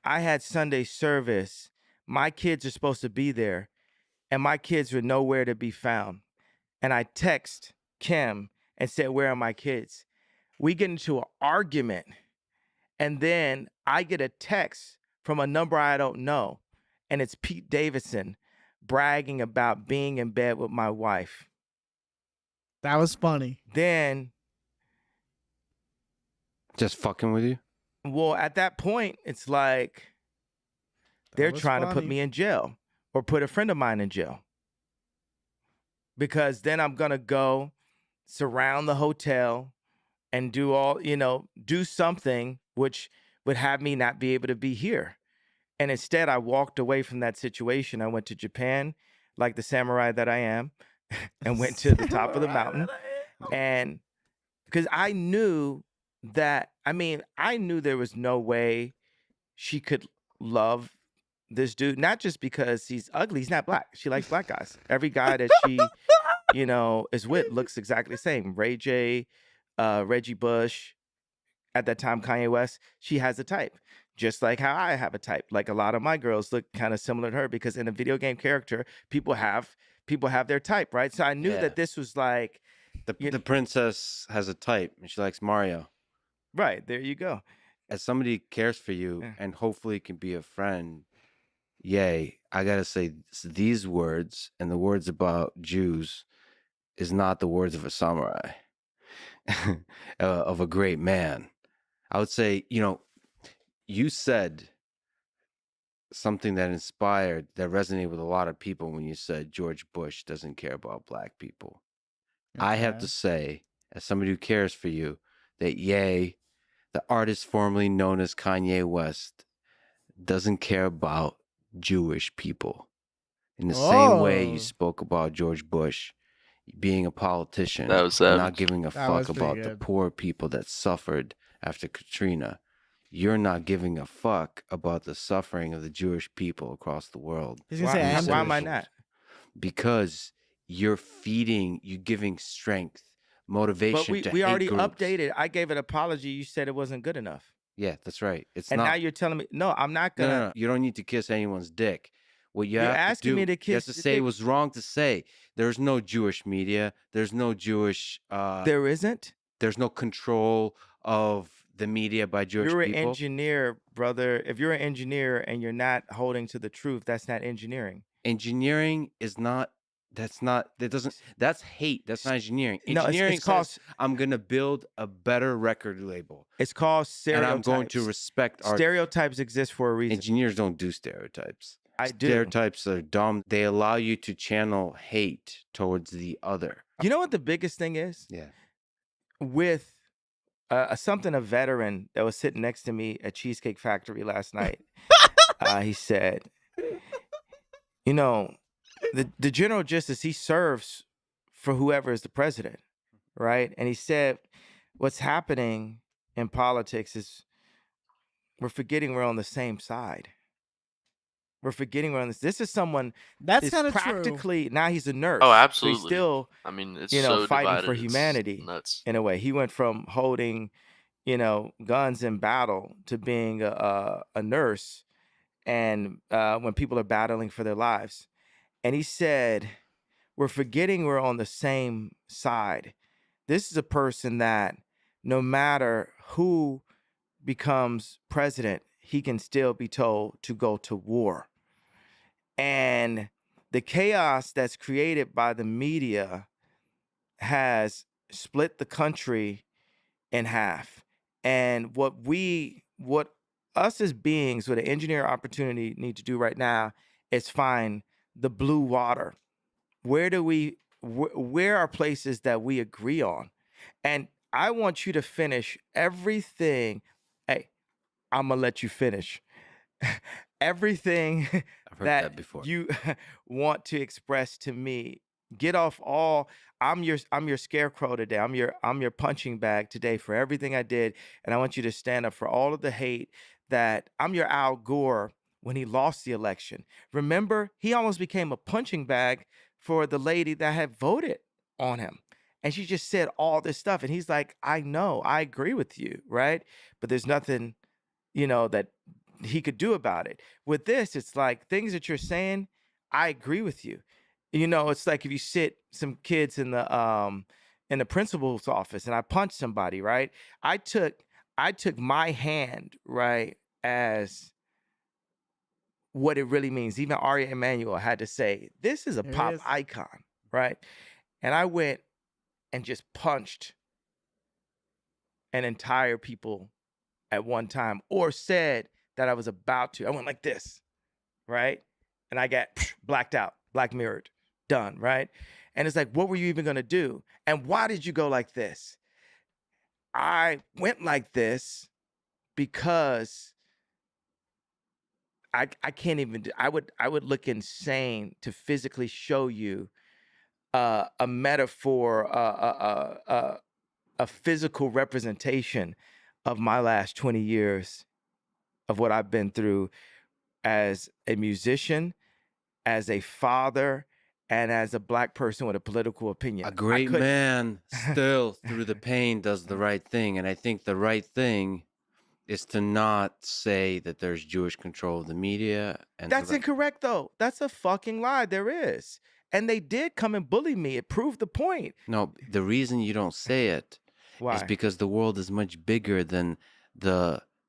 I had Sunday service, my kids are supposed to be there, and my kids were nowhere to be found. And I text Kim and said, "Where are my kids?" We get into an argument, and then I get a text from a number I don't know, and it's Pete Davidson bragging about being in bed with my wife. That was funny. Then, Just fucking with you? well, at that point, it's like they're trying to put me in jail or put a friend of mine in jail. Because then I'm going to go surround the hotel and do all, do something which would have me not be able to be here. And instead, I walked away from that situation. I went to Japan, like the samurai that I am, and went to the top of the mountain. And because I knew that, I knew there was no way she could love this dude, not just because he's ugly. He's not black. She likes black guys. Every guy that she, is with looks exactly the same. Ray J, Reggie Bush, at that time, Kanye West, she has a type. Just like how I have a type. Like a lot of my girls look kind of similar to her because in a video game character, people have their type, right? So I knew that this was like the princess has a type and she likes Mario. Right, there you go. As somebody cares for you and hopefully can be a friend, yay, I gotta say these words and the words about Jews is not the words of a samurai, of a great man. I would say, you said something that resonated with a lot of people when you said George Bush doesn't care about black people. Okay. I have to say, as somebody who cares for you, that Ye, the artist formerly known as Kanye West, doesn't care about Jewish people. In the same way you spoke about George Bush being a politician, not giving a fuck about the poor people that suffered after Katrina. You're not giving a fuck about the suffering of the Jewish people across the world. Why am I not? Because you're giving strength, motivation. But we already updated. I gave an apology. You said it wasn't good enough. Yeah, that's right. Now you're telling me, no, I'm not gonna. No. You don't need to kiss anyone's dick. What you're asking me to kiss. You have to say it was wrong to say. There's no Jewish media. There's no Jewish. There isn't. There's no control of the media by Jewish people. You're an engineer, brother. If you're an engineer and you're not holding to the truth, that's not engineering. Engineering is not. That's hate. That's not engineering. No, engineering it's called, says, I'm going to build a better record label. It's called stereotypes. And I'm going to respect art. Stereotypes exist for a reason. Engineers don't do stereotypes. I do. Stereotypes are dumb. They allow you to channel hate towards the other. You know what the biggest thing is? Yeah. With a veteran that was sitting next to me at Cheesecake Factory last night, he said, the General Justice, he serves for whoever is the president, right? And he said, what's happening in politics is we're forgetting we're on the same side. We're forgetting we're on this. This is someone that's kind of practically true. Now he's a nurse. Oh, absolutely. So he's still, it's so fighting divided, for humanity. Nuts. In a way, he went from holding, guns in battle to being a nurse, and when people are battling for their lives. And he said, we're forgetting we're on the same side. This is a person that no matter who becomes president, he can still be told to go to war. And the chaos that's created by the media has split the country in half. And what us as beings with an engineer opportunity need to do right now is find the blue water. Where are places that we agree on? And I want you to finish everything. Hey, I'm going to let you finish. Everything that you want to express to me. Get off all. I'm your scarecrow today. I'm your punching bag today for everything I did. And I want you to stand up for all of the hate that I'm your Al Gore when he lost the election. Remember, he almost became a punching bag for the lady that had voted on him. And she just said all this stuff. And he's like, I know, I agree with you, right? But there's nothing that he could do about it. With this, it's like things that you're saying, I agree with you. It's like if you sit some kids in the principal's office and I punch somebody, right? I took my hand, right, as what it really means. Even Aria Emanuel had to say, this is a There pop it is. icon, right? And I went and just punched an entire people at one time, or said that I was about to. I went like this, right? And I got blacked out, black mirrored, done, right? And it's like, what were you even gonna do? And why did you go like this? I went like this because I can't even do, I would look insane to physically show you a metaphor, a physical representation of my last 20 years of what I've been through as a musician, as a father, and as a black person with a political opinion. A great man still through the pain does the right thing. And I think the right thing is to not say that there's Jewish control of the media. And That's incorrect, though. That's a fucking lie. There is. And they did come and bully me. It proved the point. No, the reason you don't say it is because the world is much bigger than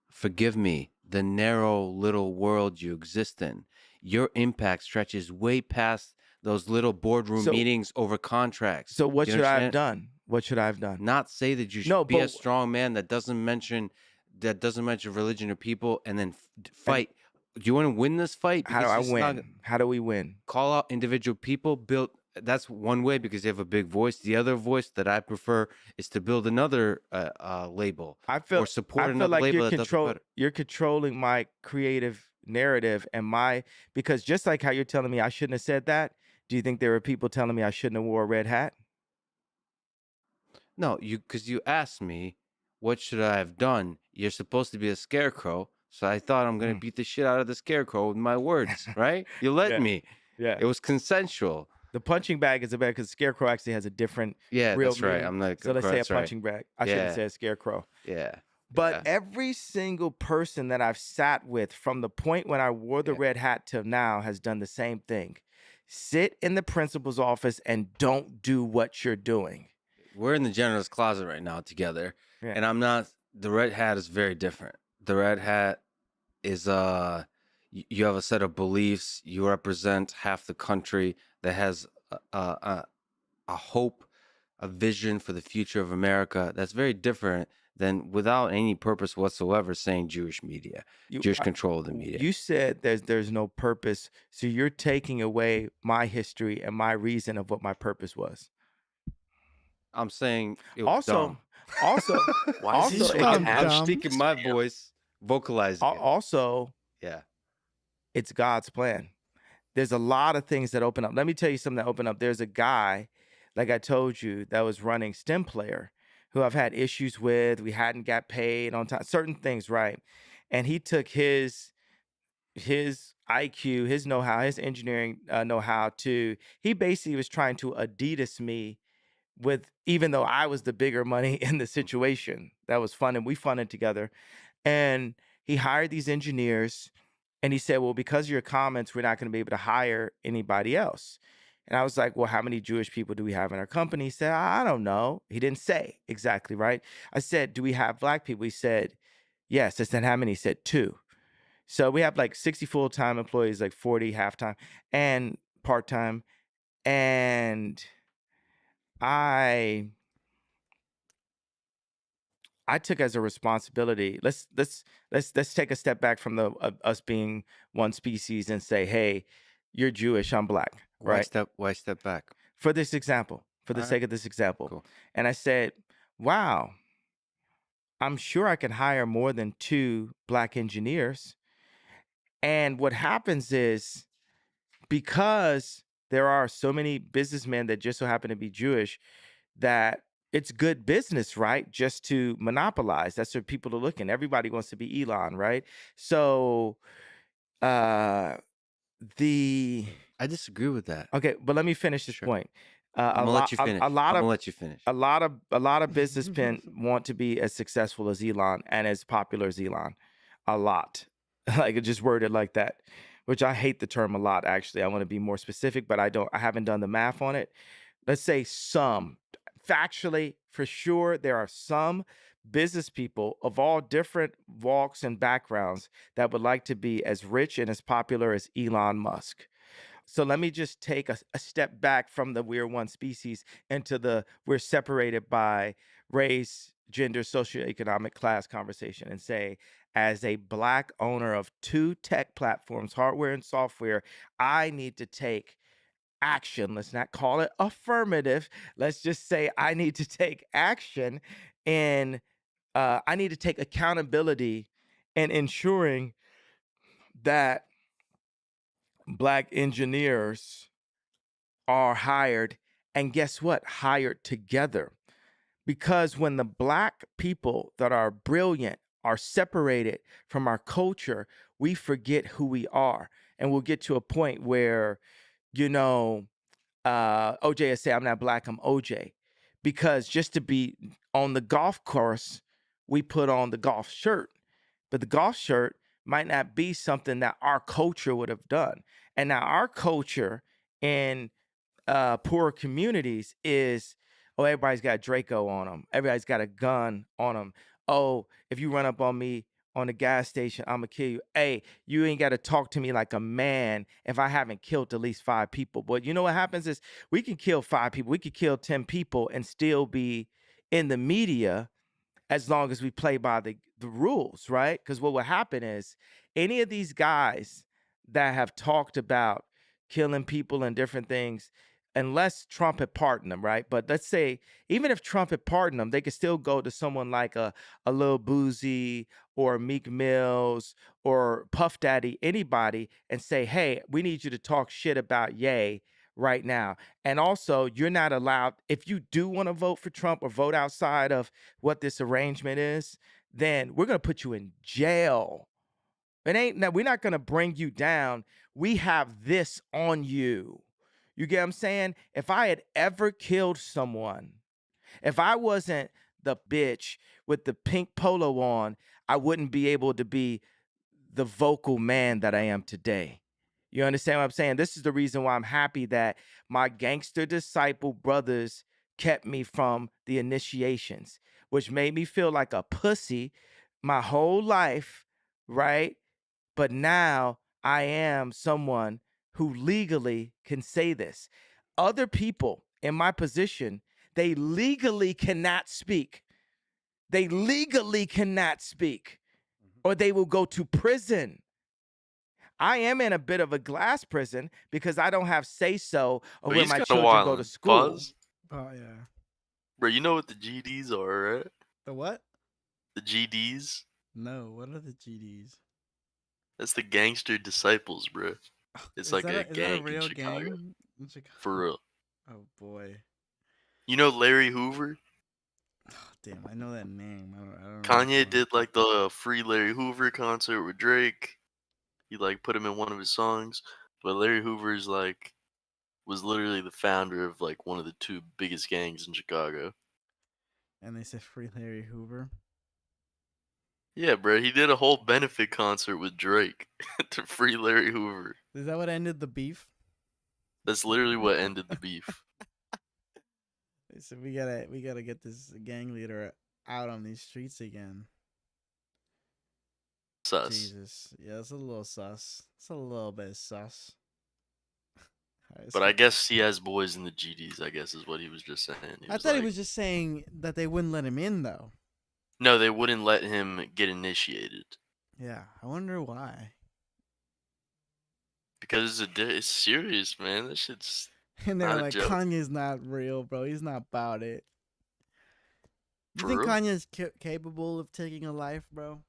forgive me, the narrow little world you exist in. Your impact stretches way past those little boardroom meetings over contracts. So what should I have done? What should I have done? Not say that you should be a strong man that doesn't mention religion or people, and then fight. Do you want to win this fight? How do I win? How do we win? Call out individual people. That's one way because they have a big voice. The other voice that I prefer is to build another label. Or support another like label. You're controlling my creative narrative because just like how you're telling me I shouldn't have said that, do you think there were people telling me I shouldn't have wore a red hat? No, because you asked me, what should I have done? You're supposed to be a scarecrow, so I thought I'm going to beat the shit out of the scarecrow with my words, right? You let me. Yeah. It was consensual. The punching bag is a bad because scarecrow actually has a different real that's meaning. Right. I'm like, so let's say a punching bag. I should have said scarecrow. Yeah. But every single person that I've sat with from the point when I wore the red hat till now has done the same thing. Sit in the principal's office and don't do what you're doing. We're in the janitor's closet right now together. Yeah. And I'm not, the red hat is very different. The red hat is, you have a set of beliefs. You represent half the country that has a hope, a vision for the future of America. That's very different than without any purpose whatsoever saying Jewish media, Jewish control of the media. You said there's no purpose. So you're taking away my history and my reason of what my purpose was. I'm saying it was dumb. Why is he speaking? I'm speaking my voice, vocalizing it. Also, it's God's plan. There's a lot of things that open up. Let me tell you something that opened up. There's a guy, like I told you, that was running STEM Player, who I've had issues with. We hadn't got paid on time, certain things, right? And he took his IQ, his know-how, his engineering know-how he basically was trying to Adidas me even though I was the bigger money in the situation. That was fun, and we funded together. And he hired these engineers, and he said, well, because of your comments, we're not going to be able to hire anybody else. And I was like, well, how many Jewish people do we have in our company? He said, I don't know. He didn't say exactly, right? I said, do we have black people? He said, yes. I said, how many? He said, 2. So we have like 60 full-time employees, like 40 half-time and part-time. And I took as a responsibility. Let's take a step back from us being one species and say, hey, you're Jewish, I'm black. Right? Why step back? For this example, for the sake of this example. Cool. And I said, wow, I'm sure I can hire more than 2 black engineers. And what happens is, because there are so many businessmen that just so happen to be Jewish, that it's good business, right? Just to monopolize. That's what people are looking. Everybody wants to be Elon, right? So I disagree with that. Okay, but let me finish this point. I'm gonna let you finish. I'm gonna let you finish. A lot of businessmen want to be as successful as Elon and as popular as Elon. a lot. Like it just worded like that, which I hate the term a lot, actually. I want to be more specific, but I haven't done the math on it. Let's say some. Factually, for sure, there are some business people of all different walks and backgrounds that would like to be as rich and as popular as Elon Musk. So let me just take a step back from the we're one species into the we're separated by race, gender, socioeconomic class conversation and say, as a Black owner of 2 tech platforms, hardware and software, I need to take action. Let's not call it affirmative. Let's just say I need to take action, and I need to take accountability in ensuring that Black engineers are hired, and guess what? Hired together. Because when the Black people that are brilliant are separated from our culture, we forget who we are. And we'll get to a point where, you know, OJ will say, I'm not Black, I'm OJ. Because just to be on the golf course, we put on the golf shirt. But the golf shirt might not be something that our culture would have done. And now our culture in poorer communities is, oh, everybody's got Draco on them. Everybody's got a gun on them. Oh, if you run up on me on the gas station, I'm gonna kill you. Hey, you ain't got to talk to me like a man if I haven't killed at least 5 people. But you know what happens is we can kill 5 people, we could kill 10 people and still be in the media as long as we play by the rules, right? Because what will happen is any of these guys that have talked about killing people and different things, unless Trump had pardoned them, right? But let's say even if Trump had pardoned them, they could still go to someone like a Lil Boozy or Meek Mills or Puff Daddy, anybody, and say, hey, we need you to talk shit about Ye right now. And also, you're not allowed, if you do want to vote for Trump or vote outside of what this arrangement is, then we're going to put you in jail. It ain't, now we're not going to bring you down. We have this on you. You get what I'm saying? If I had ever killed someone, if I wasn't the bitch with the pink polo on, I wouldn't be able to be the vocal man that I am today. You understand what I'm saying? This is the reason why I'm happy that my gangster disciple brothers kept me from the initiations, which made me feel like a pussy my whole life, right? But now I am someone who legally can say this. Other people in my position, they legally cannot speak. They legally cannot speak, or they will go to prison. I am in a bit of a glass prison because I don't have say so of But where he's my kind of children go to wildin'. school. Pause. Oh yeah. Bro, you know what the GDs are, right? The what? The GDs? No. What are the GDs? That's the gangster disciples, bro. It's like a Is that a gang in real Chicago. gang in Chicago? For real. Oh boy. You know Larry Hoover? Oh, damn, I know that name. I don't Kanye remember. did like the free Larry Hoover concert with Drake. He like put him in one of his songs. But Larry Hoover's like was literally the founder of like one of the 2 biggest gangs in Chicago. And they said free Larry Hoover. Yeah, bro, he did a whole benefit concert with Drake to free Larry Hoover. Is that what ended the beef? That's literally what ended the beef. They said we gotta get this gang leader out on these streets again. Sus. Jesus, yeah, it's a little sus. It's a little bit sus. Alright, But I guess he has boys in the GDs, I guess is what he was just saying. I thought he was just saying that they wouldn't let him in though. No, they wouldn't let him get initiated. Yeah, I wonder why. Because it's serious, man. That shit's And they were not a like, joke. Kanye's not real, bro. He's not about it. You For think real. Kanye's capable of taking a life, bro?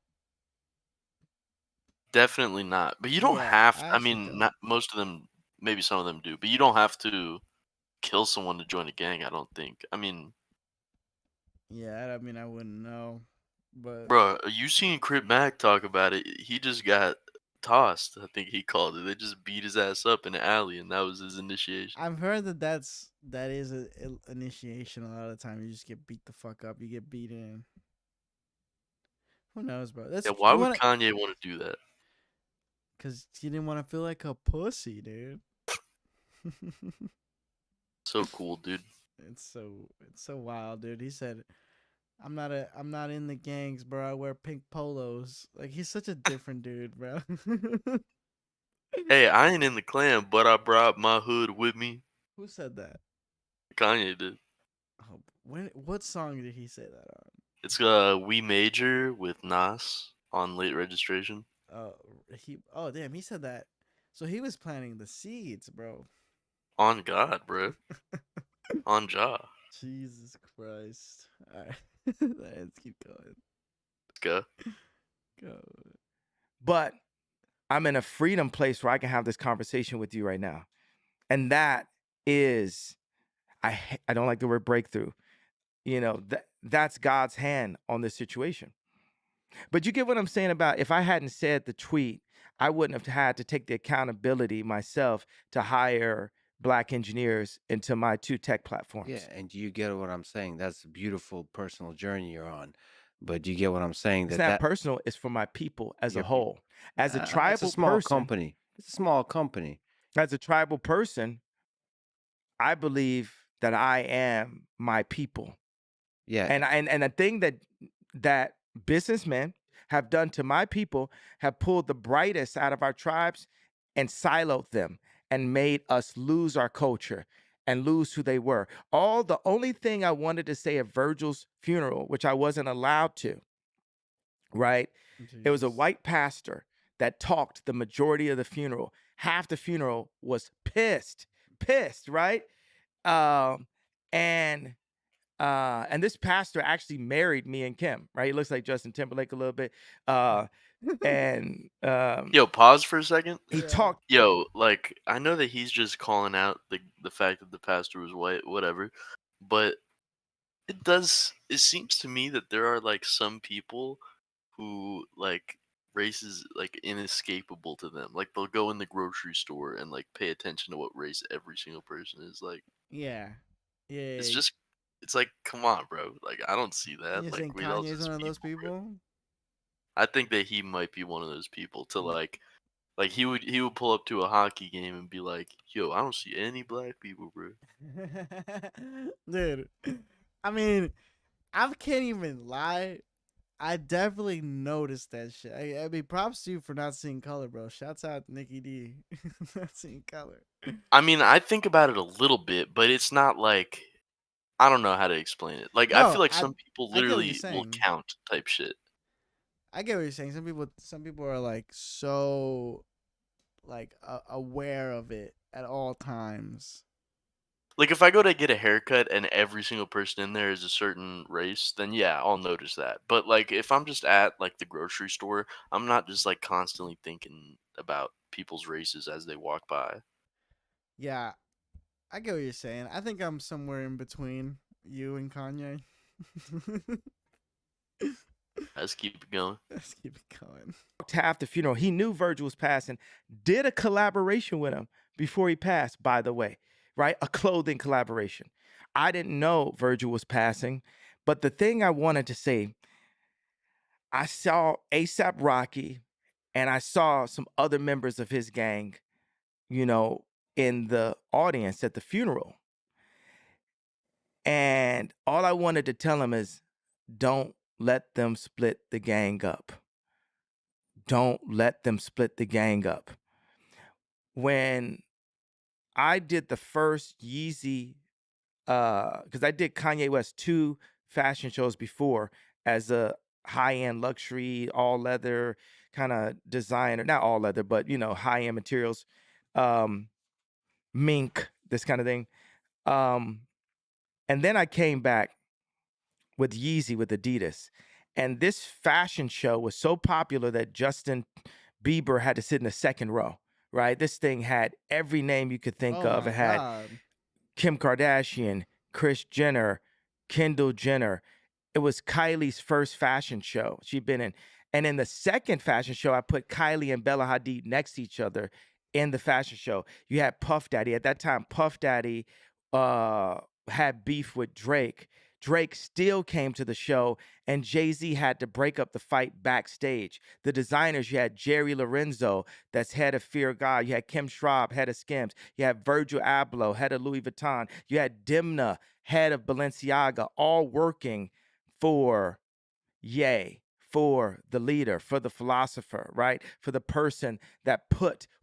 Definitely not. But you don't Yeah, have I I actually mean, don't. not most of them, maybe some of them do, but you don't have to kill someone to join a gang, I don't think. I mean, Yeah, I mean, I wouldn't know, but bro, you seen Crip Mac talk about it. He just got tossed, I think he called it. They just beat his ass up in the alley, and that was his initiation. I've heard that is a initiation. A lot of the time, you just get beat the fuck up. You get beat in. Who knows, bro? That's Yeah, why you would want to, Kanye want to do that? because he didn't want to feel like a pussy, dude. So cool, dude. It's so wild, dude. He said, I'm not in the gangs, bro. I wear pink polos." Like he's such a different dude, bro. Hey, I ain't in the clan, but I brought my hood with me. Who said that? Kanye did. Oh, what song did he say that on? It's We Major with Nas on Late Registration. Oh, oh damn, he said that. So he was planting the seeds, bro. On God, bro. On Jah. Jesus Christ. All right. Let's keep going. Go. Go. But I'm in a freedom place where I can have this conversation with you right now. And that is, I don't like the word breakthrough. You know, that's God's hand on this situation. But you get what I'm saying about if I hadn't said the tweet, I wouldn't have had to take the accountability myself to hire Black engineers into my 2 tech platforms. Yeah, and you get what I'm saying. That's a beautiful personal journey you're on. But you get what I'm saying? It's That not personal, it's for my people as a Your whole. As a it's a tribal small person, company. It's a small company. as a tribal person, I believe that I am my people. Yeah, And the thing that businessmen have done to my people have pulled the brightest out of our tribes and siloed them and made us lose our culture and lose who they were. The only thing I wanted to say at Virgil's funeral, which I wasn't allowed to, right? It was a Jesus. white pastor that talked the majority of the funeral. Half the funeral was pissed, right? And this pastor actually married me and Kim, right? He looks like Justin Timberlake a little bit. And Yo, pause for a second. he Yeah. talked. Yo, like, I know that he's just calling out the fact that the pastor was white, whatever. But it seems to me that there are, like, some people who, like, race is, like, inescapable to them. Like, they'll go in the grocery store and, like, pay attention to what race every single person is. Like, Yeah. Yeah. it's Yeah. just, it's like, come on, bro. Like, I don't see And that. you're Like, saying we all Kanye's just one of those people, bro. people? I think that he might be one of those people to, like he would pull up to a hockey game and be like, "Yo, I don't see any black people, bro." Dude, I mean, I can't even lie. I definitely noticed that shit. I mean, props to you for not seeing color, bro. Shouts out to Nicky D. Not seeing color. I mean, I think about it a little bit, but it's not like I don't know how to explain it. Like I No, feel like some people I get what you're literally will saying. count type shit. I get what you're saying. Some people are like so like aware of it at all times. Like if I go to get a haircut and every single person in there is a certain race, then yeah, I'll notice that. But like if I'm just at like the grocery store, I'm not just like constantly thinking about people's races as they walk by. Yeah, I get what you're saying. I think I'm somewhere in between you and Kanye. Let's keep it going. Let's keep it going. Half the funeral. He knew Virgil was passing, did a collaboration with him before he passed, by the way, right? A clothing collaboration. I didn't know Virgil was passing, but the thing I wanted to say, I saw ASAP Rocky and I saw some other members of his gang, you know, in the audience at the funeral. And all I wanted to tell him is don't let them split the gang up. Don't let them split the gang up. When I did the first Yeezy, because I did Kanye West 2 fashion shows before as a high-end luxury, all leather kind of designer, not all leather, but you know, high-end materials, mink, this kind of thing. And then I came back with Yeezy with Adidas. And this fashion show was so popular that Justin Bieber had to sit in the second row, right? This thing had every name you could think Oh of. my It had god. Kim Kardashian, Kris Jenner, Kendall Jenner. It was Kylie's first fashion show she'd been in. And in the second fashion show, I put Kylie and Bella Hadid next to each other in the fashion show. You had Puff Daddy. At that time, Puff Daddy had beef with Drake. Drake still came to the show, and Jay-Z had to break up the fight backstage. The designers, you had Jerry Lorenzo, that's head of Fear God. You had Kim Schraub, head of Skims. You had Virgil Abloh, head of Louis Vuitton. You had Dimna, head of Balenciaga, all working for Ye, for the leader, for the philosopher, right? For the person that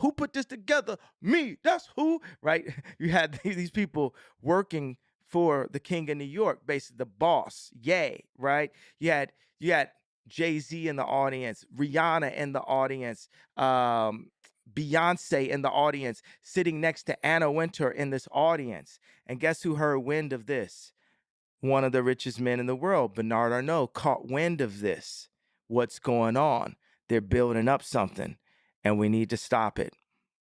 who put this together? Me, that's who, right? You had these people working for the king of New York, basically the boss, Ye, right? You had Jay-Z in the audience, Rihanna in the audience, Beyonce in the audience, sitting next to Anna Wintour in this audience. And guess who heard wind of this? One of the richest men in the world, Bernard Arnault, caught wind of this. What's going on? They're building up something, and we need to stop it.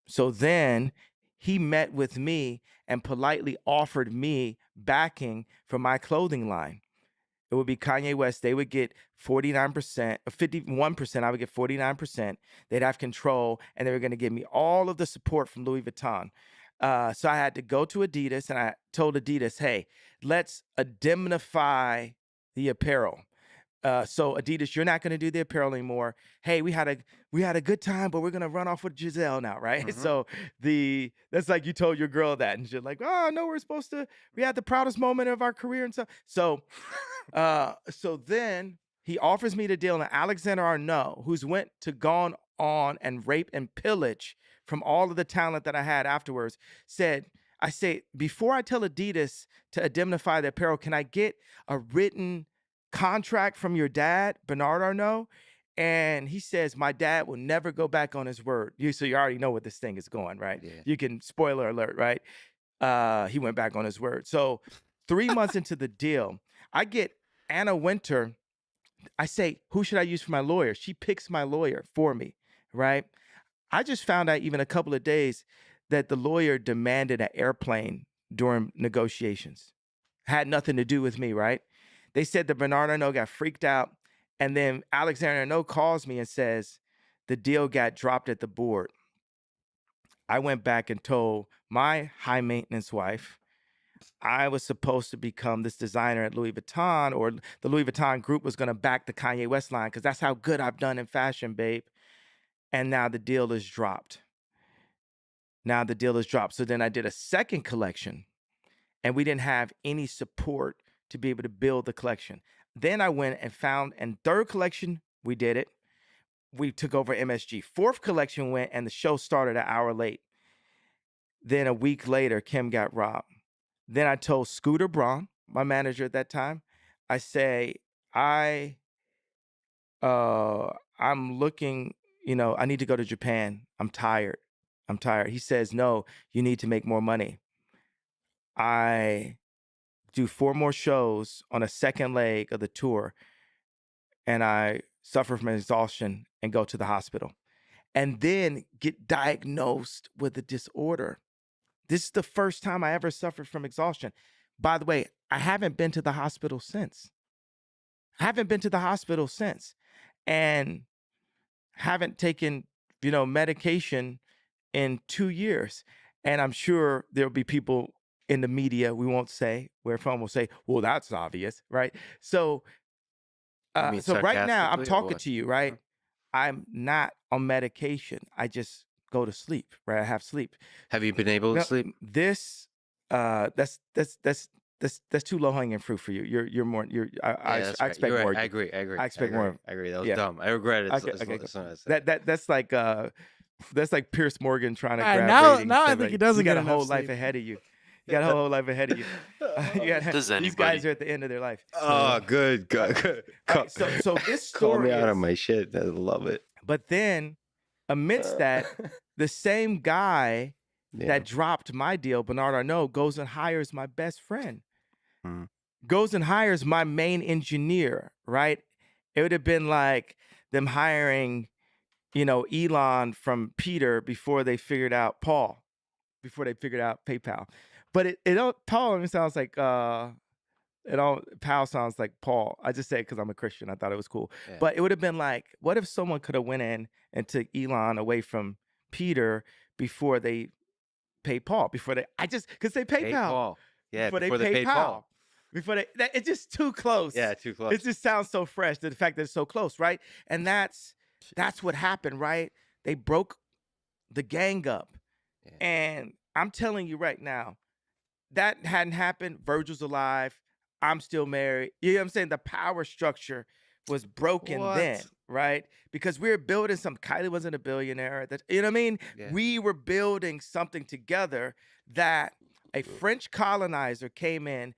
So then he met with me and politely offered me backing for my clothing line. It would be Kanye West. They would get 49%, 51%. I would get 49%. They'd have control, and they were going to give me all of the support from Louis Vuitton. So I had to go to Adidas, and I told Adidas, hey, let's indemnify the apparel. So Adidas, you're not going to do the apparel anymore. Hey, we had a good time, but we're going to run off with Giselle now, right? Mhm. So that's like you told your girl that, and she's like, oh no, we had the proudest moment of our career and stuff. So then he offers me the deal, and Alexander Arnault, who's went to gone on and rape and pillage from all of the talent that I had afterwards, I say, before I tell Adidas to indemnify the apparel, can I get a written contract from your dad, Bernard Arnault? And he says, my dad will never go back on his word. So you already know where this thing is going, right? Yeah. You can, spoiler alert, right? He went back on his word. So 3 months into the deal, I get Anna Wintour. I say, who should I use for my lawyer? She picks my lawyer for me, right? I just found out even a couple of days that the lawyer demanded an airplane during negotiations. Had nothing to do with me, right? They said that Bernard Arnault got freaked out, and then Alexander Arnault calls me and says the deal got dropped at the board. I went back and told my high maintenance wife I was supposed to become this designer at Louis Vuitton, or the Louis Vuitton group was going to back the Kanye West line because that's how good I've done in fashion, babe. And now the deal is dropped. So then I did a second collection, and we didn't have any support to be able to build the collection. Then I went and found, and third collection, we did it. We took over MSG. Fourth collection went, and the show started an hour late. Then a week later, Kim got robbed. Then I told Scooter Braun, my manager at that time, I say, I'm looking, I need to go to Japan. I'm tired. He says, no, you need to make more money. I do 4 more shows on a second leg of the tour, and I suffer from exhaustion and go to the hospital, and then get diagnosed with a disorder. This is the first time I ever suffered from exhaustion. By the way, I haven't been to the hospital since. And haven't taken, medication in 2 years. And I'm sure there'll be people in the media, we won't say, where from will say, well, that's obvious, right? So, You mean so right now I'm sarcastically or talking what? to you, right? I'm not on medication. I just go to sleep, right? I have sleep. Have you been able to Now, sleep? That's too low hanging fruit for you. You're more. I That's I right. expect You're more. right. I agree. I expect more. I agree. That was Yeah. dumb. I regret it. Okay, as okay. soon as I said it. That's like Pierce Morgan trying to All right, grab now- ratings. now I Stuff think he like, doesn't you got get a enough whole life sleep. ahead of you. You got a whole life ahead of you. Does These anybody? guys are at the end of their life. Oh, good. Good. All right, so this Call story me out is, of my shit. I love it. but then amidst that, the same guy Yeah. that dropped my deal, Bernard Arnault, goes and hires my best friend. Mhm. Goes and hires my main engineer, right? It would have been like them hiring, Elon from Peter before they figured out Paul, before they figured out PayPal. But Paul sounds like Paul sounds like Paul. I just say it because I'm a Christian. I thought it was cool. Yeah. But it would have been like, what if someone could have went in and took Elon away from Peter before they pay Paul? Because they PayPal. Paul. Yeah, Before they paid PayPal. before it's just too close. Yeah, too close. It just sounds so fresh. The fact that it's so close, right? And that's what happened, right? They broke the gang up, Yeah. and I'm telling you right now, that hadn't happened. Virgil's alive. I'm still married. You know what I'm saying? The power structure was broken then, right? Because we were building something. Kylie wasn't a billionaire. You know what I mean? Yeah. We were building something together that a French colonizer came in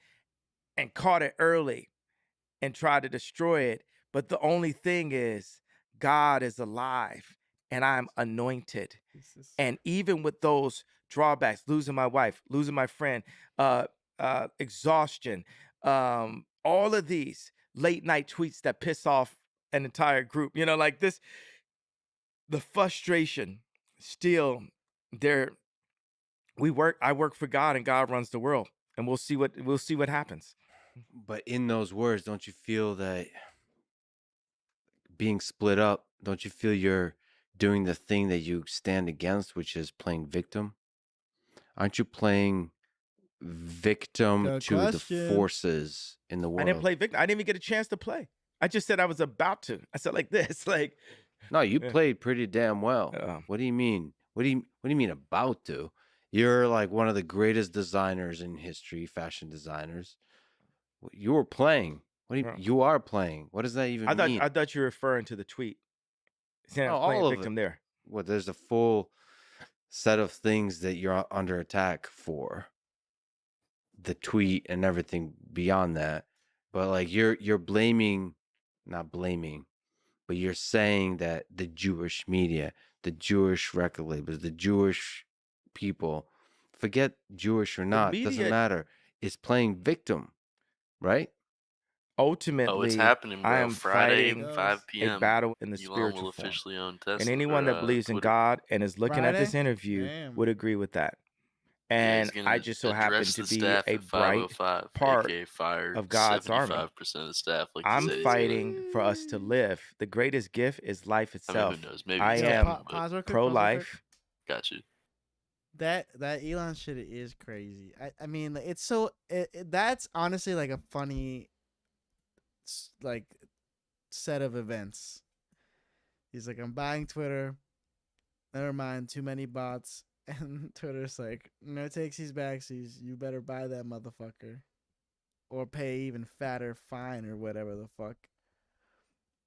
and caught it early and tried to destroy it. But the only thing is, God is alive and I'm anointed. And even with those drawbacks, losing my wife, losing my friend, exhaustion, all of these late night tweets that piss off an entire group, you know, like this, the frustration still there. I work for God and God runs the world, and we'll see what happens. But in those words, don't you feel that being split up, don't you feel you're doing the thing that you stand against, which is playing victim? Aren't you playing victim Good to the question. forces in the I world? didn't play victim. I didn't even get a chance to play. I just said I was about to. I said like this, like. No, you Yeah. played pretty damn well. What do you mean? What do you mean about to? You're like one of the greatest designers in history, fashion designers. You were playing. What do you are playing? What does that even mean? I thought you were referring to the tweet. Saying I was playing all of victim it. there. Well, there's a full set of things that you're under attack for. The tweet and everything beyond that. But like you're blaming, not blaming, but you're saying that the Jewish media, the Jewish record labels, the Jewish people, forget Jewish or not, doesn't matter, is playing victim, right? Ultimately, Oh, it's happening, bro. I am Friday, fighting 5 a p.m. battle in the Elon spiritual will form. officially own Tesla. And anyone that believes in Twitter. God and is looking at this Friday? interview Damn. would agree with that. Yeah, And he's gonna I just so happen address to the be staff a at bright 5:05, part aka fire of God's army. 75% of the staff. Like he I'm said he's gonna. fighting for us to live. The greatest gift is life I mean, itself. who knows? Maybe I he's am kidding, but Pause real quick. pro-life. got you. That Elon shit is crazy. I mean, it's so that's honestly like a funny like set of events. He's like, I'm buying Twitter. Never mind, too many bots. And Twitter's like, no takesies backsies. You better buy that motherfucker, or pay even fatter fine or whatever the fuck.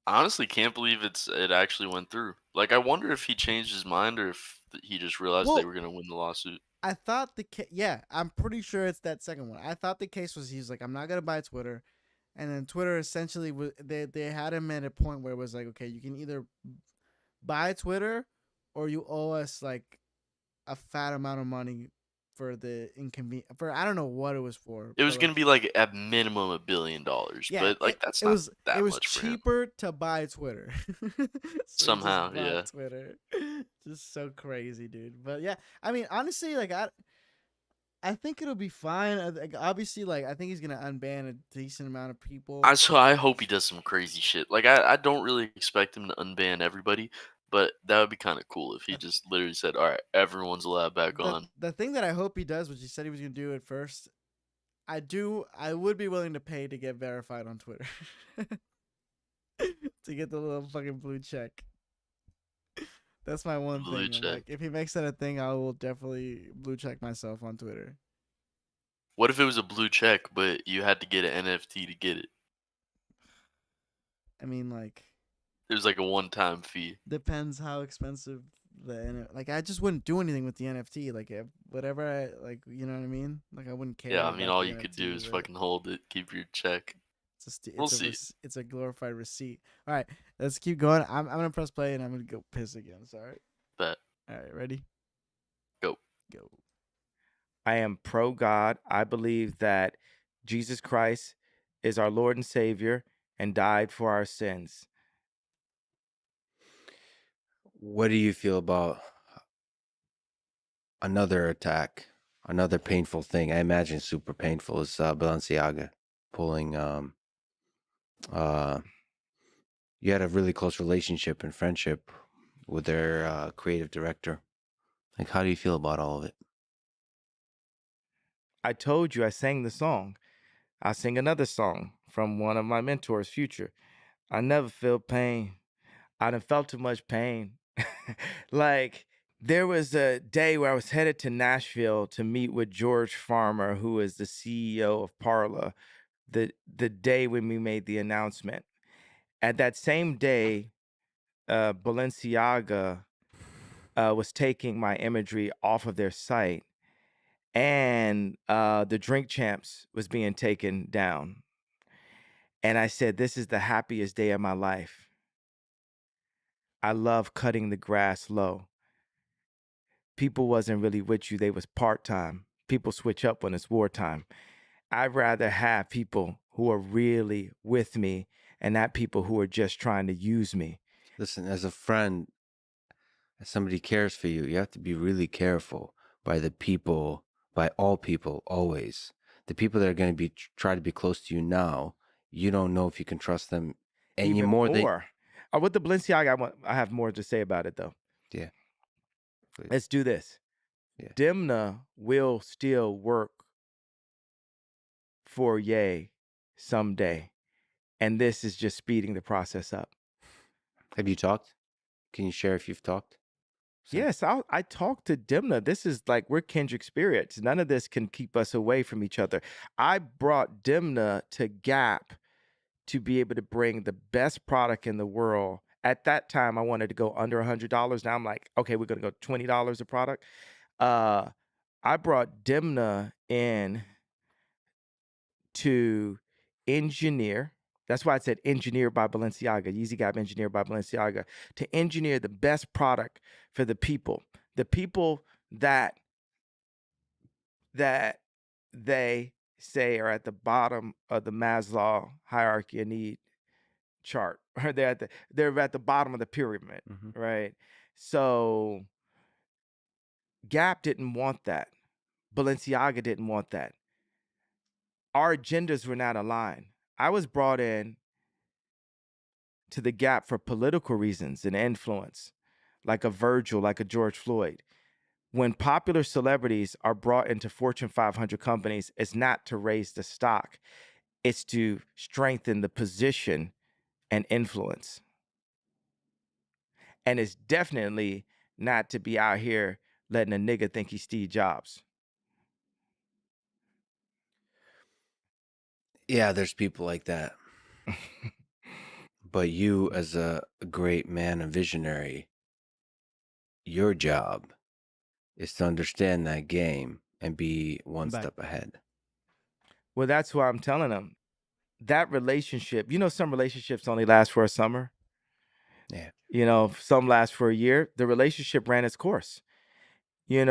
I honestly can't believe it actually went through. Like, I wonder if he changed his mind or if he just realized they were gonna win the lawsuit. I thought yeah, I'm pretty sure it's that second one. I thought the case was he's like, I'm not gonna buy Twitter, and then Twitter essentially they had him at a point where it was like, okay, you can either buy Twitter or you owe us like a fat amount of money for the inconvenience. For I don't know what it was for. It was gonna be like at minimum $1 billion, yeah, but like that's it not was that it was much for him. cheaper to buy Twitter. So Somehow, he just bought yeah. Twitter, just so crazy, dude. But yeah, I mean, honestly, like I think it'll be fine. Like, obviously, like I think he's gonna unban a decent amount of people. I hope he does some crazy shit. Like I don't really expect him to unban everybody, but that would be kind of cool if he just literally said, "All right, everyone's allowed back on." The thing that I hope he does, which he said he was gonna do at first, I would be willing to pay to get verified on Twitter. To get the little fucking blue check. That's my one Blue thing. check. Like, if he makes that a thing, I will definitely blue check myself on Twitter. What if it was a blue check, but you had to get an NFT to get it? I mean, like, It was like a one-time fee. depends how expensive like I just wouldn't do anything with the NFT. Like, whatever I like, you know what I mean? Like, I wouldn't care. Yeah, I mean, about all the you could NFT, do is but fucking hold it, keep your check. We'll see. It's a glorified receipt. All right, let's keep going. I'm gonna press play and I'm gonna go piss again. Sorry. Bet. All right, ready? Go. I am pro God. I believe that Jesus Christ is our Lord and Savior and died for our sins. What do you feel about another attack, another painful thing? I imagine super painful is Balenciaga pulling. You had a really close relationship and friendship with their creative director. Like, how do you feel about all of it? I told you I sang the song. I'll sing another song from one of my mentors, Future. I never feel pain. I done felt too much pain. Like, there was a day where I was headed to Nashville to meet with George Farmer, who is the CEO of Parla, the day when we made the announcement. At that same day, Balenciaga was taking my imagery off of their site, and the Drink Champs was being taken down. And I said, this is the happiest day of my life. I love cutting the grass low. People wasn't really with you. They was part-time. People switch up when it's wartime. I'd rather have people who are really with me and not people who are just trying to use me. Listen, as a friend, as somebody cares for you, you have to be really careful by the people, by all people, always. The people that are going to be try to be close to you now, you don't know if you can trust them any Even more. more. With the Balenciaga, I have more to say about it, though. Yeah. Please. Let's do this. Yeah. Demna will still work for Ye someday. And this is just speeding the process up. Have you talked? Can you share if you've talked? Yes, I talked to Demna. This is like, we're kindred spirits. None of this can keep us away from each other. I brought Demna to Gap to be able to bring the best product in the world. At that time, I wanted to go under $100. Now I'm like, okay, we're going to go $20 a product. I brought Demna in to engineer. That's why I said engineered by Balenciaga, Yeezy Gap engineered by Balenciaga, to engineer the best product for the people that they say are at the bottom of the Maslow hierarchy of need chart. They're at the bottom of the pyramid, right? So Gap didn't want that. Balenciaga didn't want that. Our agendas were not aligned. I was brought in to the Gap for political reasons and influence, like a Virgil, like a George Floyd. When popular celebrities are brought into Fortune 500 companies, it's not to raise the stock, it's to strengthen the position and influence. And it's definitely not to be out here letting a nigga think he's Steve Jobs. Yeah, there's people like that. But you, as a great man and visionary, your job is to understand that game and be one step ahead. Well, that's why I'm telling them. That relationship, some relationships only last for a summer. Yeah. Some last for a year. The relationship ran its course. In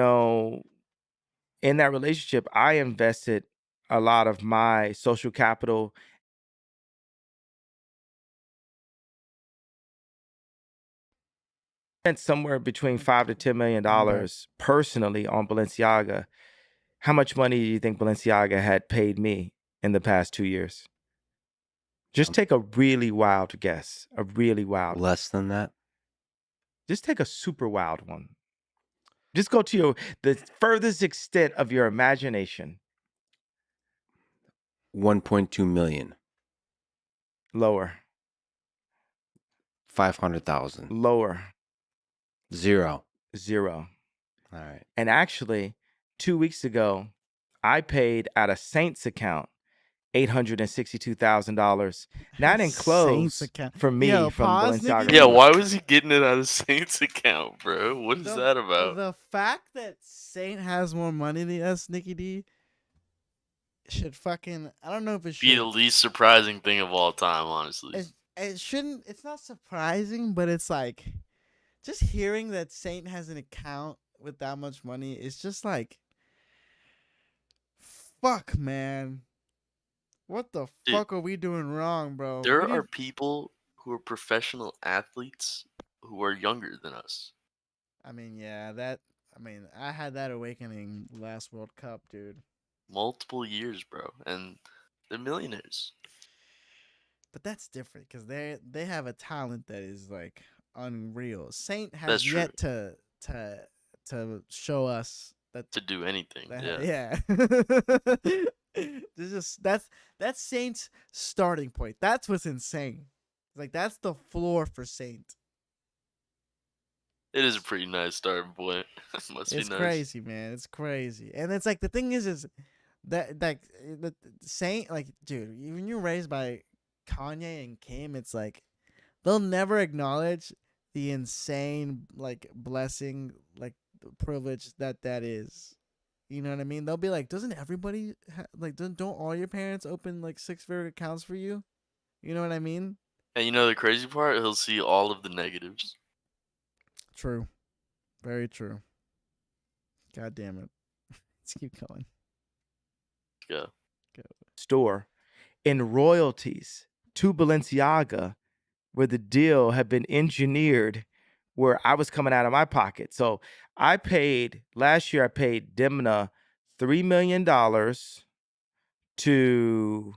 that relationship, I invested a lot of my social capital. Spent somewhere between $5 to $10 million personally on Balenciaga. How much money do you think Balenciaga had paid me in the past 2 years? Just take a really wild guess. A really wild. Less than that? Just take a super wild one. Just go to the furthest extent of your imagination. 1.2 million. Lower. 500,000. Lower. Zero. All right. And actually, 2 weeks ago, I paid out of Saint's account $862,000. Not in clothes for me. Yo, from pause, Balenciaga. Nicky. Yeah, why was he getting it out of Saint's account, bro? What is that about? The fact that Saint has more money than us, Nicky D, should fucking, I don't know if it should be the least surprising thing of all time, honestly. It shouldn't. It's not surprising, but it's like just hearing that Saint has an account with that much money. It's just like, fuck, man. What the fuck are we doing wrong, bro? There are people who are professional athletes who are younger than us. I mean, yeah, I had that awakening last World Cup, dude. Multiple years, bro, and they're millionaires. But that's different because they have a talent that is like unreal. Saint has yet to show us that to do anything. Yeah. That's Saint's starting point. That's what's insane. Like that's the floor for Saint. It is a pretty nice starting point. Must be It's nice. crazy, man. It's crazy, and it's like the thing is that like the Saint, like, dude, when you're raised by Kanye and Kim, it's like they'll never acknowledge the insane like blessing, like privilege that is. You know what I mean? They'll be like, doesn't everybody like don't all your parents open like 6-figure accounts for you? You know what I mean? And you know the crazy part? He'll see all of the negatives. True, very true. God damn it. Let's keep going. Yeah. Store in royalties to Balenciaga, where the deal had been engineered where I was coming out of my pocket. So last year I paid Demna $3 million to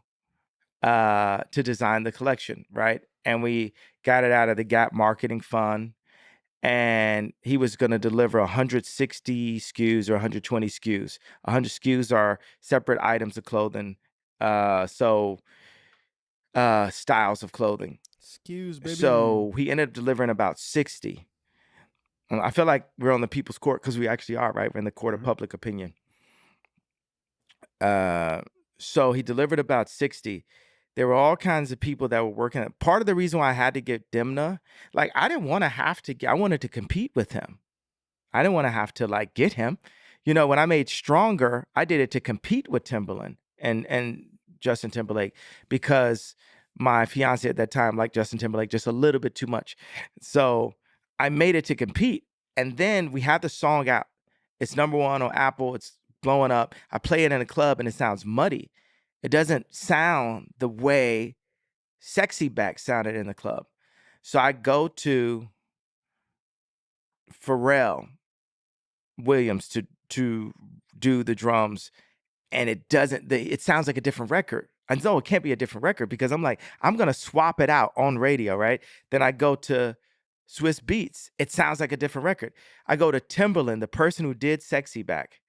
design the collection, right? And we got it out of the Gap marketing fund. And he was going to deliver 160 SKUs or 120 SKUs. 100 SKUs are separate items of clothing. Styles of clothing. Excuse, baby. So he ended up delivering about 60. I feel like we're on the people's court because we actually are, right? We're in the court of public opinion. So he delivered about 60. There were all kinds of people that were working. Part of the reason why I had to get Demna, like I didn't want to have to I wanted to compete with him. I didn't want to have to like get him. You know, when I made Stronger, I did it to compete with Timbaland and Justin Timberlake because my fiance at that time liked Justin Timberlake just a little bit too much. So I made it to compete. And then we had the song out. It's number 1 on Apple. It's blowing up. I play it in a club and it sounds muddy. It doesn't sound the way Sexy Back sounded in the club. So I go to Pharrell Williams to do the drums, and it sounds like a different record. I know it can't be a different record because I'm like, I'm gonna swap it out on radio, right? Then I go to Swiss Beats. It sounds like a different record. I go to Timbaland, the person who did Sexy Back,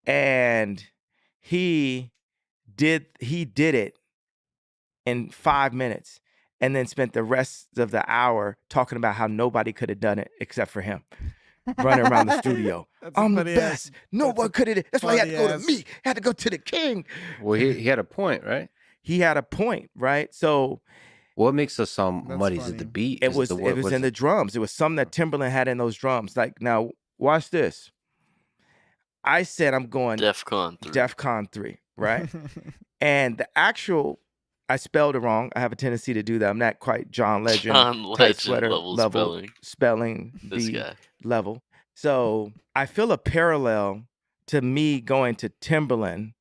and he did it in 5 minutes and then spent the rest of the hour talking about how nobody could have done it except for him. Running around the studio. I'm the best. No one could have. That's why he had to go to me. Had to go to the king. Well, he had a point, right? He had a point, right? So what makes a song That's muddy? Is funny. it the beat? it was in the drums. It was something that Timbaland had in those drums. Like, now watch this. I said I'm going DEFCON 3, right? And the actual, I spelled it wrong. I have a tendency to do that. I'm not quite John Legend tight sweater level spelling This the guy. level. So I feel a parallel to me going to Timbaland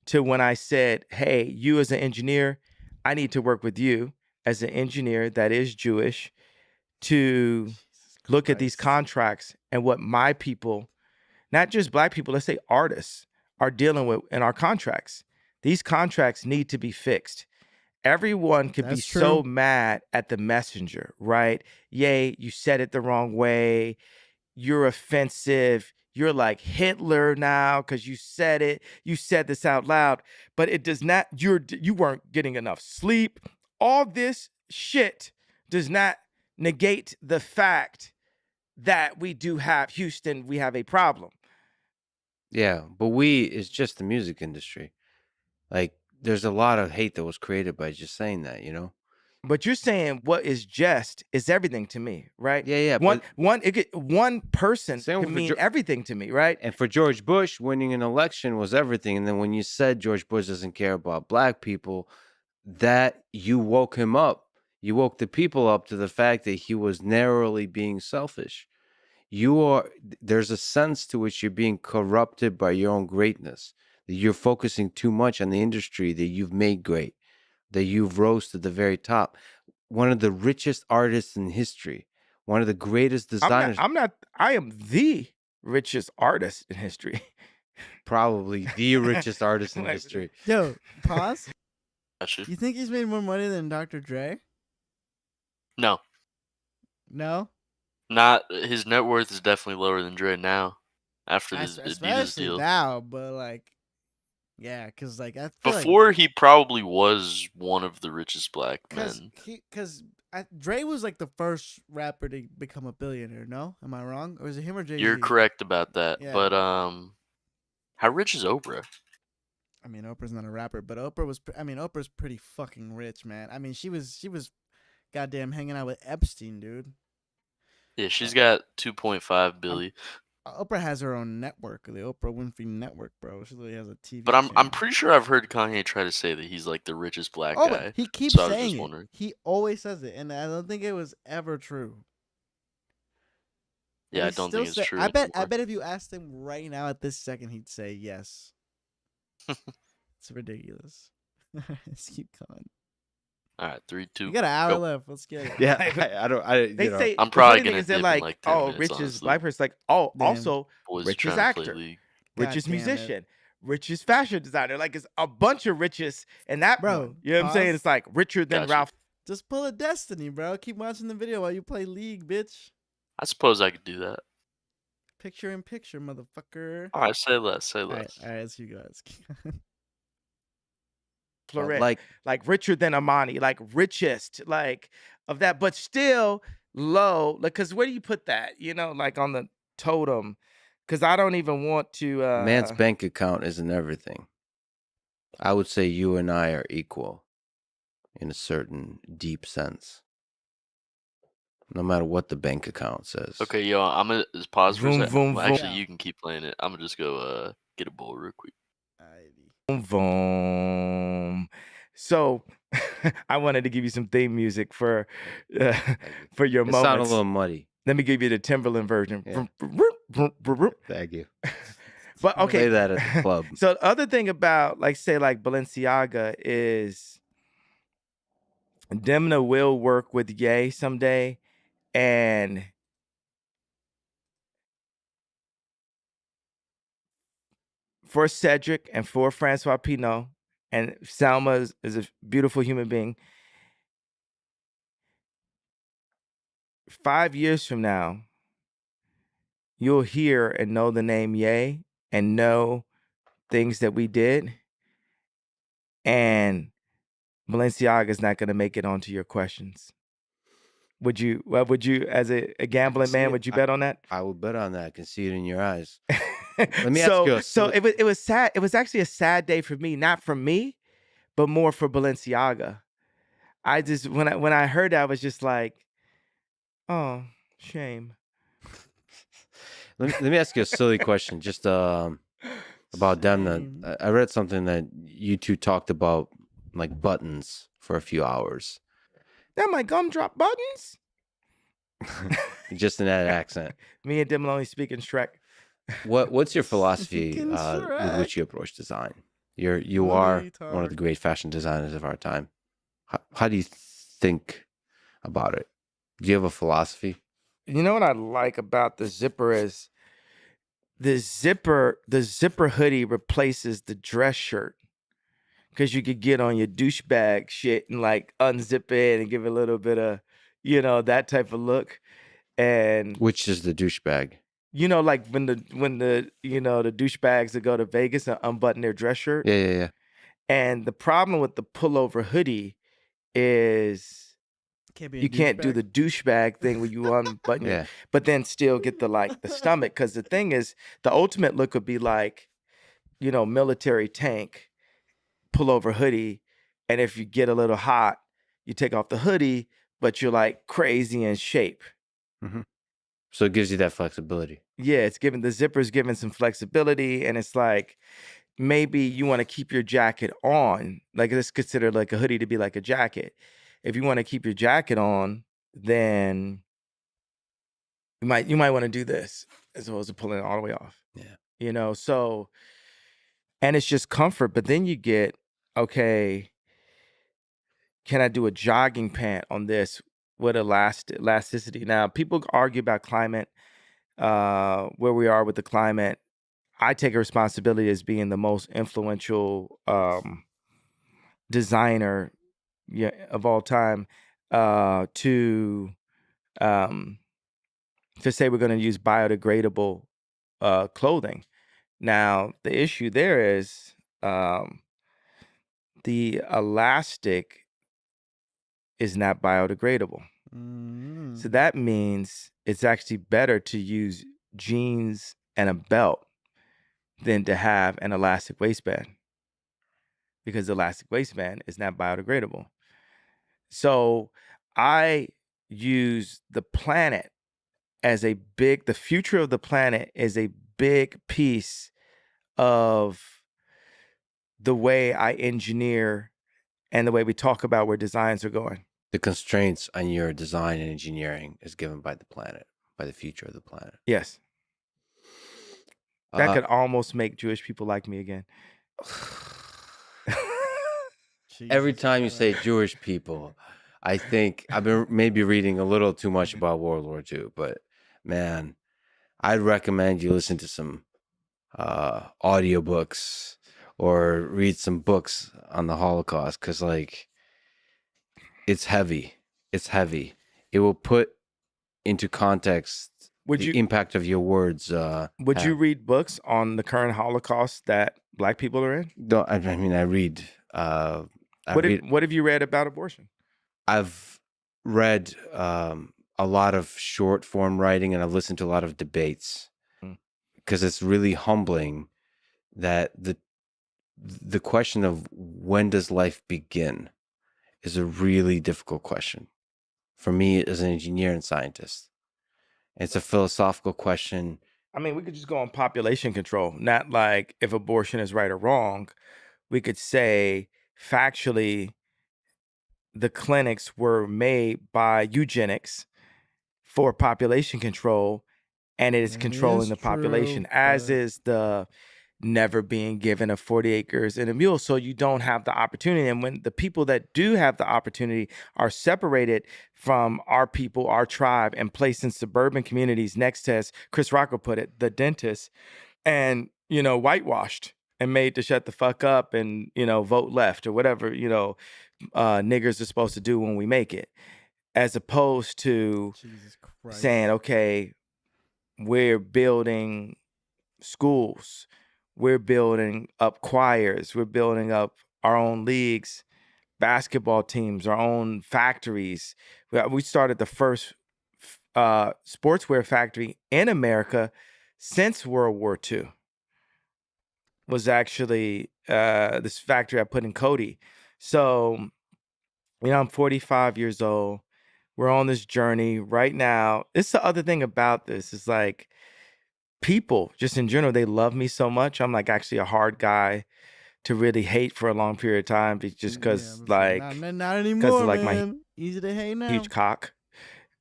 to when I said, hey, you as an engineer, I need to work with you as an engineer that is Jewish to look at these contracts and what my people, not just Black people, let's say artists, are dealing with in our contracts. These contracts need to be fixed. Everyone could be so mad at the messenger, right? Yay, you said it the wrong way. You're offensive. You're like Hitler now because you said it. You said this out loud, but it does not, you weren't getting enough sleep. All this shit does not negate the fact that we do have Houston, we have a problem. Yeah, but it's just the music industry. Like, there's a lot of hate that was created by just saying that, you know? But you're saying what is just is everything to me, right? Yeah. One person can mean everything to me, right? And for George Bush, winning an election was everything. And then when you said George Bush doesn't care about Black people, that you woke him up. You woke the people up to the fact that he was narrowly being selfish. There's a sense to which you're being corrupted by your own greatness. That you're focusing too much on the industry that you've made great, that you've rose to the very top. One of the richest artists in history, one of the greatest designers. I am the richest artist in history. Probably the richest artist in history. Yo, pause. Gotcha. You think he's made more money than Dr. Dre? No. No? Not his net worth is definitely lower than Dre now. After this Adidas Especially deal. now, but like Yeah, because like I feel like Before he probably was one of the richest black because men. Dre was like the first rapper to become a billionaire. No, am I wrong? Or is it him or Jay-Z? You're correct about that. Yeah. But how rich is Oprah? I mean, Oprah's not a rapper, but Oprah's pretty fucking rich, man. I mean, she was goddamn hanging out with Epstein, dude. Yeah, she's got 2.5 billion. Oprah has her own network, the Oprah Winfrey Network, bro. She literally has a TV. But I'm channel. pretty sure I've heard Kanye try to say that he's like the richest black Oh, guy. but he keeps So I was saying just it. wondering. He always says it, and I don't think it was ever true. Yeah, But I he don't still think it's say- true I bet anymore. if you asked him right now at this second, he'd say yes. It's ridiculous. Let's keep going. All right, 3, 2. We got an hour go. left. Let's get it. Yeah, I don't. They say I'm the probably funny thing gonna is they're dip in like, like 10 oh, minutes, richest honestly. black person. Like, oh, Damn. also Boys are richest trying to play actor, league. richest God damn it. musician, richest fashion designer. Like, it's a bunch of riches in that Bro, one. You know what I'm saying? pause. It's like richer than Gotcha. Ralph. Just pull a Destiny, bro. Keep watching the video while you play League, bitch. I suppose I could do that. Picture in picture, motherfucker. All right, say less. Say All right, less. let's keep going. Let's keep going. Florette, like richer than Amani, like richest, like of that, but still low. Like, cause where do you put that? You know, like on the totem. Cause I don't even want to. Man's bank account isn't everything. I would say you and I are equal in a certain deep sense. No matter what the bank account says. Okay, yo, I'm gonna just pause for a Vroom, second. vroom, Well, vroom. actually, you can keep playing it. I'm gonna just go get a bowl real quick. Vroom, vroom. So, I wanted to give you some theme music for your It moments. sounded a little muddy. Let me give you the Timberland version. Yeah. Vroom. Thank you. But okay, Play that at the club. So the other thing about like Balenciaga is Demna will work with Ye someday, and for Cedric and for Francois Pinault, and Salma is a beautiful human being. 5 years from now, you'll hear and know the name Ye and know things that we did, and Balenciaga is not going to make it onto your questions. Would you, as a gambling man, would you bet on that? I would bet on that. I can see it in your eyes. Let me ask you. So it was sad. It was actually a sad day for me, not for me, but more for Balenciaga. I just when I heard that, I was just like, oh, shame. Let me ask you a silly question, just about Demna. I read something that you two talked about, like buttons for a few hours. That my gumdrop buttons. Just in that accent. Me and Demna only speak in Shrek. What's your philosophy Speaking with Shrek. which you approach design? You What are do you one of talk? the great fashion designers of our time. How do you think about it? Do you have a philosophy? You know what I like about the zipper is the zipper hoodie replaces the dress shirt. Because you could get on your douchebag shit and like unzip it and give it a little bit of, that type of look. And Which is the douchebag? like when the the douchebags that go to Vegas and unbutton their dress shirt. Yeah. And the problem with the pullover hoodie is you can't do the douchebag thing where you unbutton it, but then still get the stomach. Because the thing is, the ultimate look would be like, military tank, pullover hoodie, and if you get a little hot, you take off the hoodie, but you're like crazy in shape. Mm-hmm. So it gives you that flexibility. Yeah, it's giving the zipper's giving some flexibility, and it's like maybe you want to keep your jacket on. Like it's considered like a hoodie to be like a jacket. If you want to keep your jacket on, then you might want to do this as opposed to pulling it all the way off. Yeah. So, and it's just comfort, but then you get, okay, can I do a jogging pant on this with elasticity? Now, people argue about climate, where we are with the climate. I take a responsibility as being the most influential designer of all time to say we're going to use biodegradable clothing. Now, the issue there is the elastic is not biodegradable. Mm. So that means it's actually better to use jeans and a belt than to have an elastic waistband, because the elastic waistband is not biodegradable. So I use the planet as the future of the planet is a big piece of the way I engineer and the way we talk about where designs are going. The constraints on your design and engineering is given by the planet, by the future of the planet. Yes. That could almost make Jewish people like me again. Every Jesus time you say Christ. Jewish people, I think I've been maybe reading a little too much about World War II, but man, I'd recommend you listen to some audiobooks or read some books on the Holocaust, because like it's heavy. It's heavy. It will put into context the impact of your words. Would you read books on the current Holocaust that Black people are in? No, I mean I read. What have you read about abortion? I've read a lot of short form writing, and I've listened to a lot of debates, because it's really humbling that the question of when does life begin is a really difficult question for me as an engineer and scientist. It's a philosophical question. I mean, we could just go on population control, not like if abortion is right or wrong. We could say factually the clinics were made by eugenics for population control, and it is controlling the population, as is the never being given a 40 acres and a mule, so you don't have the opportunity. And when the people that do have the opportunity are separated from our people, our tribe, and placed in suburban communities next to, as Chris Rocco put it, the dentist, and, you know, whitewashed and made to shut the fuck up and, you know, vote left or whatever, you know, niggers are supposed to do when we make it, as opposed to saying, okay, we're building schools, we're building up choirs, we're building up our own leagues, basketball teams, our own factories. We started the first sportswear factory in America since World War II. Was actually this factory I put in Cody. So, you know, I'm 45 years old. We're on this journey right now. It's the other thing about this is like, people just in general, they love me so much. I'm like actually a hard guy to really hate for a long period of time, just because like not anymore, like man. my Easy to hate now. huge cock.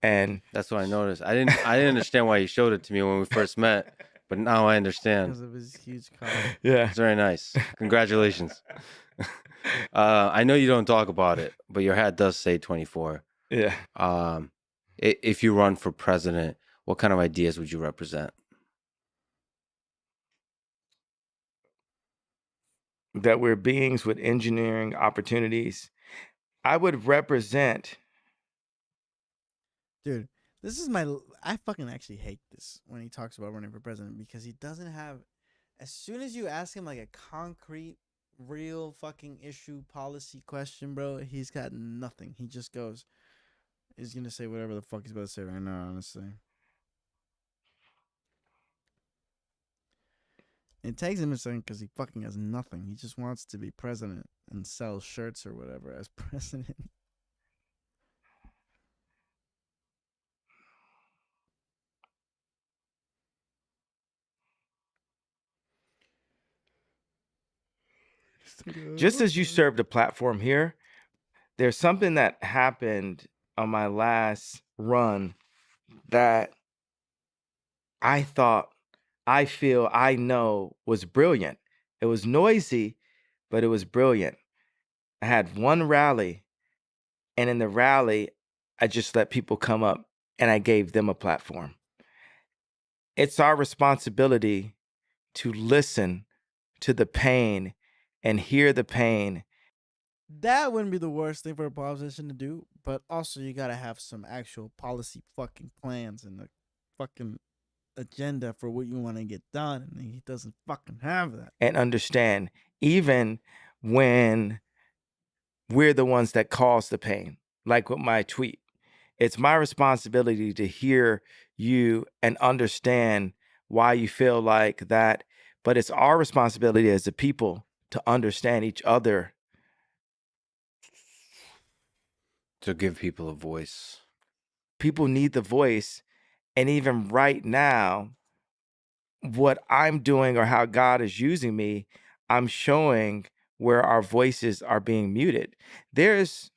And that's what I noticed. I didn't understand why you showed it to me when we first met, but now I understand. Because of his huge cock. Yeah, it's very nice. Congratulations. I know you don't talk about it, but your hat does say 24. Yeah. If you run for president, what kind of ideas would you represent? That we're beings with engineering opportunities. I would represent. Dude, this is I fucking actually hate this when he talks about running for president, because he doesn't have, as soon as you ask him like a concrete, real fucking issue policy question, bro, he's got nothing. He just goes, he's gonna say whatever the fuck he's about to say right now, honestly. It takes him a second because he fucking has nothing. He just wants to be president and sell shirts or whatever as president. Just as you served a platform here, there's something that happened on my last run that I know was brilliant. It was noisy, but it was brilliant. I had one rally, and in the rally, I just let people come up and I gave them a platform. It's our responsibility to listen to the pain and hear the pain. That wouldn't be the worst thing for a politician to do, but also you gotta have some actual policy fucking plans and a fucking agenda for what you want to get done, and he doesn't fucking have that. And understand, even when we're the ones that cause the pain. Like with my tweet, it's my responsibility to hear you and understand why you feel like that. But it's our responsibility as a people to understand each other. To give people a voice. People need the voice. And even right now, what I'm doing or how God is using me, I'm showing where our voices are being muted. There's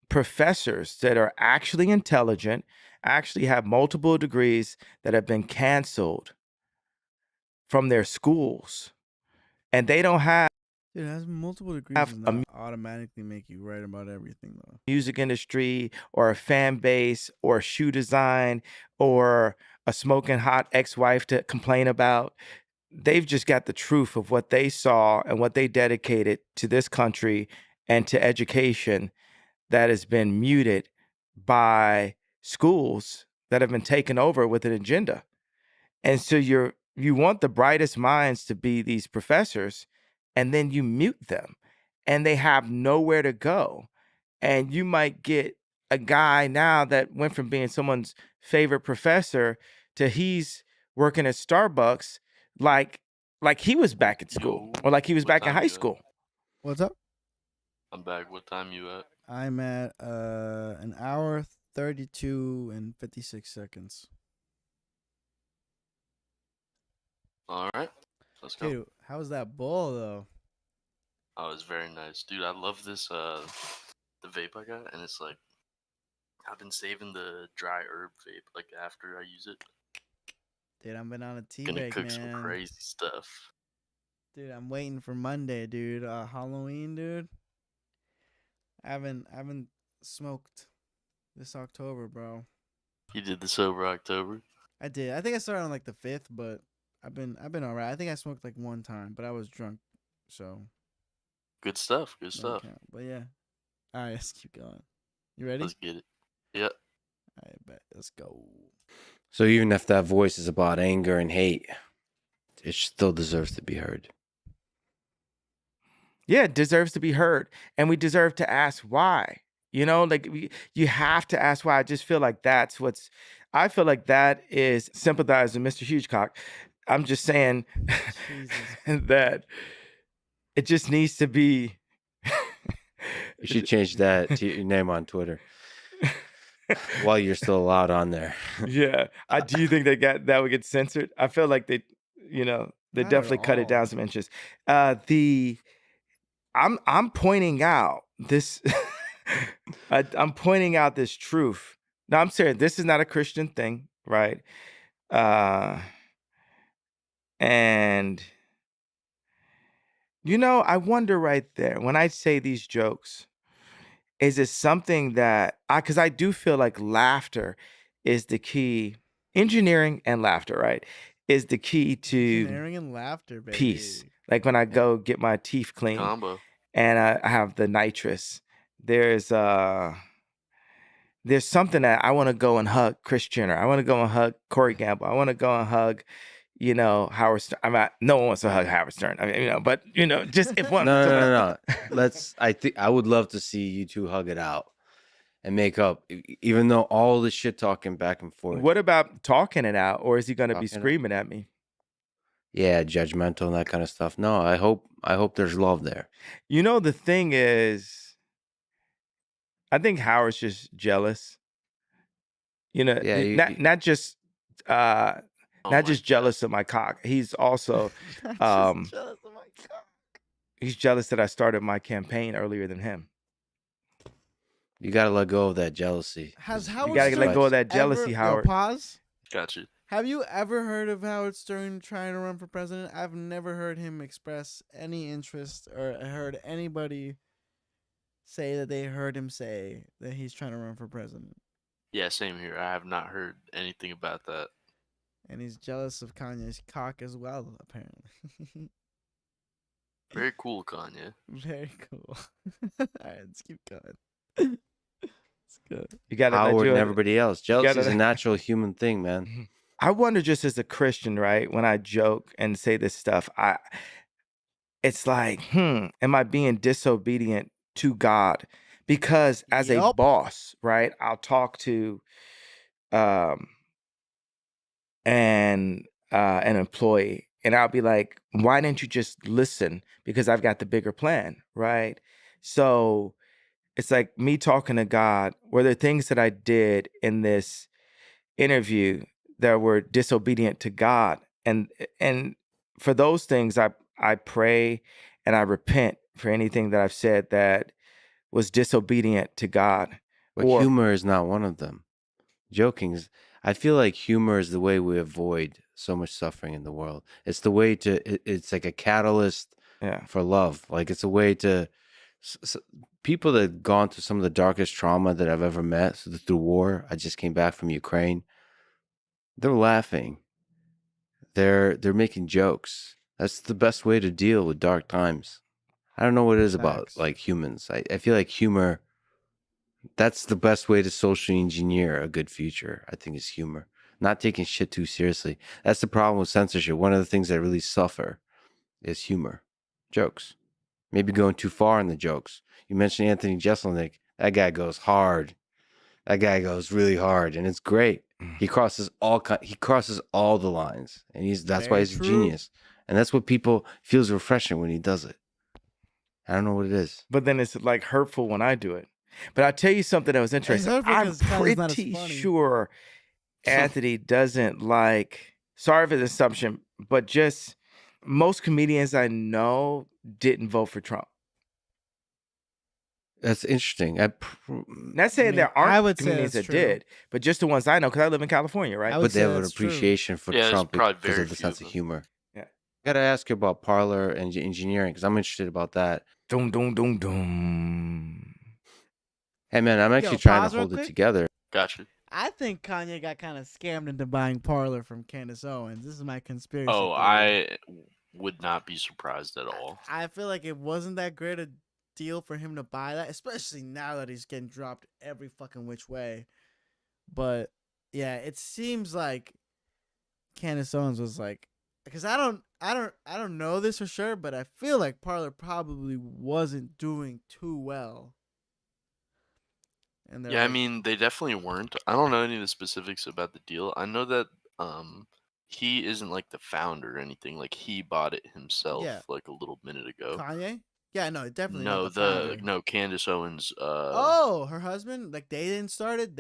professors that are actually intelligent, actually have multiple degrees that have been canceled from their schools, and they don't have Dude, has multiple degrees does a not automatically make you right about everything, though. music industry or a fan base or shoe design or a smoking hot ex-wife to complain about. They've just got the truth of what they saw and what they dedicated to this country and to education that has been muted by schools that have been taken over with an agenda. And so you want the brightest minds to be these professors, and then you mute them and they have nowhere to go. And you might get a guy now that went from being someone's favorite professor to he's working at Starbucks like he was back at school Yo, or like he was what back in time high you at? school. What's up? I'm back. What time you at? I'm at an hour 32 and 56 seconds. All right, let's go. Dude, how was that bowl though? Oh, it's very nice, dude. I love this the vape I got, and it's like I've been saving the dry herb vape like after I use it. Dude, I've been on a tea Gonna break, cook some man. crazy stuff. Dude, I'm waiting for Monday, dude. Halloween, dude. I haven't smoked this October, bro. You did this over October. I did. I think I started on like the 5th, but I've been alright. I think I smoked like one time, but I was drunk, so Good stuff. Good no stuff. count. But yeah. Alright, let's keep going. You ready? Let's get it. Yep. I bet. Let's go. So even if that voice is about anger and hate, it still deserves to be heard. Yeah, it deserves to be heard. And we deserve to ask why. You know, like you have to ask why. I just feel like I feel like that is sympathizing Mr. Hugecock. I'm just saying that it just needs to be. You should change that to your name on Twitter while you're still allowed on there. Yeah. Do you think that would get censored? I feel like they Not at definitely cut it all. down some inches. I'm pointing out this. I'm pointing out this truth. Now I'm serious. This is not a Christian thing, right? And I wonder right there when I say these jokes, is it something that because I do feel like laughter is the key. Engineering and laughter, right, is the key to Engineering and laughter, baby. peace. Like when I go get my teeth cleaned Combo. and I have the nitrous, there's something that I want to go and hug Chris Jenner. I want to go and hug Corey Gamble. I want to go and hug, Howard Stern. No one wants to hug Howard Stern. I mean, but just if one. No. I would love to see you two hug it out and make up, even though all the shit talking back and forth. What about talking it out, or is he going to be Talking it out. screaming at me? Yeah, judgmental and that kind of stuff. No, I hope there's love there. The thing is, I think Howard's just jealous. Yeah, not just Oh not my just God. jealous of my cock. He's also Just jealous of my cock. he's jealous that I started my campaign earlier than him. You gotta let go of that jealousy. Has 'cause Howard You gotta Stern let go of that jealousy, ever, Howard. Yo, pause. Gotcha. Have you ever heard of Howard Stern trying to run for president? I've never heard him express any interest or heard anybody say that they heard him say that he's trying to run for president. Yeah, same here. I have not heard anything about that. And he's jealous of Kanye's cock as well, apparently. Very cool, Kanye. Very cool. Alright, let's keep going. Let's go. You got Howard and everybody else. Jealousy is a natural human thing, man. I wonder, just as a Christian, right? When I joke and say this stuff, it's like, am I being disobedient to God? Because as a Yup. boss, right, I'll talk to um an employee, and I'll be like, why didn't you just listen? Because I've got the bigger plan, right? So it's like me talking to God. Were there things that I did in this interview that were disobedient to God? And for those things, I pray and I repent for anything that I've said that was disobedient to God. But Or humor is not one of them. Joking is, I feel like humor is the way we avoid so much suffering in the world. It's the way it's like a catalyst yeah, for love. Like it's a way to, people that have gone through some of the darkest trauma that I've ever met through war. I just came back from Ukraine. They're laughing. They're making jokes. That's the best way to deal with dark times. I don't know what it is about Facts. like humans. I feel like humor, that's the best way to socially engineer a good future, I think, is humor. Not taking shit too seriously. That's the problem with censorship. One of the things that really suffer is humor. Jokes. Maybe going too far in the jokes. You mentioned Anthony Jeselnik. That guy goes hard. That guy goes really hard, and it's great. He crosses all the lines, and that's why Very he's a true. genius. And that's what people feels refreshing when he does it. I don't know what it is. but then it's like hurtful when I do it. But I'll tell you something that was interesting. hurtful I'm 'cause Kanye's not as pretty funny. sure Anthony doesn't like, sorry for the assumption, but just most comedians I know didn't vote for Trump. That's interesting. Not saying there I aren't would say comedians that's that true. did, but just the ones I know, because I live in California, right? I would But they say have an that's true. appreciation for Yeah, there's Trump probably because very of the few sense of of them. humor. Yeah. I gotta ask you about parlor and engineering because I'm interested about that. Doom, doom, doom, doom. Hey man, I'm actually Yo, trying to pause real hold it quick. together. Gotcha. I think Kanye got kind of scammed into buying Parler from Candace Owens. This is my conspiracy Oh, theory. I would not be surprised at all. I feel like it wasn't that great a deal for him to buy that, especially now that he's getting dropped every fucking which way. But yeah, it seems like Candace Owens was like, because I don't know this for sure, but I feel like Parler probably wasn't doing too well. And they're Yeah, I like, mean, they definitely weren't. I don't know any of the specifics about the deal. I know that he isn't like the founder or anything. Like he bought it himself Yeah. like a little minute ago. Kanye? Yeah, no, definitely not No, the founder. no Candace Owens. Oh, her husband? Like they didn't start it?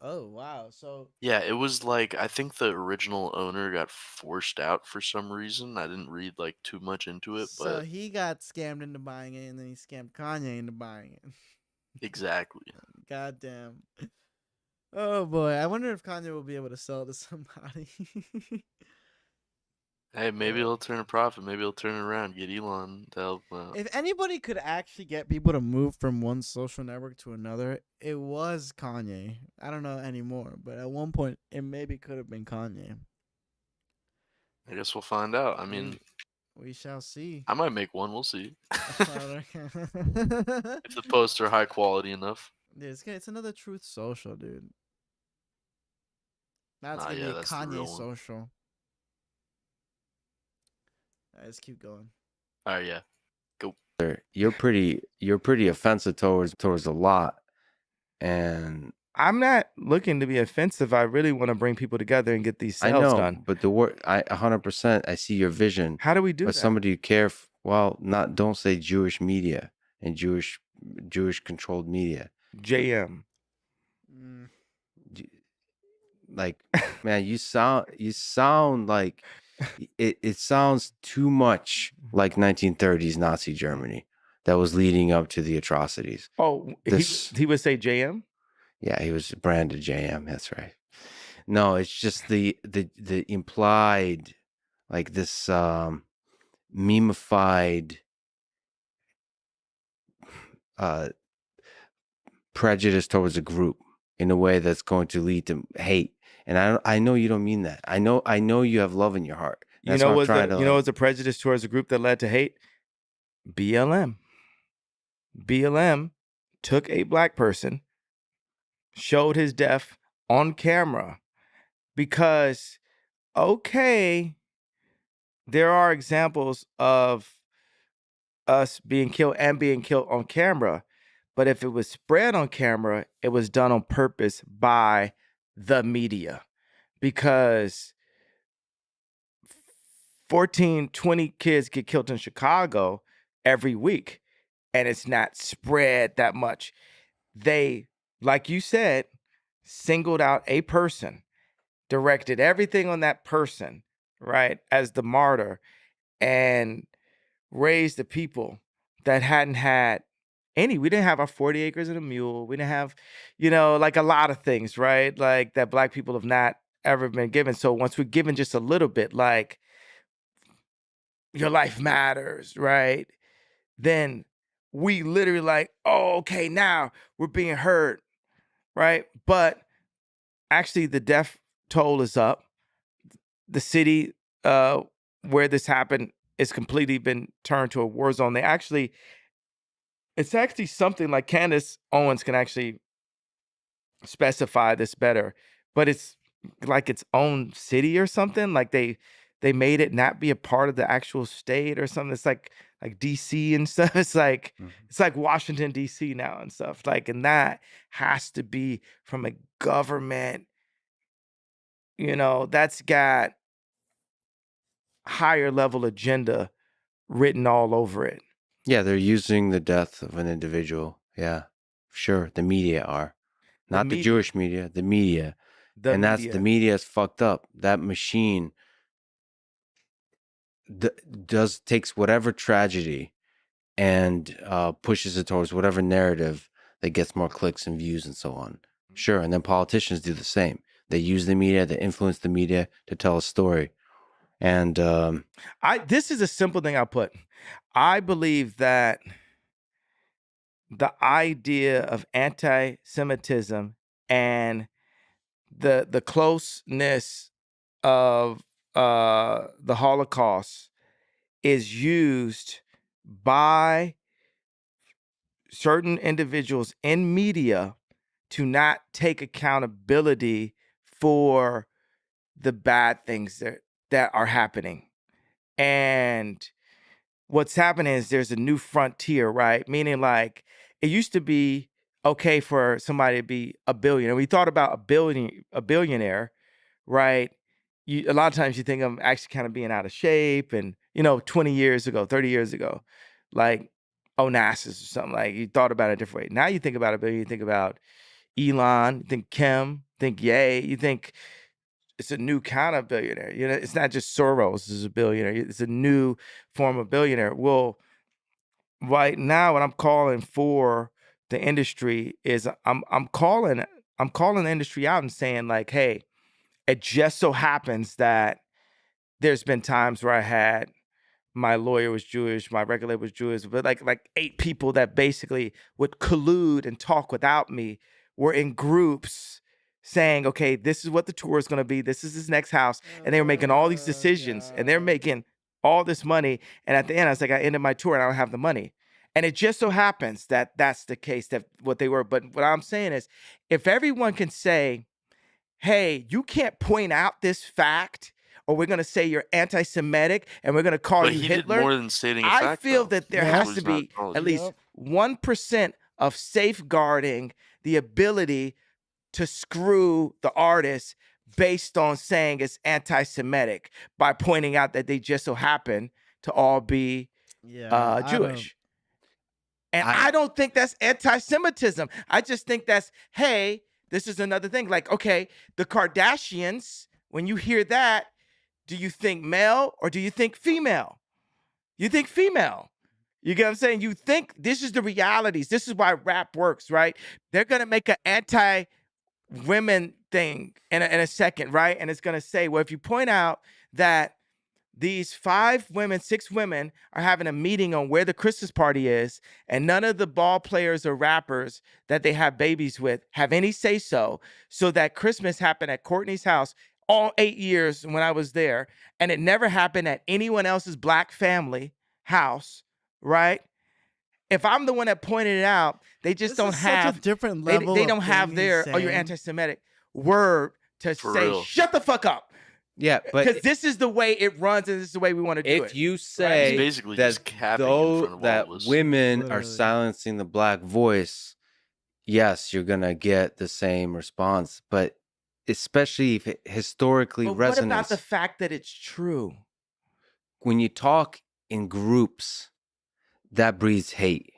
Oh, wow. So Yeah, it was like I think the original owner got forced out for some reason. I didn't read like too much into it, but he got scammed into buying it, and then he scammed Kanye into buying it. exactly. Goddamn. Oh boy, I wonder if Kanye will be able to sell it to somebody. Hey, maybe he'll turn a profit. Maybe he'll turn it around. Get Elon to help him out. If anybody could actually get people to move from one social network to another, it was Kanye. I don't know anymore, but at one point, it maybe could have been Kanye. I guess we'll find out. I mean, We shall see. I might make one. We'll see. Dude, If the posts are high quality enough. it's another Truth Social, dude. Now it's Nah, gonna yeah, be a that's the real Kanye one. social. Alright, let's keep going. All right, yeah. You're pretty offensive towards a lot, and I'm not looking to be offensive. I really want to bring people together and get these I sales know, done. but the word, I 100%, I see your vision. How do we do But that? somebody who care, don't say Jewish media and Jewish controlled media. JM. Like, man, you sound like it sounds too much like 1930s Nazi Germany that was leading up to the atrocities. Oh, This- he would say JM? Yeah, he was branded JM. That's right. No, it's just the implied, like this memeified prejudice towards a group in a way that's going to lead to hate. And I know you don't mean that. I know you have love in your heart. That's what I'm trying to, you know what's a prejudice towards a group that led to hate? BLM. BLM took a black person, showed his death on camera because, okay, there are examples of us being killed and being killed on camera. But if it was spread on camera, it was done on purpose by the media, because 14, 20 kids get killed in Chicago every week, and it's not spread that much. They, like you said, singled out a person, directed everything on that person, right, as the martyr, and raised the people that hadn't had any. We didn't have our 40 acres and a mule. We didn't have, like a lot of things, right? Like that Black people have not ever been given. So once we're given just a little bit, like your life matters, right? Then we literally like, oh, okay, now we're being heard, right? But actually the death toll is up. The city where this happened is completely been turned to a war zone. It's actually something like Candace Owens can actually specify this better, but it's like its own city or something. Like they made it not be a part of the actual state or something. It's like DC and stuff. It's like it's like Washington DC now and stuff. Like, and that has to be from a government, that's got higher level agenda written all over it. Yeah, they're using the death of an individual. Yeah, sure. The media are. Not the Jewish media, the media. The media is fucked up. That machine takes whatever tragedy and pushes it towards whatever narrative that gets more clicks and views and so on. Sure, and then politicians do the same. They use the media, they influence the media to tell a story. And this is a simple thing I'll put. I believe that the idea of anti-Semitism and the closeness of the Holocaust is used by certain individuals in media to not take accountability for the bad things that are happening. And what's happening is there's a new frontier, right? Meaning, like, it used to be okay for somebody to be a billionaire. We thought about a billionaire, right? A lot of times you think of them actually kind of being out of shape, and 20 years ago, 30 years ago, like Onassis or something, like you thought about it a different way. Now you think about a billion, you think about Elon, you think Kim, think Ye, you think it's a new kind of billionaire. It's not just Soros is a billionaire. It's a new form of billionaire. Well, right now, what I'm calling for the industry is I'm calling the industry out and saying, like, hey, it just so happens that there's been times where I had my lawyer was Jewish, my regulator was Jewish, but like 8 people that basically would collude and talk without me were in groups saying, okay, this is what the tour is going to be. This is his next house. And they were making all these decisions and they're making all this money. And at the end, I was like, I ended my tour and I don't have the money. And it just so happens that that's the case, that what they were. But what I'm saying is, if everyone can say, hey, you can't point out this fact, or we're going to say you're anti-Semitic and we're going to call you Hitler. Did more than stating a I fact, feel though. that there has to be at least 1% of safeguarding the ability to screw the artist based on saying it's anti-Semitic by pointing out that they just so happen to all be Jewish. I don't think that's anti-Semitism. I just think that's, hey, this is another thing. Like, okay, the Kardashians, when you hear that, do you think male or do you think female? You think female. You get what I'm saying? You think this is the realities. This is why rap works, right? They're going to make an anti-women thing in a second, right? And it's going to say, well, if you point out that these 6 women are having a meeting on where the Christmas party is, and none of the ball players or rappers that they have babies with have any say-so, so that Christmas happened at Courtney's house all 8 years when I was there, and it never happened at anyone else's Black family house, right? If I'm the one that pointed it out, they just don't have such a different level. They don't have their, oh, you're anti-Semitic word to say, shut the fuck up. Yeah, but because this is the way it runs, and this is the way we want to do it. if you He's say basically that just capping in front of that all of us. women are Literally. silencing the black voice, yes, you're gonna get the same response. But especially if it historically But what about resonates, the fact that it's true? when you talk in groups, that breeds hate.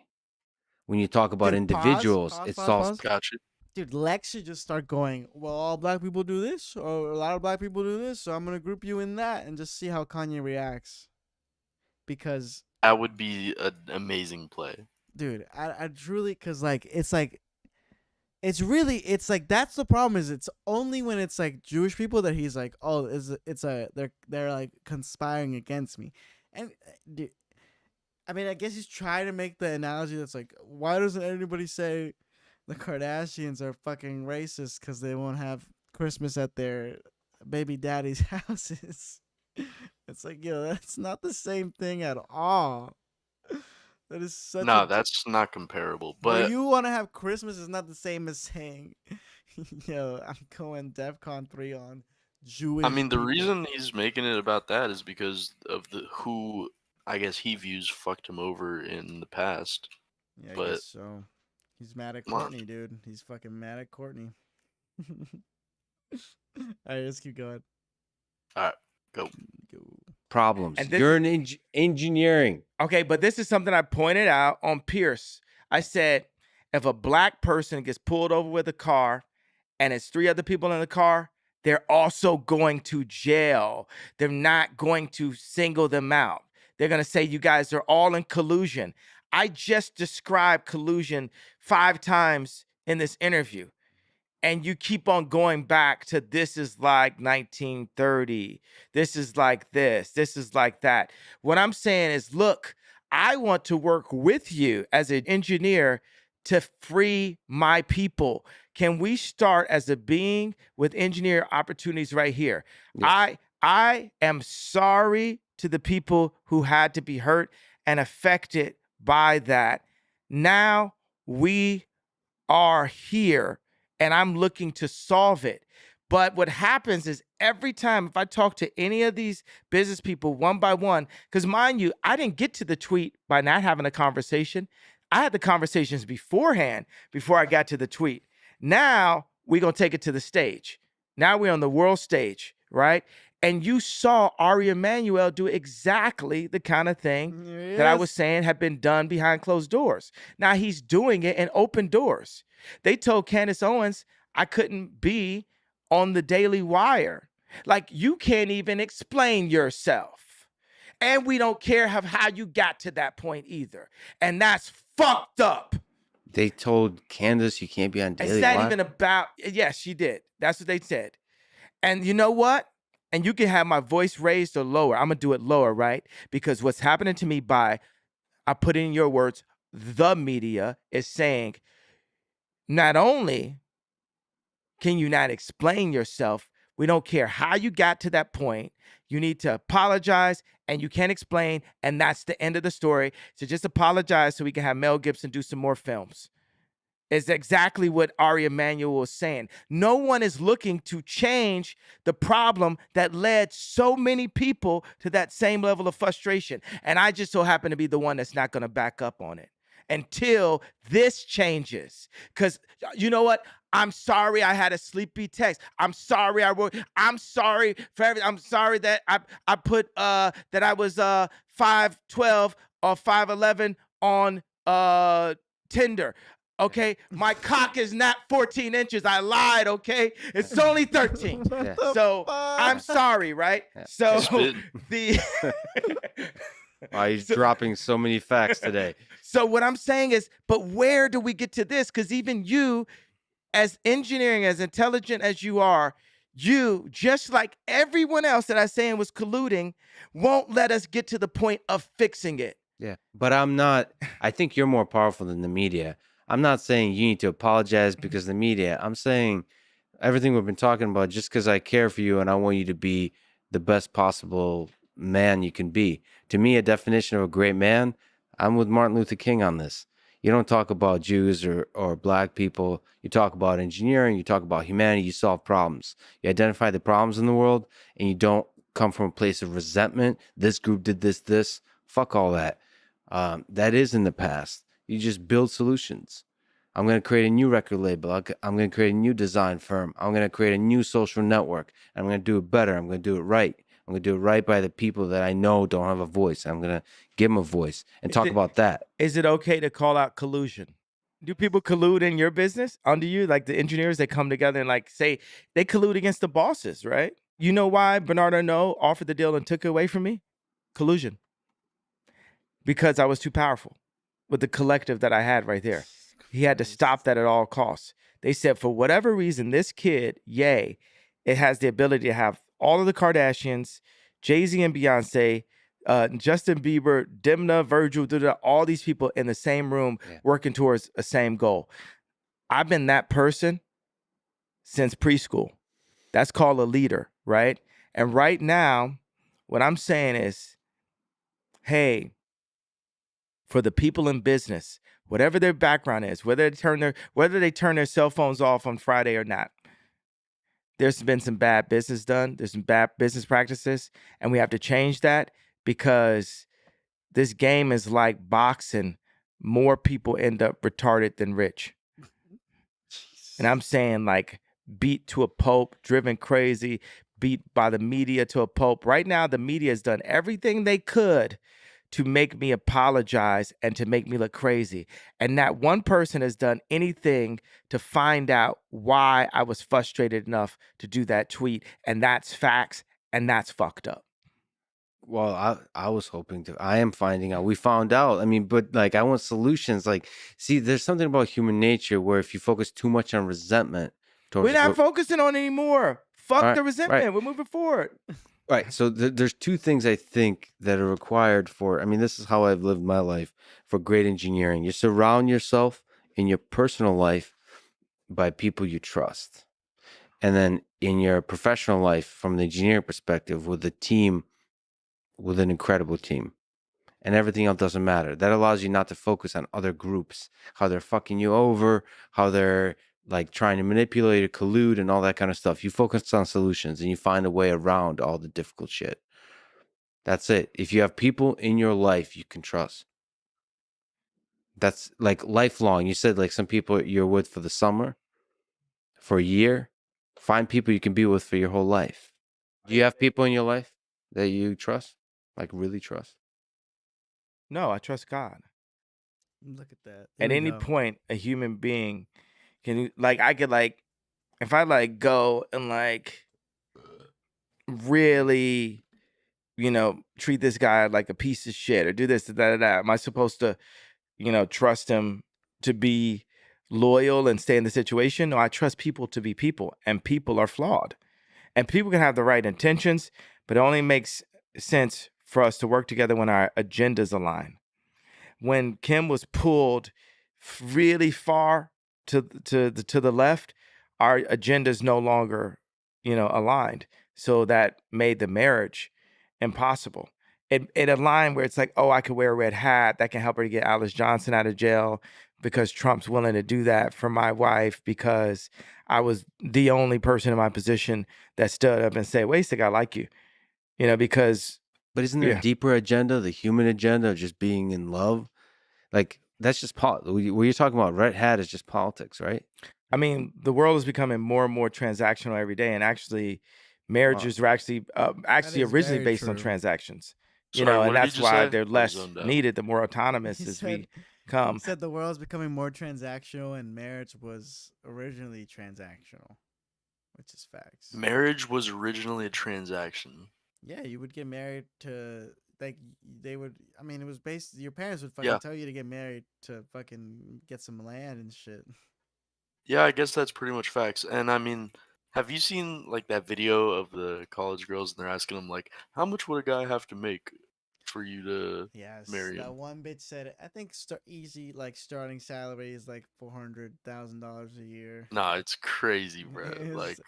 When you talk about Dude, individuals, pause, it pause, solves. pause. Gotcha. Dude, Lex should just start going, well, all black people do this, or a lot of black people do this, so I'm going to group you in that and just see how Kanye reacts. Because, That would be an amazing play. dude, I truly, because, it's that's the problem is it's only when it's, Jewish people that he's like, oh, they're, like, conspiring against me. And, dude, I mean, I guess he's trying to make the analogy that's like, why doesn't anybody say the Kardashians are fucking racist because they won't have Christmas at their baby daddy's houses? It's like, yo, that's not the same thing at all. That is such No, a. that's not comparable. For But you want to have Christmas is not the same as saying, yo, I'm going DEFCON 3 on Jewish I mean, the people. reason he's making it about that is because of who I guess he views fucked him over in the past. Yeah, I but- guess so. He's mad at Come on. Courtney, dude. He's fucking mad at Courtney. All right, let's keep going. Go. Problems. And this- You're in engineering. Okay, but this is something I pointed out on Pierce. I said, if a black person gets pulled over with a car and it's 3 other people in the car, they're also going to jail. They're not going to single them out. They're going to say, you guys are all in collusion. I just described collusion 5 times in this interview. And you keep on going back to this is like 1930. This is like this. This is like that. What I'm saying is, look, I want to work with you as an engineer to free my people. Can we start as a being with engineer opportunities right here? Yes. I am sorry to the people who had to be hurt and affected by that. Now we are here and I'm looking to solve it. But what happens is every time if I talk to any of these business people one by one, because mind you, I didn't get to the tweet by not having a conversation. I had the conversations beforehand before I got to the tweet. Now we're going to take it to the stage. Now we're on the world stage, right? And you saw Ari Emanuel do exactly the kind of thing that I was saying had been done behind closed doors. Now he's doing it in open doors. They told Candace Owens, I couldn't be on the Daily Wire. Like, you can't even explain yourself. And we don't care how you got to that point either. And that's fucked up. They told Candace you can't be on Daily It's not Live. even about, yes, she did. That's what they said. And you know what? And you can have my voice raised or lower. I'm going to do it lower, right? Because what's happening to me I put in your words, the media is saying, not only can you not explain yourself, we don't care how you got to that point. You need to apologize and you can't explain. And that's the end of the story. So just apologize so we can have Mel Gibson do some more films. Is exactly what Ari Emanuel was saying. No one is looking to change the problem that led so many people to that same level of frustration. And I just so happen to be the one that's not going to back up on it until this changes. Because you know what? I'm sorry I had a sleepy text. I'm sorry I wrote. I'm sorry for everything. I'm sorry that I put that I was 5'12" or 5'11" on Tinder. Okay, my cock is not 14 inches. I lied, okay? It's only 13. Yeah. So I'm sorry, right? Yeah. So Spit. Wow, he's dropping so many facts today. So what I'm saying is, but where do we get to this? Because even you, as engineering, as intelligent as you are, you, just like everyone else that I'm saying was colluding, won't let us get to the point of fixing it. Yeah, but I'm not. I think you're more powerful than the media. I'm not saying you need to apologize because of the media. I'm saying everything we've been talking about just because I care for you and I want you to be the best possible man you can be. To me, a definition of a great man, I'm with Martin Luther King on this. You don't talk about Jews or black people. You talk about engineering. You talk about humanity. You solve problems. You identify the problems in the world, and you don't come from a place of resentment. This group did this. Fuck all that. That is in the past. You just build solutions. I'm going to create a new record label. I'm going to create a new design firm. I'm going to create a new social network. I'm going to do it better. I'm going to do it right. I'm going to do it right by the people that I know don't have a voice. I'm going to give them a voice and talk about that. Is it okay to call out collusion? Do people collude in your business under you? Like the engineers, they come together and like say they collude against the bosses, right? You know why Bernard Arnault offered the deal and took it away from me? Collusion. Because I was too powerful with the collective that I had right there. He had to stop that at all costs. They said, for whatever reason, this kid, it has the ability to have all of the Kardashians, Jay-Z and Beyonce, Justin Bieber, Demna, Virgil, all these people in the same room working towards a same goal. I've been that person since preschool. That's called a leader, right? And right now, what I'm saying is, hey, for the people in business, whatever their background is, whether they turn their cell phones off on Friday or not, there's been some bad business done. There's some bad business practices, and we have to change that because this game is like boxing. More people end up retarded than rich. And I'm saying like beat to a pulp, driven crazy, beat by the media to a pulp. Right now, the media has done everything they could to make me apologize and to make me look crazy. And not one person has done anything to find out why I was frustrated enough to do that tweet. And that's facts, and that's fucked up. Well, I was hoping to. I am finding out. We found out. I mean, but like, I want solutions. Like, see, there's something about human nature where if you focus too much on resentment, we're not focusing on it anymore. Fuck the resentment. Right. We're moving forward. Right. So there's two things I think that are required for. I mean, this is how I've lived my life for great engineering. You surround yourself in your personal life by people you trust, and then in your professional life, from the engineering perspective, with a team. With an incredible team, and everything else doesn't matter. That allows you not to focus on other groups, how they're fucking you over, how they're like trying to manipulate or collude and all that kind of stuff. You focus on solutions and you find a way around all the difficult shit. That's it. If you have people in your life you can trust, that's like lifelong. You said like some people you're with for the summer, for a year. Find people you can be with for your whole life. Do you have people in your life that you trust? Like really trust? No, I trust God. Look at that. At any point, a human being can, like, I could, like, if I, like, go and, like, really, treat this guy like a piece of shit or do this, that. Am I supposed to, trust him to be loyal and stay in the situation? No, I trust people to be people, and people are flawed. And people can have the right intentions, but it only makes sense for us to work together when our agendas align. When Kim was pulled really far to the left, our agendas no longer, aligned. So that made the marriage impossible. It aligned where it's like, oh, I could wear a red hat. That can help her to get Alice Johnson out of jail because Trump's willing to do that for my wife because I was the only person in my position that stood up and said, wait a second, I like you. Because... But isn't there a deeper agenda, the human agenda of just being in love? Like, that's just what you're talking about. Red hat is just politics, right? I mean, the world is becoming more and more transactional every day. And actually, marriages are actually originally based on transactions. Sorry, and that's why they're less needed the more autonomous as we come. He said the world's becoming more transactional and marriage was originally transactional, which is facts. Marriage was originally a transaction. Yeah, you would get married to, like, they would, I mean, it was based, your parents would fucking tell you to get married to fucking get some land and shit. Yeah, I guess that's pretty much facts. And I mean, have you seen like that video of the college girls and they're asking them like, how much would a guy have to make for you to marry him? That one bitch said, I think easy, like, starting salary is like $400,000 a year. Nah, it's crazy, bro. Like,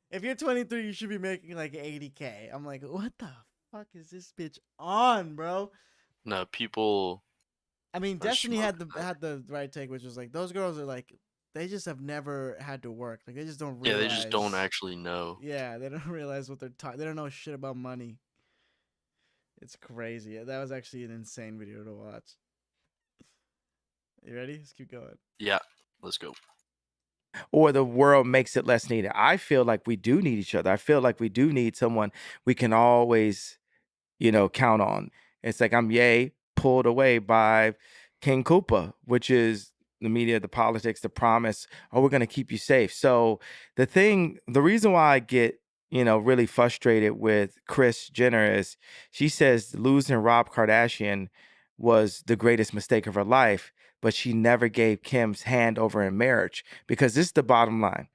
if you're 23, you should be making like $80K. I'm like, what the fuck is this bitch on, bro? No, people. I mean, Or Destiny had smoke. the right take, which was like those girls are like they just have never had to work. Like they just don't Yeah, realize. they just don't actually know. Yeah, they don't realize what they're talking. They don't know shit about money. It's crazy. That was actually an insane video to watch. You ready? Let's keep going. Yeah, let's go. Or the world makes it less needed. I feel like we do need each other. I feel like we do need someone we can always, count on. It's like I'm pulled away by King Koopa, which is the media, the politics, the promise, oh, we're going to keep you safe. So the reason why I get, really frustrated with Kris Jenner is she says losing Rob Kardashian was the greatest mistake of her life, but she never gave Kim's hand over in marriage, because this is the bottom line.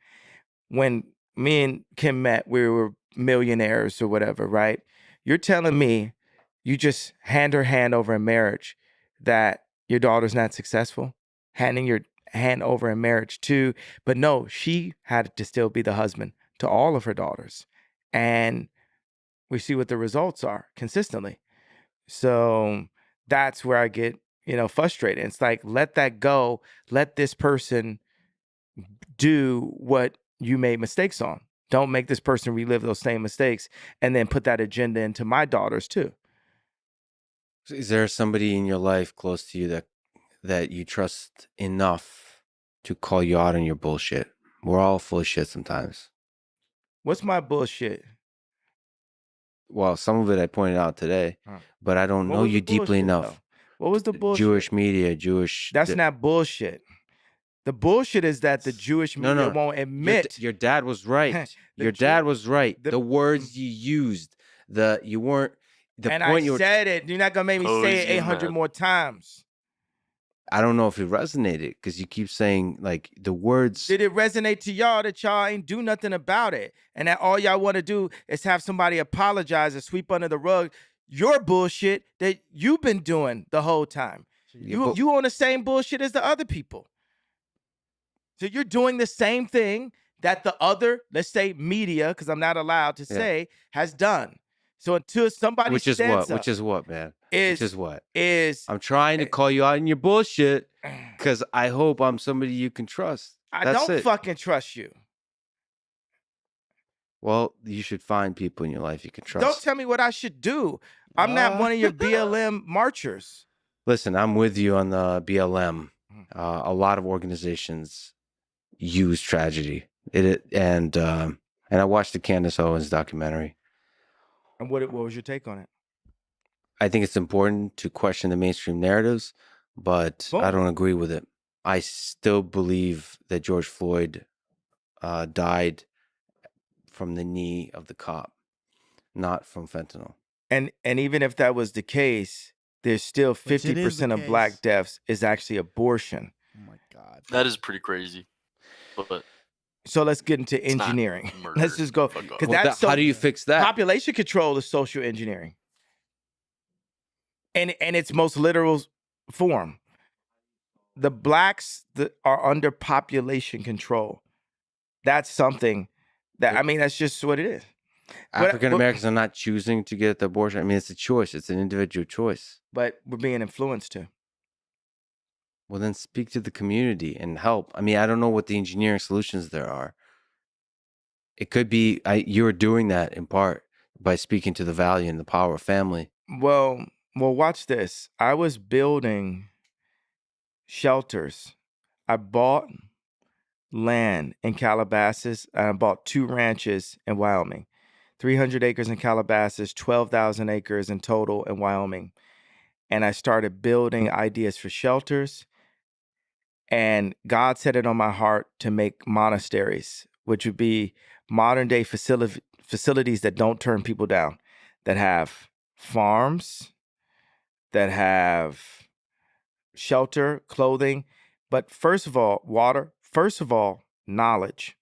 When me and Kim met, we were millionaires or whatever, right? You're telling me you just hand her hand over in marriage that your daughter's not successful? Handing your hand over in marriage too. But no, she had to still be the husband to all of her daughters. And we see what the results are consistently. So that's where I get, frustrated. It's like, let that go. Let this person do what you made mistakes on. Don't make this person relive those same mistakes and then put that agenda into my daughters too. Is there somebody in your life close to you that you trust enough to call you out on your bullshit? We're all full of shit sometimes. What's my bullshit? Well, some of it I pointed out today, but I don't know you deeply enough. Though? What was the bullshit? Jewish media, Jewish. That's not bullshit. The bullshit is that the Jewish media won't admit. Your dad was right. Your dad was right. The words you used, you weren't. And I said it. You're not gonna make me say it 800 more times. I don't know if it resonated because you keep saying like the words. Did it resonate to y'all that y'all ain't do nothing about it, and that all y'all want to do is have somebody apologize and sweep under the rug your bullshit that you've been doing the whole time? Yeah, you on the same bullshit as the other people. So you're doing the same thing that the other, let's say media, because I'm not allowed to say, has done. So until somebody which is what, man? I'm trying to call you out in your bullshit because I hope I'm somebody you can trust. I don't fucking trust you. Well, you should find people in your life you can trust. Don't tell me what I should do. I'm not one of your BLM marchers. Listen, I'm with you on the BLM. A lot of organizations use tragedy. And I watched the Candace Owens documentary. And what was your take on it? I think it's important to question the mainstream narratives, but I don't agree with it. I still believe that George Floyd died from the knee of the cop, not from fentanyl. And even if that was the case, there's still 50% of black deaths is actually abortion. Oh my God. That is pretty crazy. But so let's get into engineering. Let's just go. Because how do you fix that? Population control is social engineering. And its most literal form. The blacks that are under population control. That's something that, I mean, that's just what it is. African Americans are not choosing to get the abortion. I mean, it's a choice. It's an individual choice. But we're being influenced to. Well, then speak to the community and help. I mean, I don't know what the engineering solutions there are. It could be you're doing that in part by speaking to the value and the power of family. Well, watch this. I was building shelters. I bought land in Calabasas, and I bought 2 ranches in Wyoming. 300 acres in Calabasas, 12,000 acres in total in Wyoming. And I started building ideas for shelters. And God set it on my heart to make monasteries, which would be modern day facilities that don't turn people down, that have farms, that have shelter, clothing, but first of all, water, first of all, knowledge,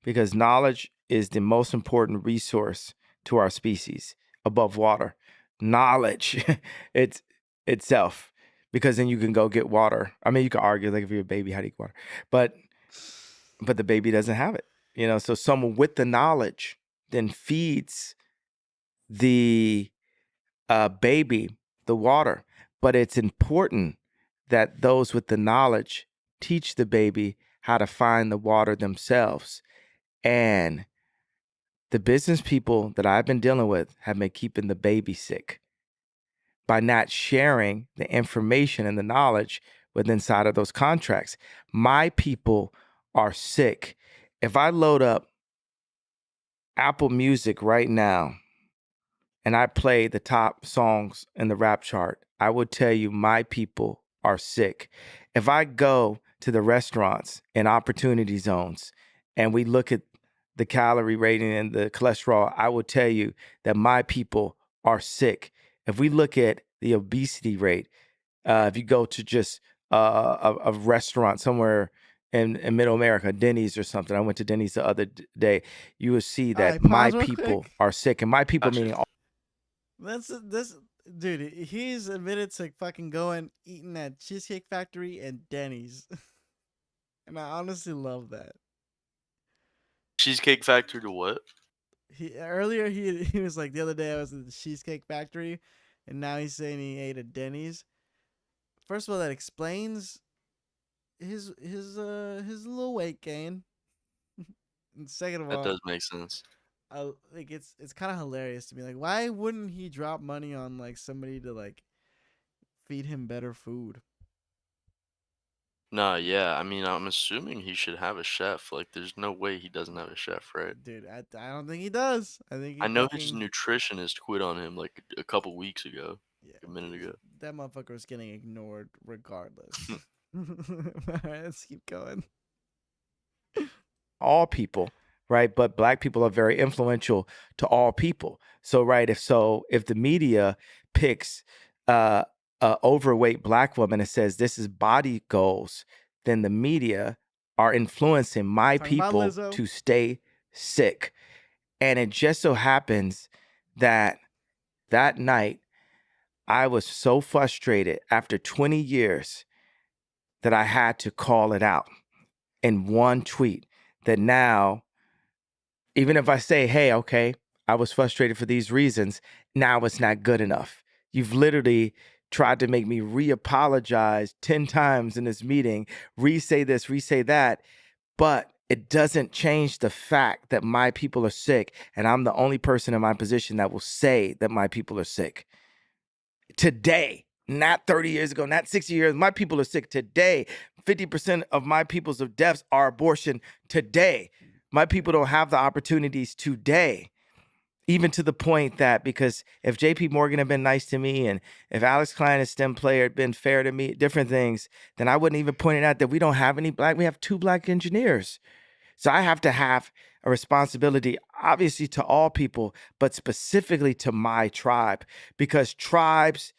because knowledge is the most important resource to our species above water. Knowledge, it's itself, because then you can go get water. I mean, you can argue like if you're a baby, how do you get water? But the baby doesn't have it, so someone with the knowledge then feeds the baby the water. But it's important that those with the knowledge teach the baby how to find the water themselves. And the business people that I've been dealing with have been keeping the baby sick by not sharing the information and the knowledge within inside of those contracts. My people are sick. If I load up Apple Music right now and I play the top songs in the rap chart, I would tell you my people are sick. If I go to the restaurants and opportunity zones and we look at the calorie rating and the cholesterol, I will tell you that my people are sick. If we look at the obesity rate, if you go to just a restaurant somewhere in Middle America, Denny's or something, I went to Denny's the other day, you will see All that right, my pause real people quick. are sick. And my people Gotcha. meaning all This dude. He's admitted to fucking going eating at Cheesecake Factory and Denny's, and I honestly love that. Cheesecake Factory to what? He was like the other day I was at the Cheesecake Factory, and now he's saying he ate at Denny's. First of all, that explains his little weight gain. And second of That all, does make sense. like it's kind of hilarious to me. Like, why wouldn't he drop money on like somebody to like feed him better food? Nah, yeah. I mean, I'm assuming he should have a chef. Like, there's no way he doesn't have a chef, right? Dude, I don't think he does. I think he I know his fucking nutritionist quit on him like a couple weeks ago, yeah. like a minute ago. That motherfucker was getting ignored regardless. All right, let's keep going. people, right? But Black people are very influential to all people. So, right, if the media picks a overweight Black woman and says this is body goals, then the media are influencing my Talking about people Lizzo. to stay sick. And it just so happens that that night I was so frustrated after 20 years that I had to call it out in one tweet that now, even if I say, hey, okay, I was frustrated for these reasons, now it's not good enough. You've literally tried to make me re-apologize 10 times in this meeting, re-say this, re-say that, but it doesn't change the fact that my people are sick, and I'm the only person in my position that will say that my people are sick. Today, not 30 years ago, not 60 years, my people are sick today. 50% of my people's of deaths are abortion today. My people don't have the opportunities today, even to the point that because if JP Morgan had been nice to me and if Alex Klein, a STEM player, had been fair to me, different things, then I wouldn't even point it out that we don't have any Black, we have 2 Black engineers. So I have to have a responsibility, obviously to all people, but specifically to my tribe, because tribes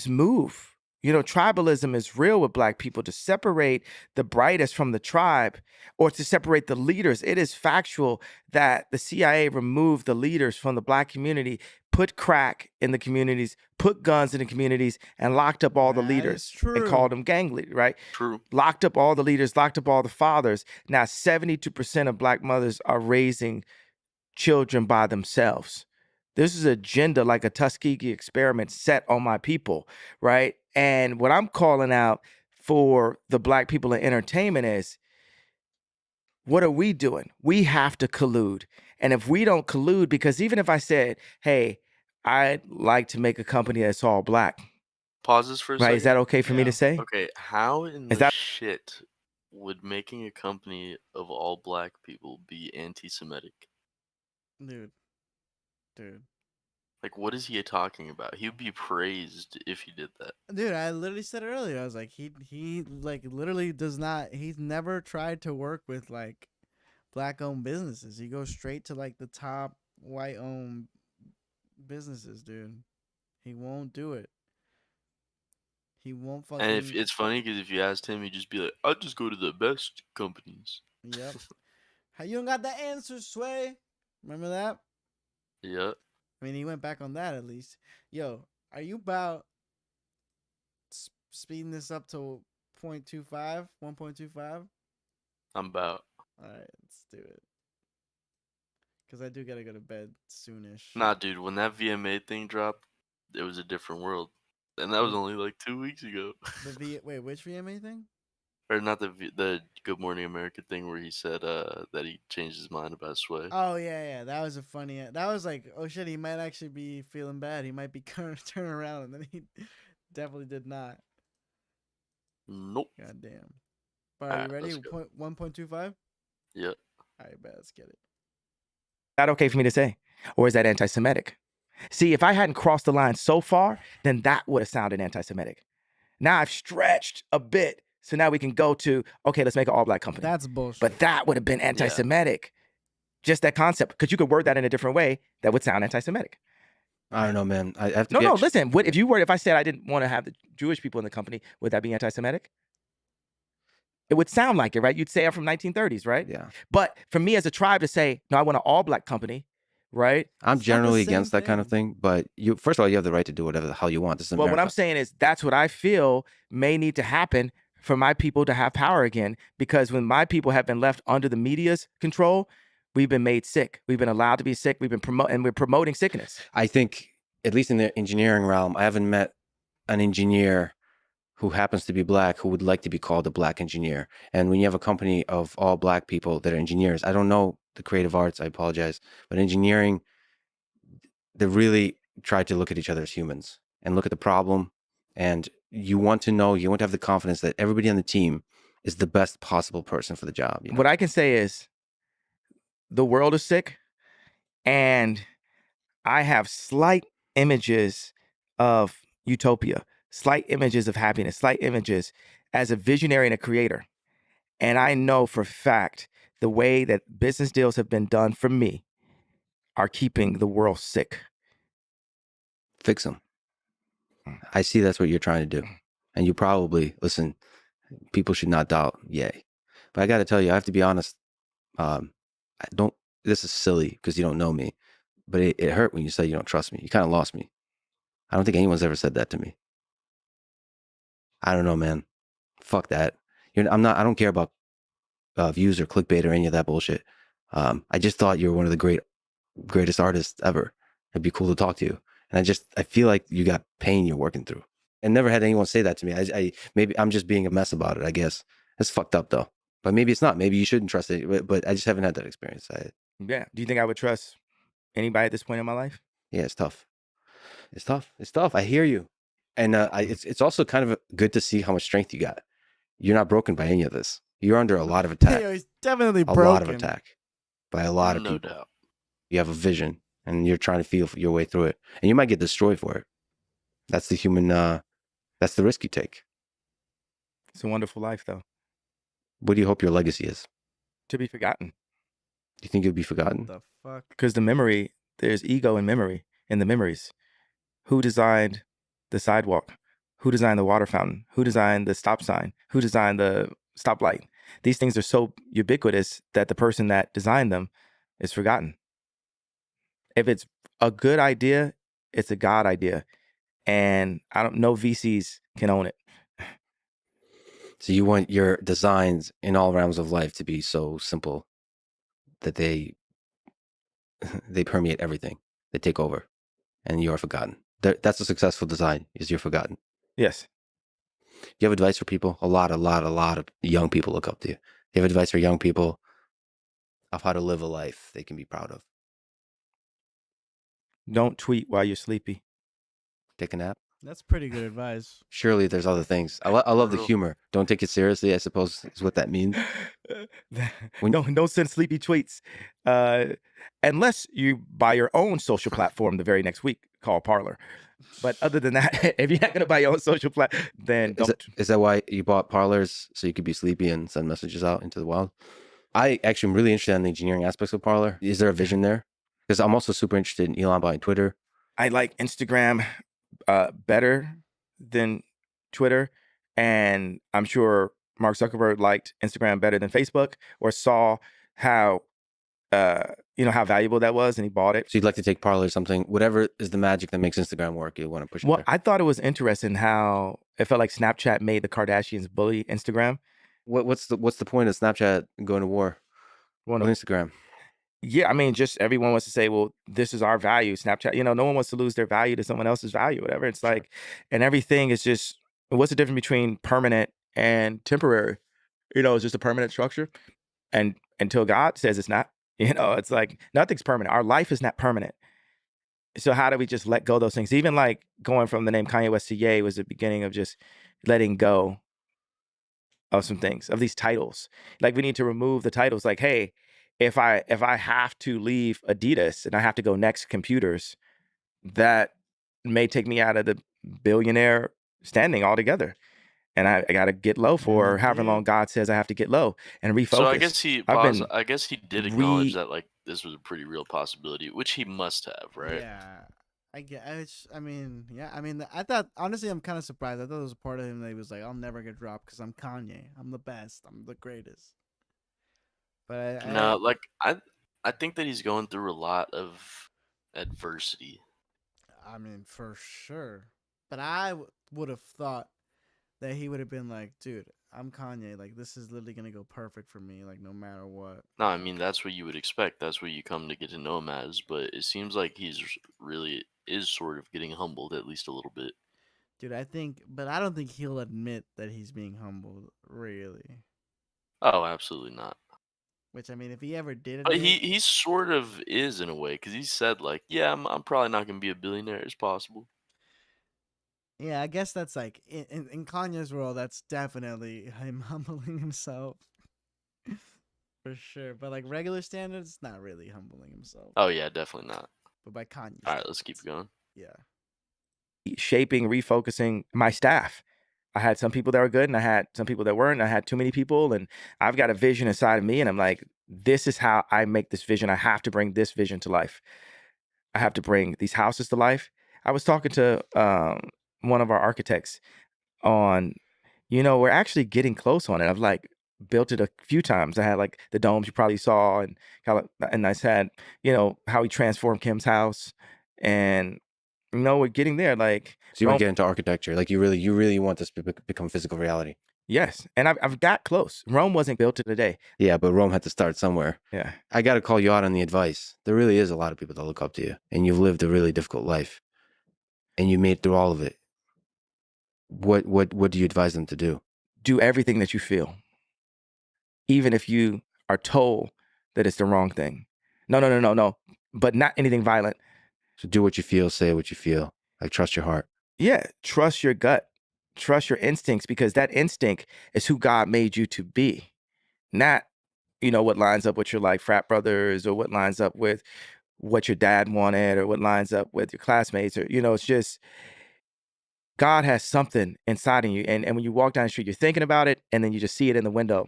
move. You know, tribalism is real with Black people. To separate the brightest from the tribe or to separate the leaders, it is factual that the CIA removed the leaders from the Black community, put crack in the communities, put guns in the communities, and locked up all the That leaders is true. and called them gang leaders, right? True. Locked up all the leaders, locked up all the fathers. Now, 72% of Black mothers are raising children by themselves. This is agenda like a Tuskegee experiment set on my people, right? And what I'm calling out for the Black people in entertainment is, what are we doing? We have to collude. And if we don't collude, because even if I said, hey, I'd like to make a company that's all Black, Pause this for a right? Is second. that okay for me to Yeah. say? Okay, how in Is the that shit would making a company of all black people be anti-Semitic? Dude. Dude. Like, what is he talking about? He would be praised if he did that. Dude, I literally said it earlier. I was like, he like literally does not. He's never tried to work with like Black owned businesses. He goes straight to like the top white owned businesses, dude. He won't do it. He won't And if fucking. it's funny because if you asked him, he'd just be like, "I'll just go to the best companies." Yep. How you don't got the answer, Sway? Remember that? Yeah, I mean, he went back on that at least. Yo, are you about speeding this up to 0.25, 1.25? I'm about. All right, let's do it. Because I do gotta go to bed soonish. Nah, dude. When that VMA thing dropped, it was a different world. And that was only like 2 weeks ago. Wait, which VMA thing? Or not the Good Morning America thing where he said that he changed his mind about Sway. Oh yeah, that was a funny. That was like, oh shit, he might actually be feeling bad. He might be turning around, and then he definitely did not. Nope. God damn. But are you ready? let's go. 1.25. Yeah. All right, bet. Let's get it. Is that okay for me to say? Or is that anti-Semitic? See, if I hadn't crossed the line so far, then that would have sounded anti-Semitic. Now I've stretched a bit, so now we can go to, okay, let's make an all-black company. That's bullshit. But that would have been anti-Semitic. Just that concept, because you could word that in a different way that would sound anti-Semitic. I don't know, man. I have to. No, listen. If I said I didn't want to have the Jewish people in the company, would that be anti-Semitic? It would sound like it, right? You'd say I'm from 1930s, right? Yeah. But for me as a tribe to say, no, I want an all-black company, right? I'm It's not the generally same against that kind of thing, but first of all, you have the right to do whatever the hell you want. This is Well, America. what I'm saying is that's what I feel may need to happen for my people to have power again, because when my people have been left under the media's control, we've been made sick. We've been allowed to be sick. We're promoting sickness. I think, at least in the engineering realm, I haven't met an engineer who happens to be black who would like to be called a black engineer. And when you have a company of all black people that are engineers, I don't know the creative arts, I apologize, but engineering, they really try to look at each other as humans and look at the problem. And you want to have the confidence that everybody on the team is the best possible person for the job. You know? What I can say is the world is sick, and I have slight images of utopia, slight images of happiness, slight images as a visionary and a creator. And I know for a fact the way that business deals have been done for me are keeping the world sick. Fix them. I see that's what you're trying to do. And you probably, listen, people should not doubt, yay. But I got to tell you, I have to be honest. This is silly because you don't know me, but it hurt when you said you don't trust me. You kind of lost me. I don't think anyone's ever said that to me. I don't know, man. Fuck that. I don't care about views or clickbait or any of that bullshit. I just thought you were one of the greatest artists ever. It'd be cool to talk to you. And I feel like you got pain you're working through. And never had anyone say that to me. Maybe I'm just being a mess about it, I guess. It's fucked up though. But maybe it's not. Maybe you shouldn't trust it. But I just haven't had that experience. Yeah. Do you think I would trust anybody at this point in my life? Yeah, it's tough. It's tough. I hear you. And it's also kind of good to see how much strength you got. You're not broken by any of this. You're under a lot of attack. Yeah, he's definitely a broken. lot of attack by a lot of No people. doubt. You have a vision and you're trying to feel your way through it. And you might get destroyed for it. That's the human, that's the risk you take. It's a wonderful life, though. What do you hope your legacy is? To be forgotten. Do you think you'll be forgotten? What the fuck? Because there's ego in memory, in the memories. Who designed the sidewalk? Who designed the water fountain? Who designed the stop sign? Who designed the stoplight? These things are so ubiquitous that the person that designed them is forgotten. If it's a good idea, it's a God idea. And no VCs can own it. So you want your designs in all realms of life to be so simple that they permeate everything. They take over and you are forgotten. That's a successful design, is you're forgotten. Yes. Do you have advice for people? A lot of young people look up to you. Do you have advice for young people of how to live a life they can be proud of? Don't tweet while you're sleepy. Take a nap. That's pretty good advice. Surely there's other things. I love the humor. Don't take it seriously, I suppose is what that means. Don't send sleepy tweets. Unless you buy your own social platform the very next week called Parler. But other than that, if you're not going to buy your own social platform, then don't. Is that why you bought Parlors, so you could be sleepy and send messages out into the wild? I actually am really interested in the engineering aspects of Parler. Is there a vision there? Because I'm also super interested in Elon buying Twitter. I like Instagram better than Twitter. And I'm sure Mark Zuckerberg liked Instagram better than Facebook, or saw how how valuable that was, and he bought it. So you'd like to take Parler or something, whatever is the magic that makes Instagram work, you want to push it there. I thought it was interesting how it felt like Snapchat made the Kardashians bully Instagram. What's the point of Snapchat going to war on Instagram? Yeah, I mean, just everyone wants to say, well, this is our value. Snapchat, no one wants to lose their value to someone else's value, whatever. It's like, and everything is just, what's the difference between permanent and temporary? It's just a permanent structure. And until God says it's not, it's like nothing's permanent. Our life is not permanent. So how do we just let go of those things? Even like going from the name Kanye West to Ye was the beginning of just letting go of some things, of these titles. Like we need to remove the titles. Like, hey, if I have to leave Adidas and I have to go Next Computers, that may take me out of the billionaire standing altogether. And I got to get low for however long God says I have to get low and refocus. So I guess he did acknowledge that like this was a pretty real possibility, which he must have, right? Yeah. I thought, honestly, I'm kind of surprised. I thought there was a part of him that he was like, I'll never get dropped because I'm Kanye. I'm the best. I'm the greatest. But No, like I think that he's going through a lot of adversity. I mean, for sure. But I would have thought that he would have been like, dude, I'm Kanye. Like, this is literally going to go perfect for me, like, no matter what. No, I mean that's what you would expect. That's what you come to get to know him as. But it seems like he's really is sort of getting humbled at least a little bit. Dude, but I don't think he'll admit that he's being humbled, really. Oh, absolutely not. Which, I mean, if he ever did But admit, he sort of is in a way because he said like, yeah, I'm probably not gonna be a billionaire. It's possible. yeah, I guess that's like in Kanye's world, that's definitely him humbling himself. For sure. But like regular standards, not really humbling himself. Oh yeah, definitely not. But by Kanye. All right, let's keep going. Yeah. Shaping, refocusing my staff. I had some people that were good and I had some people that weren't. I had too many people and I've got a vision inside of me and I'm like, this is how I make this vision. I have to bring this vision to life. I have to bring these houses to life. I was talking to one of our architects on, we're actually getting close on it. I've like built it a few times. I had like the domes you probably saw and I had, how we transformed Kim's house and we're getting there. Like, so you want to get into architecture? Like you really want this to become physical reality? Yes, and I've got close. Rome wasn't built in a day. Yeah, but Rome had to start somewhere. Yeah, I got to call you out on the advice. There really is a lot of people that look up to you, and you've lived a really difficult life, and you made it through all of it. What do you advise them to do? Do everything that you feel, even if you are told that it's the wrong thing. No, but not anything violent. So do what you feel, say what you feel. Like trust your heart. Yeah, trust your gut. Trust your instincts because that instinct is who God made you to be. Not, what lines up with your like frat brothers or what lines up with what your dad wanted or what lines up with your classmates or, it's just God has something inside of you. And when you walk down the street, you're thinking about it and then you just see it in the window.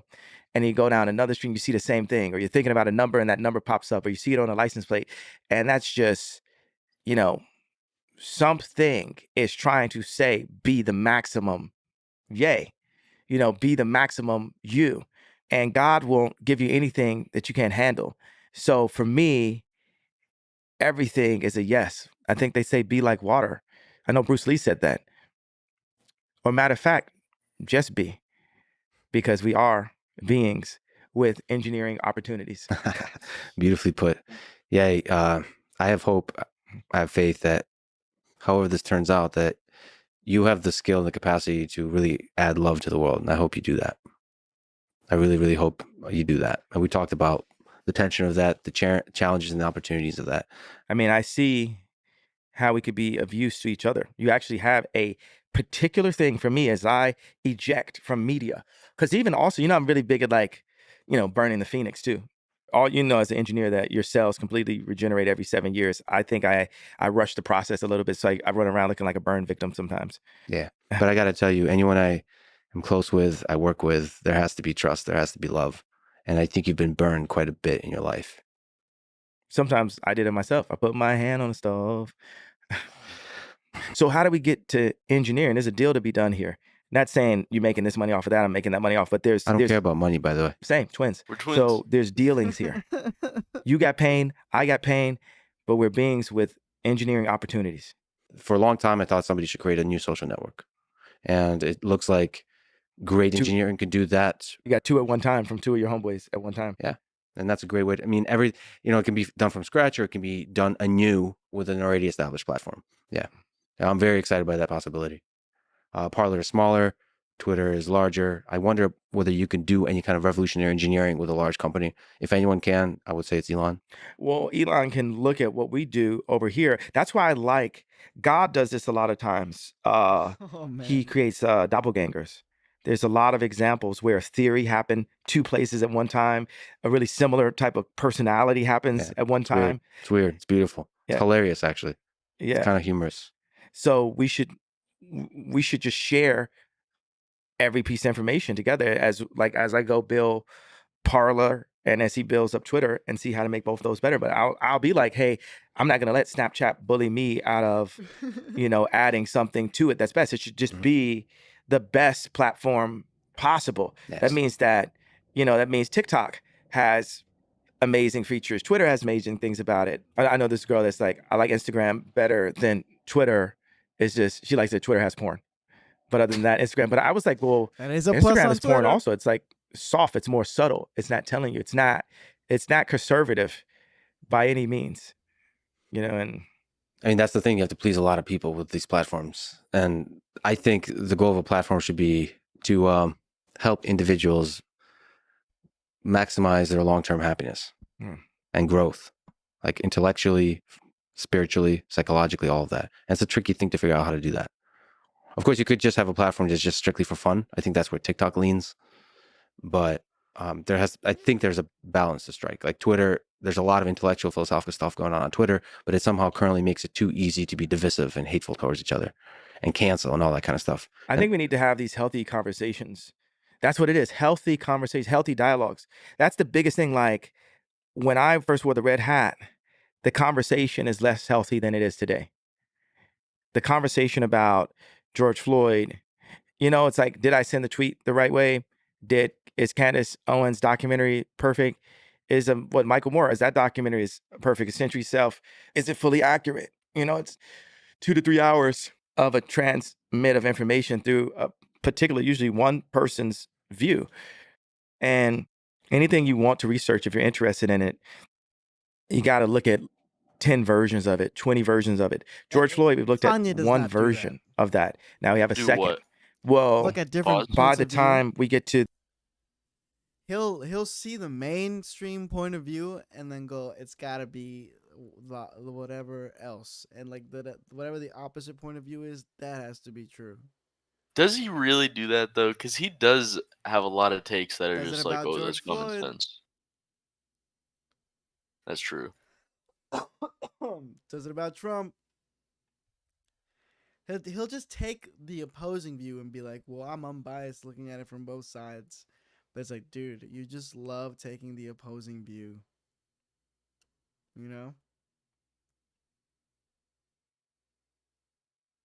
And then you go down another street and you see the same thing, or you're thinking about a number and that number pops up, or you see it on a license plate. And that's just, something is trying to say, be the maximum yay, be the maximum you. And God won't give you anything that you can't handle. So for me, everything is a yes. I think they say be like water. I know Bruce Lee said that. Or matter of fact, just be. Because we are beings with engineering opportunities. Beautifully put. Yeah, I have hope. I have faith that however this turns out, that you have the skill and the capacity to really add love to the world. And I hope you do that. I really, really hope you do that. And we talked about the tension of that, the challenges and the opportunities of that. I mean, I see how we could be of use to each other. You actually have a particular thing for me as I eject from media. Because even also, I'm really big at like, burning the phoenix too. All as an engineer that your cells completely regenerate every 7 years. I think I rush the process a little bit. So I run around looking like a burn victim sometimes. Yeah. But I got to tell you, anyone I am close with, I work with, there has to be trust. There has to be love. And I think you've been burned quite a bit in your life. Sometimes I did it myself. I put my hand on the stove. So how do we get to engineering? There's a deal to be done here. Not saying you're making this money off of that, I'm making that money off, but I don't care about money, by the way. Same, twins. We're twins. So there's dealings here. You got pain, I got pain, but we're beings with engineering opportunities. For a long time, I thought somebody should create a new social network. And it looks like great engineering can do that. You got two at one time from two of your homeboys at one time. Yeah. And that's a great way to, I mean, it can be done from scratch or it can be done anew with an already established platform. Yeah. I'm very excited by that possibility. Parler is smaller, Twitter is larger. I wonder whether you can do any kind of revolutionary engineering with a large company. If anyone can, I would say it's Elon. Well, Elon can look at what we do over here. That's why I like God does this a lot of times. Oh man. He creates doppelgangers. There's a lot of examples where a theory happened two places at one time. A really similar type of personality happens at one time. It's weird. It's beautiful. It's hilarious, actually. Yeah. It's kind of humorous. So we should just share every piece of information together as I go build Parler and as he builds up Twitter and see how to make both of those better. But I'll be like, hey, I'm not gonna let Snapchat bully me out of, adding something to it that's best. It should just be the best platform possible. Yes. That means that TikTok has amazing features. Twitter has amazing things about it. I know this girl that's like, I like Instagram better than Twitter. It's just she likes that Twitter has porn. But other than that, Instagram. But I was like, well, That is a plus Instagram on is porn Twitter. also. It's like soft. It's more subtle. It's not telling you. It's not conservative by any means. And I mean, that's the thing. You have to please a lot of people with these platforms. And I think the goal of a platform should be to help individuals maximize their long-term happiness and growth, like intellectually, spiritually, psychologically, all of that. And it's a tricky thing to figure out how to do that. Of course, you could just have a platform that's just strictly for fun. I think that's where TikTok leans. But I think there's a balance to strike. Like Twitter, there's a lot of intellectual, philosophical stuff going on Twitter, but it somehow currently makes it too easy to be divisive and hateful towards each other and cancel and all that kind of stuff. I think we need to have these healthy conversations. That's what it is. Healthy conversations, healthy dialogues. That's the biggest thing. Like when I first wore the red hat, the conversation is less healthy than it is today. The conversation about George Floyd, it's like, did I send the tweet the right way? Is Candace Owens' documentary perfect? Is what Michael Moore, is that documentary is perfect? Is Century Self, is it fully accurate? It's 2 to 3 hours of a transmit of information through a particular, usually one person's view. And anything you want to research, if you're interested in it, you got to look at 10 versions of it, 20 versions of it. George Floyd, we've looked Kanye at does one not do version of that. Now we have a Do second. what? Well, Look at different by points the of view. time we get to He'll see the mainstream point of view and then go, it's gotta be whatever else, and like whatever the opposite point of view is, that has to be true. Does he really do that though? Because he does have a lot of takes that are Does it just like, about oh, George that's common Floyd? sense. That's true. Does it about Trump? He'll just take the opposing view and be like, well, I'm unbiased looking at it from both sides. But it's like, dude, you just love taking the opposing view.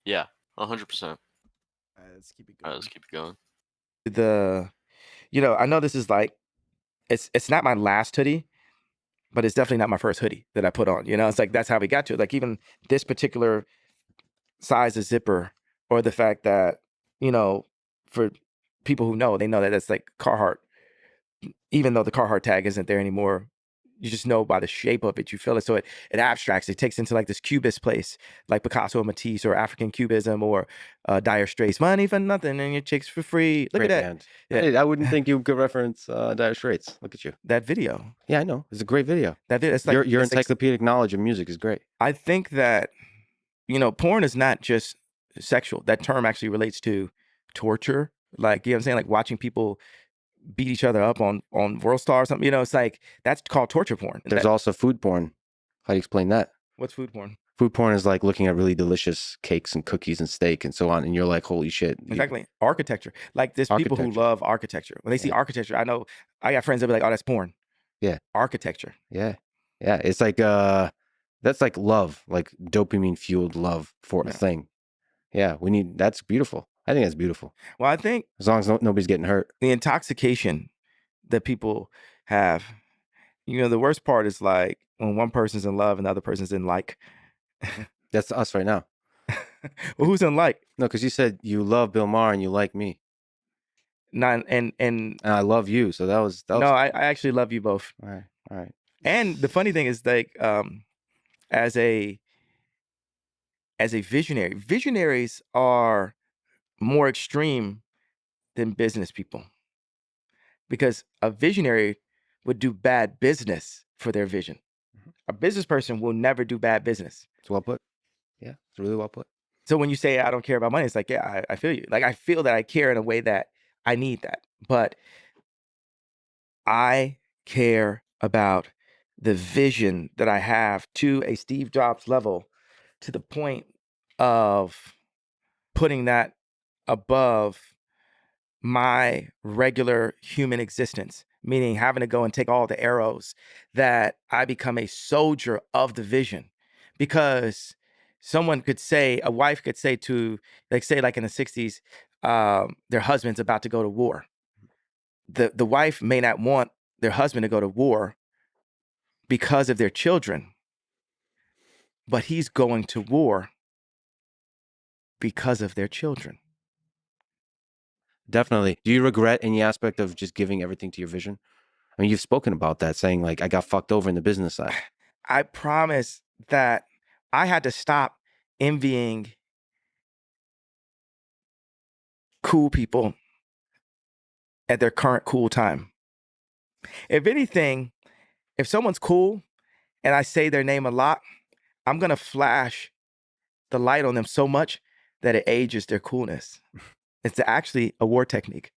Yeah, 100%. All right, let's keep it going. Let's keep it going. I know this is like, it's not my last hoodie, but it's definitely not my first hoodie that I put on. It's like, that's how we got to it. Like even this particular size of zipper, or the fact that, for people who know, they know that that's like Carhartt. Even though the Carhartt tag isn't there anymore, you just know by the shape of it, you feel it. So it abstracts, it takes into like this cubist place, like Picasso or Matisse or African Cubism or Dire Straits. Money for nothing and your chicks for free. Look Great at that. band. Yeah. Hey, I wouldn't think you could reference Dire Straits. Look at you. That video. Yeah, I know. It's a great video. That video. It's like Your it's encyclopedic knowledge of music is great. I think that, porn is not just sexual. That term actually relates to torture. Like, you know what I'm saying? Like watching people beat each other up on World Star or something. It's like, that's called torture porn. There's also food porn. How do you explain that? What's food porn? Food porn is like looking at really delicious cakes and cookies and steak and so on. And you're like, holy shit. Exactly. Architecture. Like there's people who love architecture. When they see architecture, I know I got friends that be like, oh, that's porn. Yeah. Architecture. Yeah. Yeah. It's like, that's like love, like dopamine fueled love for a thing. Yeah. That's beautiful. I think that's beautiful. Well, I think as long as nobody's getting hurt. The intoxication that people have, the worst part is like when one person's in love and the other person's in like. That's us right now. Well, who's in like? No, because you said you love Bill Maher and you like me. And I love you. So that was. No, I actually love you both. All right. All right. And the funny thing is, like, as a visionary, visionaries are more extreme than business people, because a visionary would do bad business for their vision. A business person will never do bad business. It's well put. Yeah, it's really well put. So when you say I don't care about money, it's like, yeah, I feel you. Like, I feel that I care in a way that I need that. But I care about the vision that I have to a Steve Jobs level, to the point of putting that above my regular human existence, meaning having to go and take all the arrows, that I become a soldier of the vision. Because someone could say, a wife could say to, like, say, like in the 60s, their husband's about to go to war. The wife may not want their husband to go to war because of their children, but he's going to war because of their children. Definitely. Do you regret any aspect of just giving everything to your vision? I mean, you've spoken about that, saying like, I got fucked over in the business side. I promise that I had to stop envying cool people at their current cool time. If anything, if someone's cool and I say their name a lot, I'm going to flash the light on them so much that it ages their coolness. It's actually a war technique.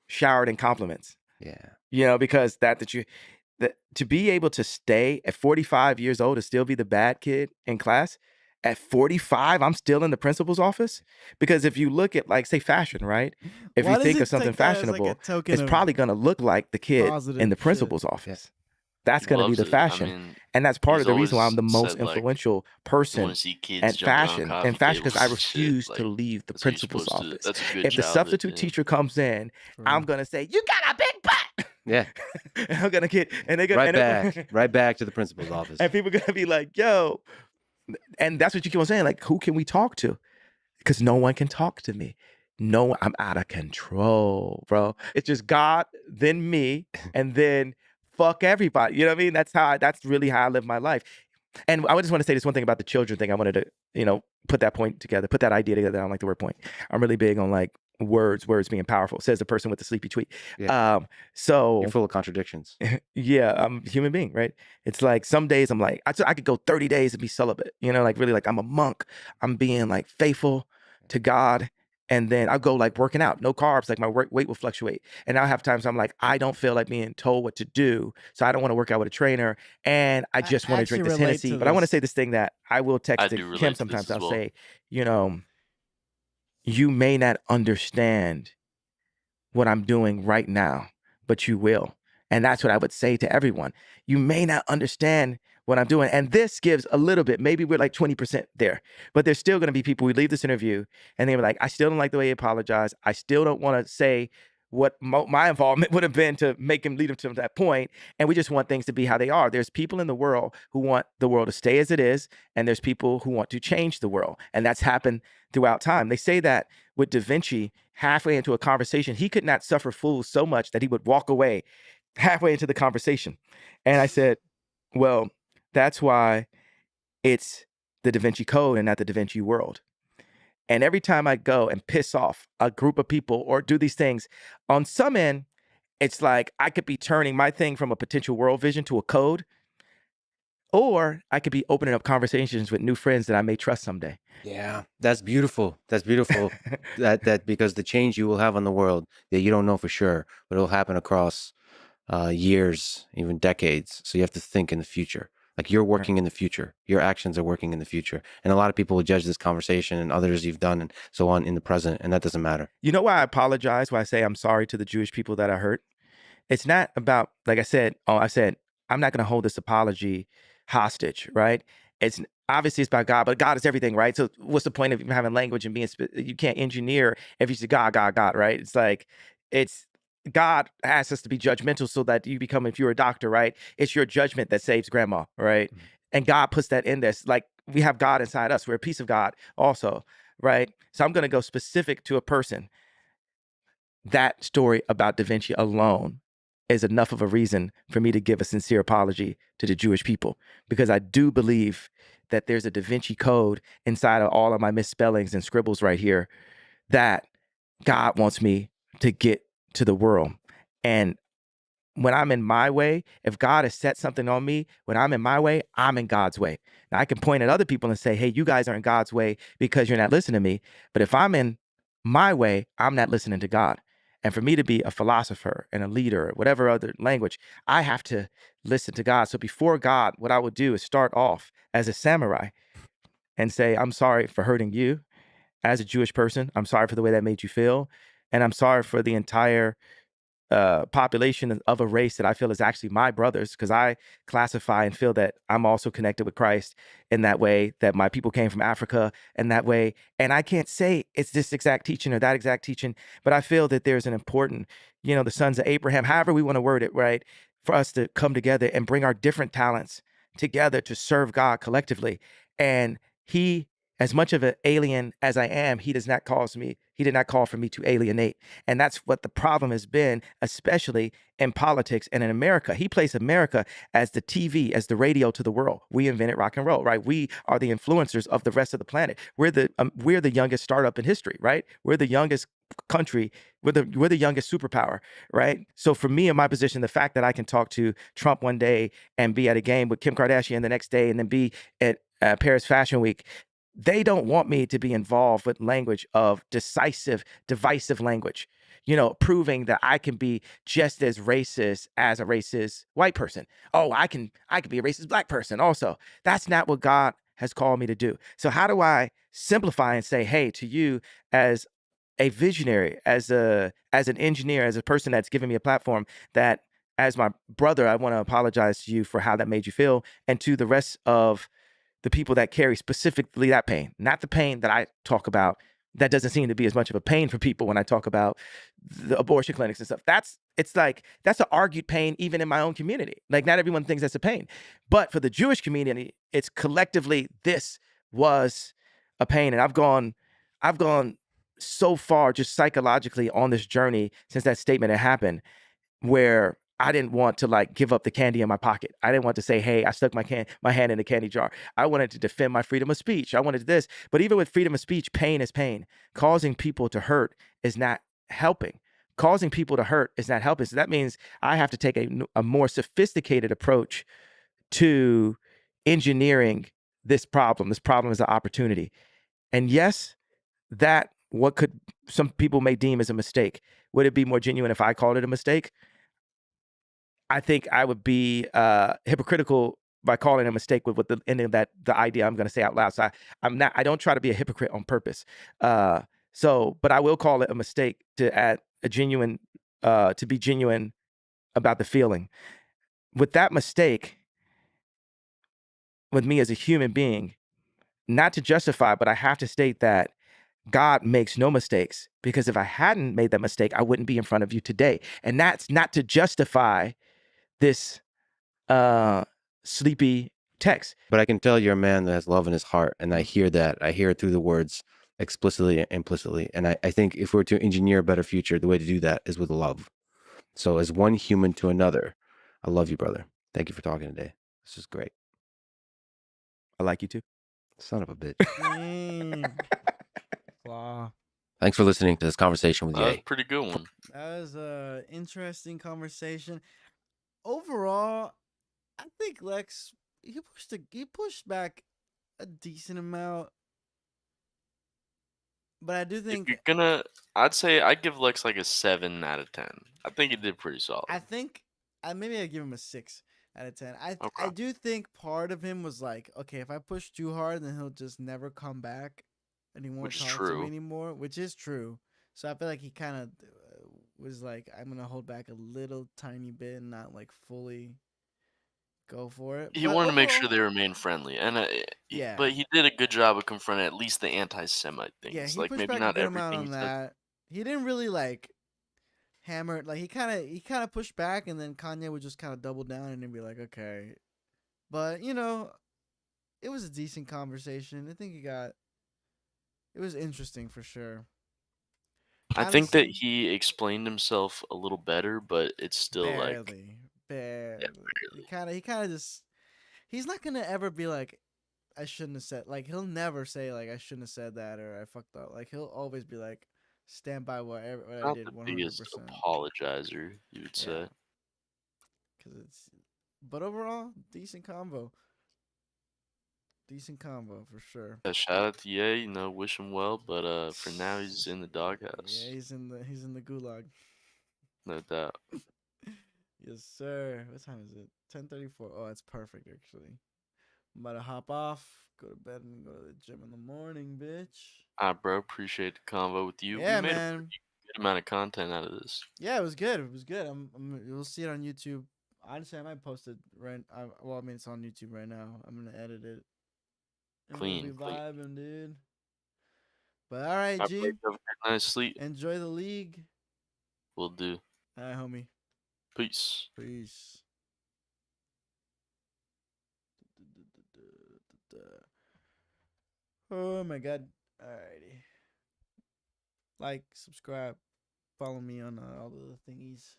Showered in compliments. Yeah. You know, because to be able to stay at 45 years old, to still be the bad kid in class, at 45, I'm still in the principal's office. Because if you look at, like, say, fashion, right? If Why you does think he of something take that as, like, fashionable, a token it's of probably going to look like the kid in positive the shit? principal's office. That's He going to be loves the it. fashion. I mean, And that's part he's of the reason why I'm always the most said, like, influential you want person to see kids at jumping on fashion. coffee And fashion, because I tables and shit. refuse Like, to leave the that's what you're principal's supposed to. office. That's a good If the childhood. substitute teacher comes in, I'm True. going to say, "You got a big butt." Yeah. And I'm gonna get, and they're gonna Right back to the principal's office. and people are gonna be like, "Yo," and that's what you keep on saying. Like, who can we talk to? Because no one can talk to me. No, I'm out of control, bro. It's just God, then me, and then fuck everybody. You know what I mean? That's really how I live my life. And I just want to say this one thing about the children thing. I wanted to, put that point together, put that idea together. I don't like the word point. I'm really big on, like, words being powerful, says the person with the sleepy tweet. Yeah. So You're full of contradictions. yeah, I'm a human being, right? It's like some days I'm like, I could go 30 days and be celibate, like really, like I'm a monk. I'm being, like, faithful to God. And then I'll go, like, working out, no carbs, like my weight will fluctuate. And I'll have times I'm like, I don't feel like being told what to do. So I don't want to work out with a trainer. And I just want to drink actually this relate Hennessy. to But I want to this. say this thing that I will text I to do Kim relate to this sometimes. as I'll well. say, you may not understand what I'm doing right now, but you will. And that's what I would say to everyone. You may not understand what I'm doing. And this gives a little bit, maybe we're like 20% there, but there's still going to be people, we leave this interview and they were like, I still don't like the way he apologized. I still don't want to say what my involvement would have been to make him lead him to that point. And we just want things to be how they are. There's people in the world who want the world to stay as it is. And there's people who want to change the world. And that's happened throughout time. They say that with Da Vinci, halfway into a conversation, he could not suffer fools so much that he would walk away halfway into the conversation. And I said, well, that's why it's the Da Vinci Code and not the Da Vinci world. And every time I go and piss off a group of people or do these things, on some end, it's like I could be turning my thing from a potential world vision to a code, or I could be opening up conversations with new friends that I may trust someday. Yeah, that's beautiful. That's beautiful. that because the change you will have on the world that you don't know for sure, but it'll happen across years, even decades. So you have to think in the future. Like, you're working in the future. Your actions are working in the future. And a lot of people will judge this conversation and others you've done and so on in the present, and that doesn't matter. You know why I apologize? Why I say I'm sorry to the Jewish people that I hurt? It's not about, like I said, I'm not going to hold this apology hostage, right? It's obviously it's about God, but God is everything, right? So what's the point of even having language and being, you can't engineer if you say God, God, God, right? It's like, it's God asks us to be judgmental so that you become, if you're a doctor, right? It's your judgment that saves grandma, right? Mm-hmm. And God puts that in this, like we have God inside us. We're a piece of God also, right? So I'm going to go specific to a person. That story about Da Vinci alone is enough of a reason for me to give a sincere apology to the Jewish people, because I do believe that there's a Da Vinci Code inside of all of my misspellings and scribbles right here that God wants me to get to the world. And when I'm in my way, if God has set something on me, when I'm in my way, I'm in God's way. Now I can point at other people and say, hey, you guys are in God's way because you're not listening to me. But if I'm in my way, I'm not listening to God. And for me to be a philosopher and a leader, or whatever other language, I have to listen to God. So before God, what I would do is start off as a samurai and say, I'm sorry for hurting you as a Jewish person. I'm sorry for the way that made you feel. And I'm sorry for the entire population of a race that I feel is actually my brothers, because I classify and feel that I'm also connected with Christ in that way, that my people came from Africa in that way. And I can't say it's this exact teaching or that exact teaching, but I feel that there's an important, the sons of Abraham, however we want to word it, right? For us to come together and bring our different talents together to serve God collectively. And he, as much of an alien as I am, he did not call for me to alienate. And that's what the problem has been, especially in politics and in America. He placed America as the TV, as the radio to the world. We invented rock and roll, right? We are the influencers of the rest of the planet. We're the youngest startup in history, right? We're the youngest country. We're the youngest superpower, right? So for me in my position, the fact that I can talk to Trump one day and be at a game with Kim Kardashian the next day and then be at Paris Fashion Week, they don't want me to be involved with language of divisive language, proving that I can be just as racist as a racist white person. Oh, I can be a racist black person also. That's not what God has called me to do. So how do I simplify and say, hey, to you as a visionary, as an engineer, as a person that's given me a platform, that as my brother, I want to apologize to you for how that made you feel, and to the rest of the people that carry specifically that pain, not the pain that I talk about. That doesn't seem to be as much of a pain for people when I talk about the abortion clinics and stuff. That's an argued pain even in my own community. Like, not everyone thinks that's a pain. But for the Jewish community, it's collectively, this was a pain. And I've gone so far just psychologically on this journey since that statement had happened, where I didn't want to give up the candy in my pocket. I didn't want to say, hey, I stuck my hand in the candy jar. I wanted to defend my freedom of speech. I wanted this. But even with freedom of speech, pain is pain. Causing people to hurt is not helping. Causing people to hurt is not helping. So that means I have to take a more sophisticated approach to engineering this problem. This problem is an opportunity. And yes, that what could some people may deem as a mistake. Would it be more genuine if I called it a mistake? I think I would be hypocritical by calling it a mistake with the ending of the idea I'm going to say out loud. So I don't try to be a hypocrite on purpose. But I will call it a mistake to add a genuine, to be genuine about the feeling. With that mistake, with me as a human being, not to justify, but I have to state that God makes no mistakes, because if I hadn't made that mistake, I wouldn't be in front of you today. And that's not to justify this sleepy text. But I can tell you're a man that has love in his heart, and I hear that. I hear it through the words explicitly and implicitly. And I think if we're to engineer a better future, the way to do that is with love. So as one human to another, I love you, brother. Thank you for talking today. This is great. I like you too. Son of a bitch. Wow. Thanks for listening to this conversation with That was Ye. a pretty good one. That was a interesting conversation. Overall, I think Lex he pushed back a decent amount, but I do If think you're I'd say I'd give Lex like a 7 out of 10. I think he did pretty solid. maybe I give him a 6 out of 10. I Okay. do think part of him was like, okay, if I push too hard, then he'll just never come back, and he won't Which is talk to true. me anymore, which is true. So I feel like he kind of was like, I'm gonna hold back a little tiny bit and not like fully go for it. He But wanted to make sure overall, they remained friendly, and yeah, but he did a good job of confronting at least the anti-Semite yeah, things. he Like pushed maybe back a not good amount everything he on said. that. He didn't really like hammer like he kind of pushed back, and then Kanye would just kind of double down and then be like, okay. But it was a decent conversation. I think it was interesting for sure. I think that Honestly, he explained himself a little better, but it's still like, barely, yeah, barely. barely. He kind of just. He's not gonna ever be like, I shouldn't have said. Like he'll never say like I shouldn't have said that or I fucked up. Like he'll always be like, stand by what I Not did the 100%. biggest apologizer, you would Yeah, say. because it's. But overall, decent combo. Decent combo for sure. Yeah, shout out to Ye, you know, wish him well, but for now he's in the Yeah, doghouse, he's in the gulag. no doubt. Yes, sir. What time is it? 10:34. Oh, that's perfect actually. I'm about to hop off, go to bed, and go to the gym in the morning, bitch. Bro, appreciate the convo with you. We Yeah, made a man. pretty good amount of content out of this. Yeah, it was good. It was good. You'll see it on YouTube. Honestly, I might post it right. Well, I mean, it's on YouTube right now. I'm gonna edit it, and we'll be Clean, clean. vibing, dude. But all right, Bro, G. you have a good night's sleep. Enjoy the league. Will do. All right, homie. Peace. Peace. Oh my god. Alrighty. Like, subscribe, follow me on all the thingies.